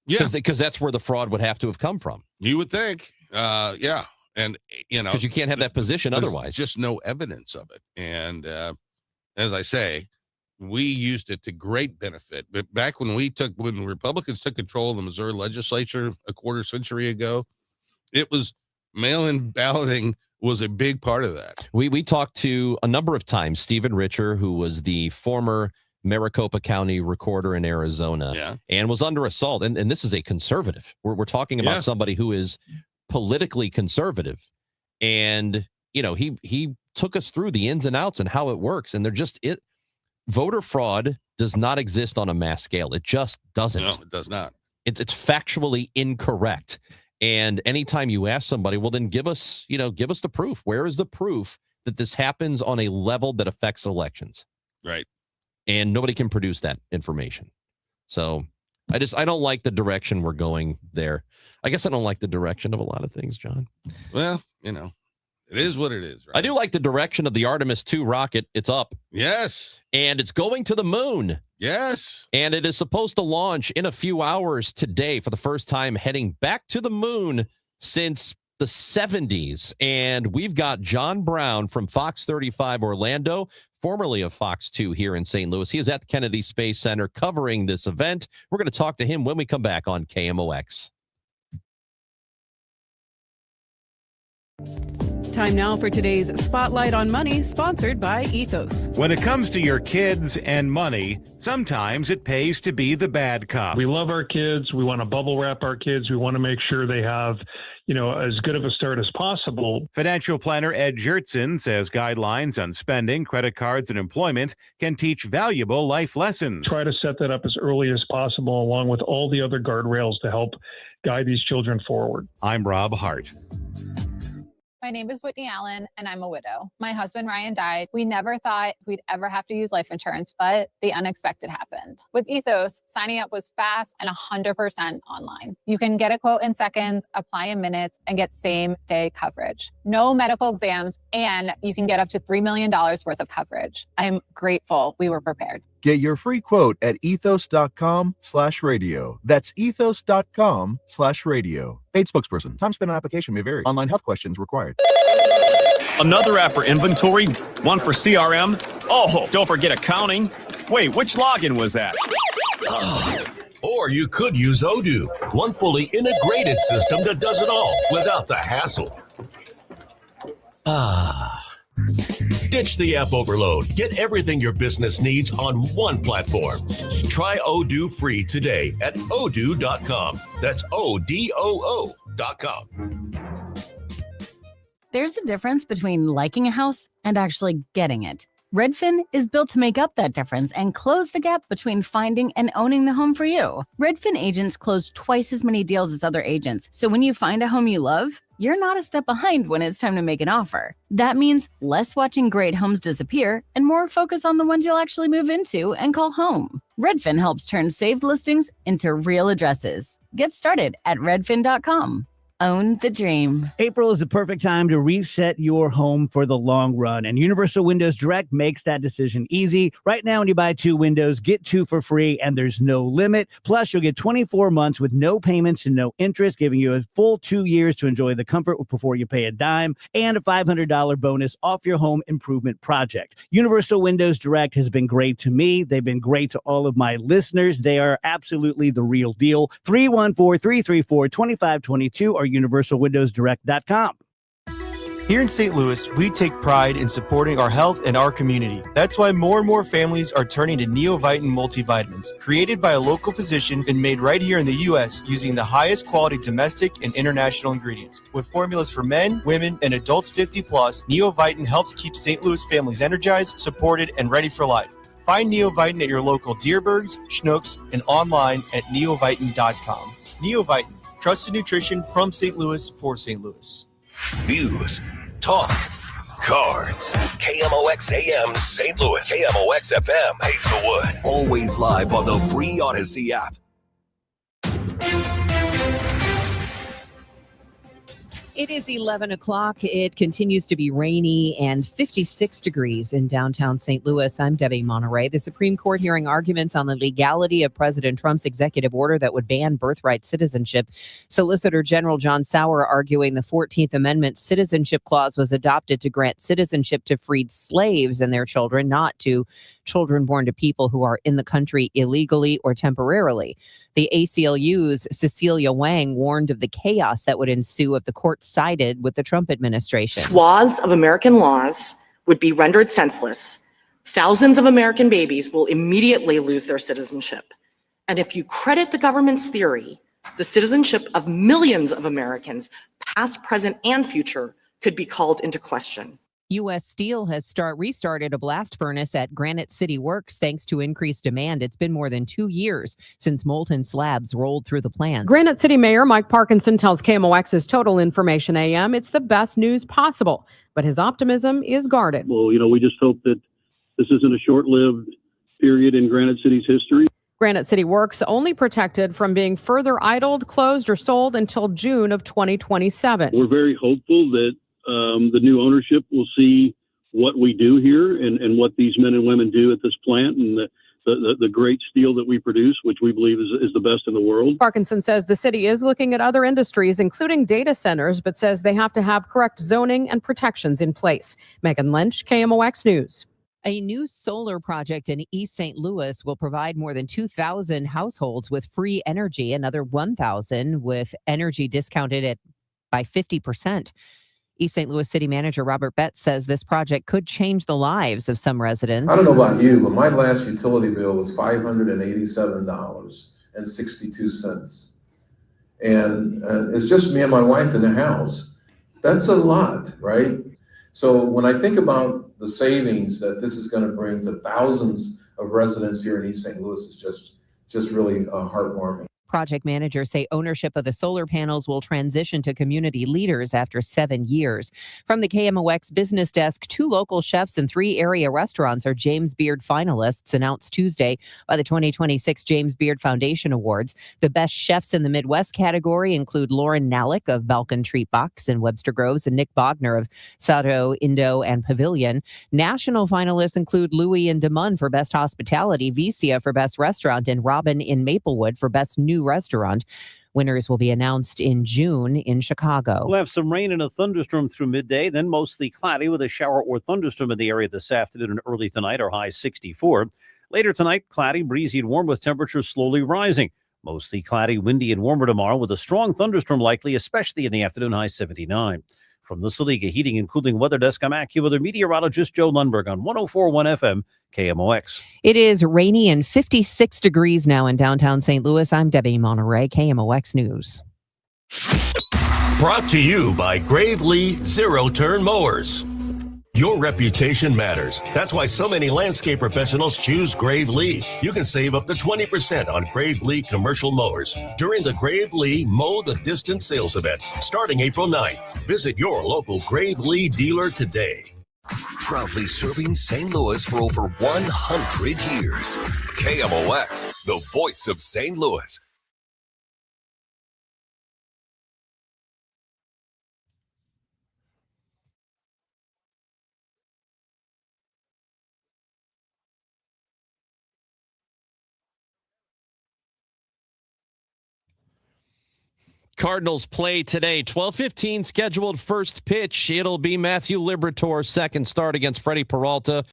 Yeah, because that's where the fraud would have to have come from. You would think, yeah, and because you can't have that position otherwise. Just no evidence of it, and as I say, we used it to great benefit. But back when Republicans took control of the Missouri legislature a quarter century ago, it was mail-in balloting was a big part of that. We talked to a number of times Stephen Richer, who was the former Maricopa County recorder in Arizona, and was under assault. And this is a conservative. We're talking about somebody who is politically conservative. And, he took us through the ins and outs and how it works. And voter fraud does not exist on a mass scale. It just doesn't. No, it does not. It's factually incorrect. And anytime you ask somebody, well, then give us the proof. Where is the proof that this happens on a level that affects elections? Right. And nobody can produce that information. So I don't like the direction we're going there. I guess I don't like the direction of a lot of things, John. Well, it is what it is, right? I do like the direction of the Artemis 2 rocket. It's up. Yes. And it's going to the moon. Yes. And it is supposed to launch in a few hours today for the first time, heading back to the moon since the 70s. And we've got John Brown from Fox 35 Orlando, formerly of Fox 2 here in St. Louis. He is at the Kennedy Space Center covering this event. We're going to talk to him when we come back on KMOX. Time now for today's Spotlight on Money, sponsored by Ethos. When it comes to your kids and money, sometimes it pays to be the bad cop. We love our kids. We want to bubble wrap our kids. We want to make sure they have, as good of a start as possible. Financial planner Ed Jertson says guidelines on spending, credit cards, and employment can teach valuable life lessons. Try to set that up as early as possible, along with all the other guardrails to help guide these children forward. I'm Rob Hart. My name is Whitney Allen, and I'm a widow. My husband, Ryan, died. We never thought we'd ever have to use life insurance, but the unexpected happened. With Ethos, signing up was fast and 100% online. You can get a quote in seconds, apply in minutes, and get same-day coverage. No medical exams, and you can get up to $3 million worth of coverage. I'm grateful we were prepared. Get your free quote at ethos.com/radio. That's ethos.com/radio. Paid spokesperson. Time spent on application may vary. Online health questions required. Another app for inventory, one for CRM. Oh, don't forget accounting. Wait, which login was that? Or you could use Odoo, one fully integrated system that does it all without the hassle. Ditch the app overload. Get everything your business needs on one platform. Try Odoo free today at odoo.com. That's ODOO.com. There's a difference between liking a house and actually getting it. Redfin is built to make up that difference and close the gap between finding and owning the home for you. Redfin agents close twice as many deals as other agents. So when you find a home you love, you're not a step behind when it's time to make an offer. That means less watching great homes disappear and more focus on the ones you'll actually move into and call home. Redfin helps turn saved listings into real addresses. Get started at redfin.com. Own the dream. April is the perfect time to reset your home for the long run, and Universal Windows Direct makes that decision easy. Right now, when you buy 2 windows, get 2 for free, and there's no limit. Plus, you'll get 24 months with no payments and no interest, giving you a full 2 years to enjoy the comfort before you pay a dime, and a $500 bonus off your home improvement project. Universal Windows Direct has been great to me. They've been great to all of my listeners. They are absolutely the real deal. 314-334-2522 or universalwindowsdirect.com. Here in St. Louis, we take pride in supporting our health and our community. That's why more and more families are turning to Neovitin multivitamins, created by a local physician and made right here in the U.S. using the highest quality domestic and international ingredients. With formulas for men, women, and adults 50 plus, Neovitin helps keep St. Louis families energized, supported, and ready for life. Find Neovitin at your local Dierbergs, Schnucks, and online at neovitin.com. Neovitin, trusted nutrition from St. Louis for St. Louis. News, talk, cards. KMOX AM St. Louis. KMOX FM Hazelwood. Always live on the free Odyssey app. It is 11 o'clock. It continues to be rainy and 56 degrees in downtown St. Louis. I'm Debbie Monterey. The Supreme Court hearing arguments on the legality of President Trump's executive order that would ban birthright citizenship. Solicitor General John Sauer arguing the 14th Amendment citizenship clause was adopted to grant citizenship to freed slaves and their children, not to children born to people who are in the country illegally or temporarily. The ACLU's Cecilia Wang warned of the chaos that would ensue if the court sided with the Trump administration. Swaths of American laws would be rendered senseless. Thousands of American babies will immediately lose their citizenship. And if you credit the government's theory, the citizenship of millions of Americans, past, present, and future, could be called into question. U.S. Steel has restarted a blast furnace at Granite City Works thanks to increased demand. It's been more than 2 years since molten slabs rolled through the plant. Granite City Mayor Mike Parkinson tells KMOX's Total Information AM it's the best news possible, but his optimism is guarded. Well, we just hope that this isn't a short-lived period in Granite City's history. Granite City Works only protected from being further idled, closed, or sold until June of 2027. We're very hopeful that the new ownership will see what we do here and what these men and women do at this plant and the great steel that we produce, which we believe is the best in the world. Parkinson says the city is looking at other industries, including data centers, but says they have to have correct zoning and protections in place. Megan Lynch, KMOX News. A new solar project in East St. Louis will provide more than 2,000 households with free energy, another 1,000 with energy discounted by 50%. East St. Louis City Manager Robert Betts says this project could change the lives of some residents. I don't know about you, but my last utility bill was $587.62. And it's just me and my wife in the house. That's a lot, right? So when I think about the savings that this is going to bring to thousands of residents here in East St. Louis, it's just really heartwarming. Project managers say ownership of the solar panels will transition to community leaders after 7 years. From the KMOX business desk, 2 local chefs and 3 area restaurants are James Beard finalists, announced Tuesday by the 2026 James Beard Foundation Awards. The best chefs in the Midwest category include Lauren Nalick of Balkan Treat Box in Webster Groves and Nick Bogner of Sato, Indo, and Pavilion. National finalists include Louis and DeMunn for Best Hospitality, Vicia for Best Restaurant, and Robin in Maplewood for Best New Restaurant. Winners will be announced in June in Chicago. We'll have some rain and a thunderstorm through midday, then mostly cloudy with a shower or thunderstorm in the area this afternoon and early tonight, our high 64. Later tonight, cloudy, breezy, and warm with temperatures slowly rising. Mostly cloudy, windy, and warmer tomorrow with a strong thunderstorm likely, especially in the afternoon, high 79. From the Saliga Heating and Cooling Weather Desk, I'm AccuWeather meteorologist Joe Lundberg on 104.1 FM KMOX. It is rainy and 56 degrees now in downtown St. Louis. I'm Debbie Monterey, KMOX News. Brought to you by Gravely Zero-Turn Mowers. Your reputation matters. That's why so many landscape professionals choose Gravely. You can save up to 20% on Gravely commercial mowers during the Gravely Mow the Distance sales event starting April 9th. Visit your local Gravely dealer today. Proudly serving St. Louis for over 100 years. KMOX, the voice of St. Louis. Cardinals play today, 12:15 scheduled first pitch. It'll be Matthew Liberatore's second start against Freddie Peralta.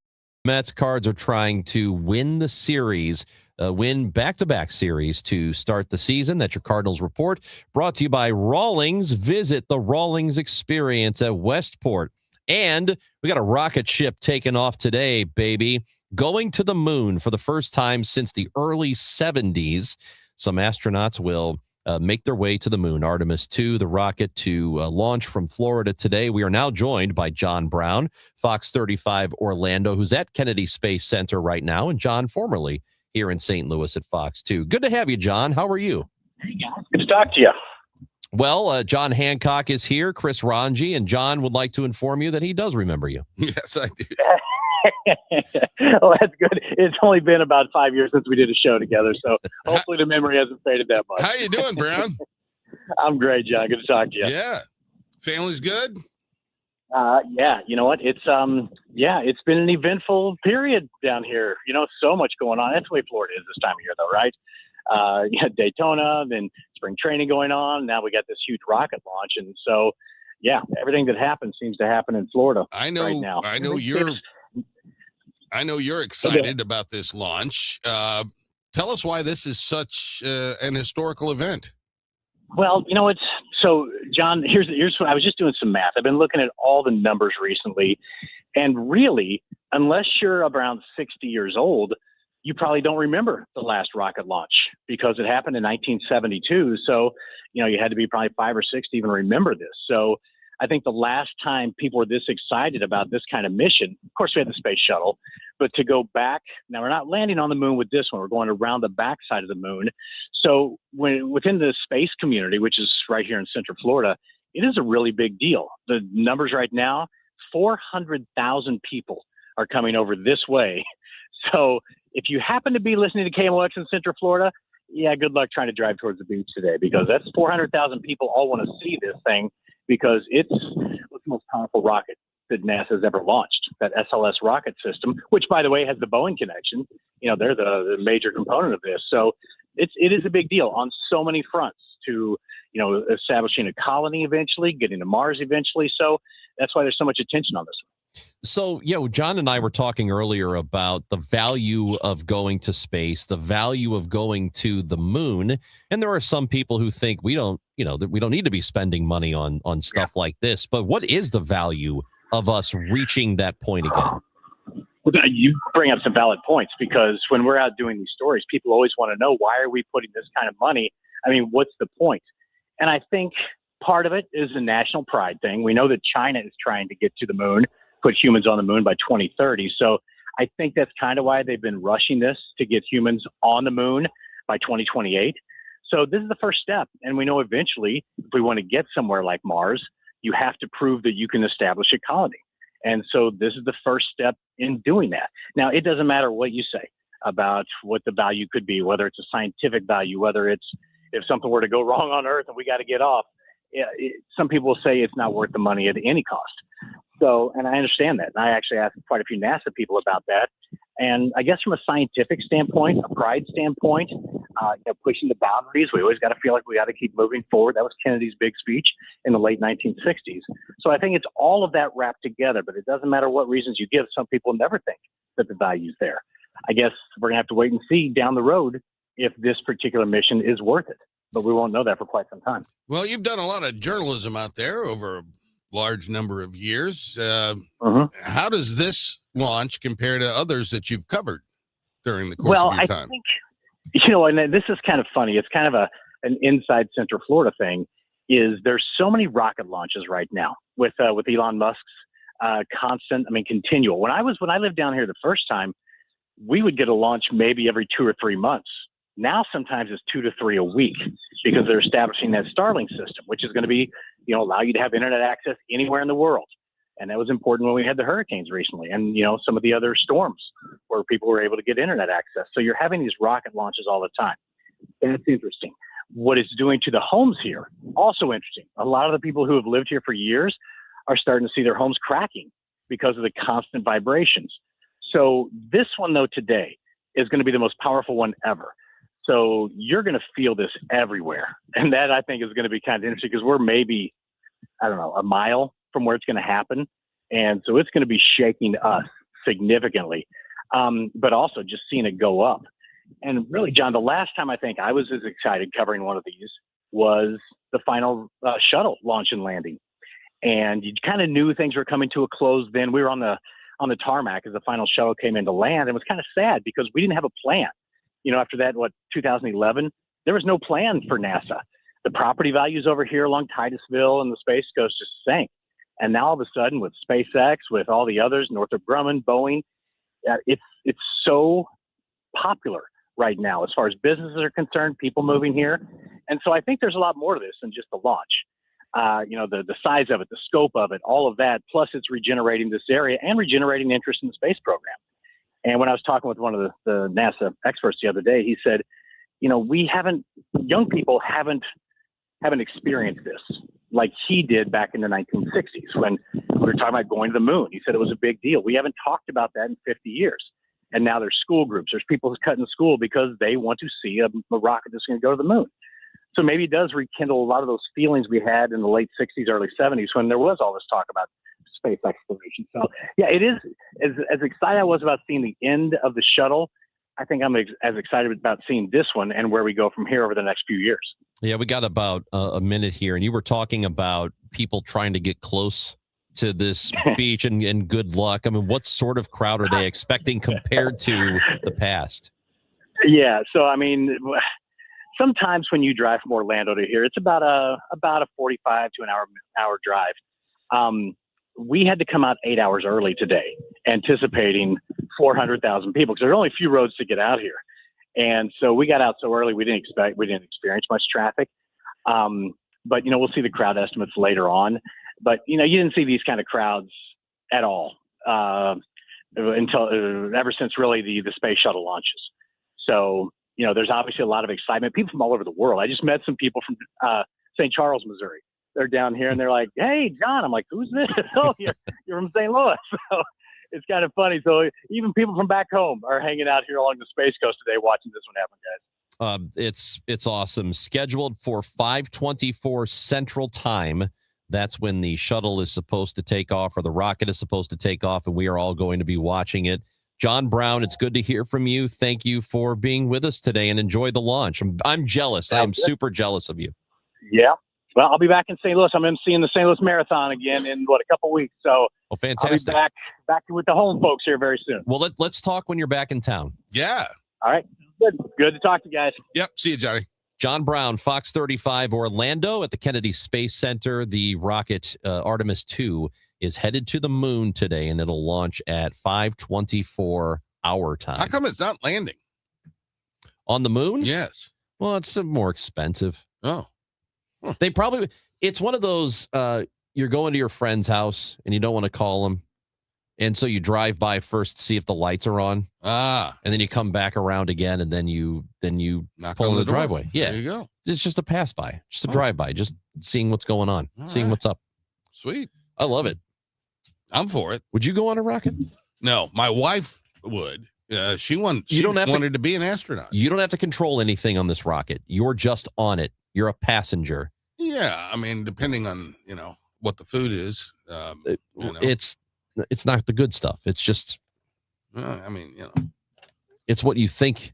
Mets Cards are trying to win the series, win back-to-back series to start the season. That's your Cardinals report. Brought to you by Rawlings. Visit the Rawlings experience at Westport. And we got a rocket ship taking off today, baby. Going to the moon for the first time since the early 70s. Some astronauts will make their way to the moon. Artemis 2, the rocket to launch from Florida today. We are now joined by John Brown, Fox 35 Orlando, who's at Kennedy Space Center right now, and John, formerly here in St. Louis at Fox 2. Good to have you, John. How are you? Hey, guys. Good to talk to you. Well, John Hancock is here, Chris Ranji, and John would like to inform you that he does remember you. Yes, I do. Well, that's good. It's only been about 5 years since we did a show together, so hopefully the memory hasn't faded that much. How you doing, Brown? I'm great, John. Good to talk to you. Yeah. Family's good? Yeah. You know what? It's it's been an eventful period down here. You know, so much going on. That's the way Florida is this time of year, though, right? You had Daytona, then spring training going on. Now we got this huge rocket launch, and so everything that happens seems to happen in Florida. I know. Right now. I know you're excited about this launch. Tell us why this is such an historical event. Well, you know, it's so, John, here's what I was just doing some math. I've been looking at all the numbers recently, and really, unless you're around 60 years old, you probably don't remember the last rocket launch because it happened in 1972. So, you know, you had to be probably 5 or 6 to even remember this. So I think the last time people were this excited about this kind of mission, of course, we had the space shuttle, but to go back, now we're not landing on the moon with this one. We're going around the backside of the moon. So within the space community, which is right here in Central Florida, it is a really big deal. The numbers right now, 400,000 people are coming over this way. So if you happen to be listening to KMOX in Central Florida, good luck trying to drive towards the beach today, because that's 400,000 people all want to see this thing, because it's the most powerful rocket that NASA's ever launched, that SLS rocket system, which, by the way, has the Boeing connection. You know, they're the major component of this. So it is a big deal on so many fronts to, you know, establishing a colony eventually, getting to Mars eventually. So that's why there's so much attention on this one. So, John and I were talking earlier about the value of going to space, the value of going to the moon. And there are some people who think we don't need to be spending money on stuff like this. But what is the value of us reaching that point again? Well, you bring up some valid points, because when we're out doing these stories, people always want to know, why are we putting this kind of money? I mean, what's the point? And I think part of it is a national pride thing. We know that China is trying to get to the moon, put humans on the moon by 2030. So I think that's kind of why they've been rushing this to get humans on the moon by 2028. So this is the first step. And we know eventually, if we want to get somewhere like Mars, you have to prove that you can establish a colony. And so this is the first step in doing that. Now, it doesn't matter what you say about what the value could be, whether it's a scientific value, whether it's if something were to go wrong on Earth and we got to get off. Some people will say it's not worth the money at any cost. So, and I understand that. And I actually asked quite a few NASA people about that. And I guess from a scientific standpoint, a pride standpoint, pushing the boundaries, we always got to feel like we got to keep moving forward. That was Kennedy's big speech in the late 1960s. So I think it's all of that wrapped together, but it doesn't matter what reasons you give. Some people never think that the value's there. I guess we're going to have to wait and see down the road if this particular mission is worth it, but we won't know that for quite some time. Well, you've done a lot of journalism out there over a large number of years. How does this launch compare to others that you've covered during the course of your time? Well, I think, and this is kind of funny. It's kind of an inside Central Florida thing. Is there's so many rocket launches right now with Elon Musk's continual. When I lived down here the first time, we would get a launch maybe every 2 or 3 months. Now sometimes it's 2 to 3 a week, because they're establishing that Starlink system, which is going to be, allow you to have internet access anywhere in the world. And that was important when we had the hurricanes recently, and some of the other storms where people were able to get internet access. So you're having these rocket launches all the time. That's interesting. What it's doing to the homes here, also interesting. A lot of the people who have lived here for years are starting to see their homes cracking because of the constant vibrations. So this one, though, today is going to be the most powerful one ever. So you're going to feel this everywhere. And that, I think, is going to be kind of interesting, because we're maybe, a mile from where it's going to happen. And so it's going to be shaking us significantly, but also just seeing it go up. And really, John, the last time I think I was as excited covering one of these was the final shuttle launch and landing. And you kind of knew things were coming to a close then. We were on the tarmac as the final shuttle came into land. It was kind of sad because we didn't have a plan. After that, 2011, there was no plan for NASA. The property values over here along Titusville and the Space Coast just sank. And now all of a sudden, with SpaceX, with all the others, Northrop Grumman, Boeing, it's so popular right now as far as businesses are concerned, people moving here. And so I think there's a lot more to this than just the launch. The size of it, the scope of it, all of that, plus it's regenerating this area and regenerating interest in the space program. And when I was talking with one of the NASA experts the other day, he said, young people haven't experienced this like he did back in the 1960s when we were talking about going to the moon. He said it was a big deal. We haven't talked about that in 50 years. And now there's school groups. There's people who's cutting school because they want to see a rocket that's going to go to the moon. So maybe it does rekindle a lot of those feelings we had in the late 60s, early 70s when there was all this talk about space exploration. So yeah, it is as excited I was about seeing the end of the shuttle. I think I'm as excited about seeing this one and where we go from here over the next few years. Yeah, we got about a minute here, and you were talking about people trying to get close to this beach and good luck. I mean, what sort of crowd are they expecting compared to the past? Yeah, so I mean, sometimes when you drive from Orlando to here, it's about a 45 to an hour drive. We had to come out 8 hours early today, anticipating 400,000 people, because there's only a few roads to get out here. And so we got out so early, we didn't experience much traffic. But, we'll see the crowd estimates later on. But, you didn't see these kind of crowds at all until ever since really the space shuttle launches. So, there's obviously a lot of excitement. People from all over the world. I just met some people from St. Charles, Missouri. They're down here and they're like, "Hey, John." I'm like, "Who's this?" "Oh, you're from St. Louis." So it's kind of funny. So even people from back home are hanging out here along the Space Coast today watching this one happen, guys. It's awesome. Scheduled for 5:24 Central Time That's when the shuttle is supposed to take off, or the rocket is supposed to take off, and we are all going to be watching it. John Brown, it's good to hear from you. Thank you for being with us today, and enjoy the launch. I'm jealous. I am super jealous of you. Yeah. Well, I'll be back in St. Louis. I'm emceeing the St. Louis Marathon again in, a couple weeks. So well, fantastic. I'll be back with the home folks here very soon. Well, let's talk when you're back in town. Yeah. All right. Good to talk to you guys. Yep. See you, Johnny. John Brown, Fox 35 Orlando at the Kennedy Space Center. The rocket Artemis 2 is headed to the moon today, and it'll launch at 5:24 our time. How come it's not landing? On the moon? Yes. Well, it's more expensive. Oh. Huh. It's one of those, you're going to your friend's house and you don't want to call them. And so you drive by first, see if the lights are on. Ah. And then you come back around again, and then you knock pull on in the door. driveway. Yeah. There you go. It's just a pass by, just a drive by, just seeing what's going on, seeing what's up. Sweet. I love it. I'm for it. Would you go on a rocket? No, my wife would. She wanted to be an astronaut. You don't have to control anything on this rocket. You're just on it. You're a passenger. Yeah, I mean, depending on what the food is, it's not the good stuff. It's just, it's what you think.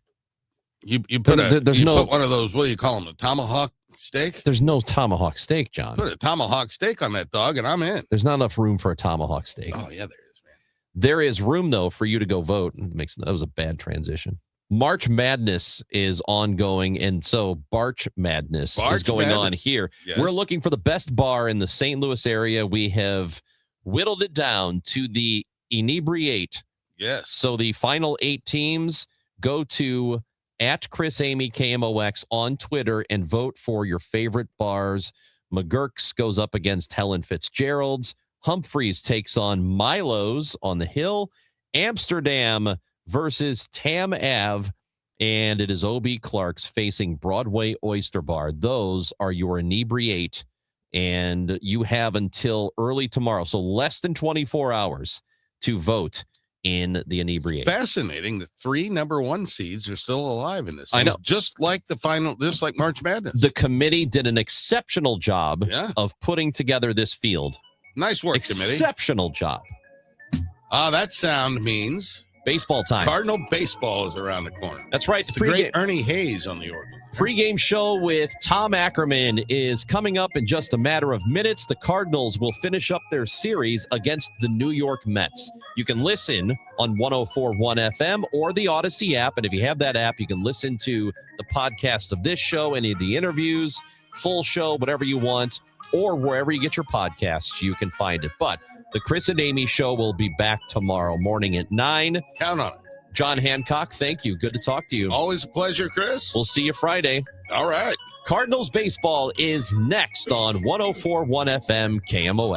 You put one of those. What do you call them? A tomahawk steak? There's no tomahawk steak, John. Put a tomahawk steak on that dog, and I'm in. There's not enough room for a tomahawk steak. Oh yeah, there is, man. There is room though for you to go vote. That was a bad transition. March Madness is ongoing, and so Barch Madness is going on here. Yes. We're looking for the best bar in the St. Louis area. We have whittled it down to the Inebriate. Yes. So the final 8 teams, go to @ChrisAmyKMOX on Twitter and vote for your favorite bars. McGurk's goes up against Helen Fitzgerald's. Humphreys takes on Milo's on the Hill. Amsterdam versus Tam Ave, and it is O.B. Clark's facing Broadway Oyster Bar. Those are your Inebriate, and you have until early tomorrow, so less than 24 hours to vote in the Inebriate. Fascinating. The 3 number 1 seeds are still alive in this. I know. Just like just like March Madness. The committee did an exceptional job of putting together this field. Nice work, committee. Exceptional job. That sound means baseball time. Cardinal baseball is around the corner. That's right. It's the great Ernie Hayes on the organ. Pre-game show with Tom Ackerman is coming up in just a matter of minutes. The Cardinals will finish up their series against the New York Mets. You can listen on 104.1 FM or the Odyssey app. And if you have that app, you can listen to the podcast of this show, any of the interviews, full show, whatever you want, or wherever you get your podcasts, you can find it. But the Chris and Amy show will be back tomorrow morning at 9. Count on it. John Hancock, thank you. Good to talk to you. Always a pleasure, Chris. We'll see you Friday. All right. Cardinals baseball is next on 104.1 FM KMOX.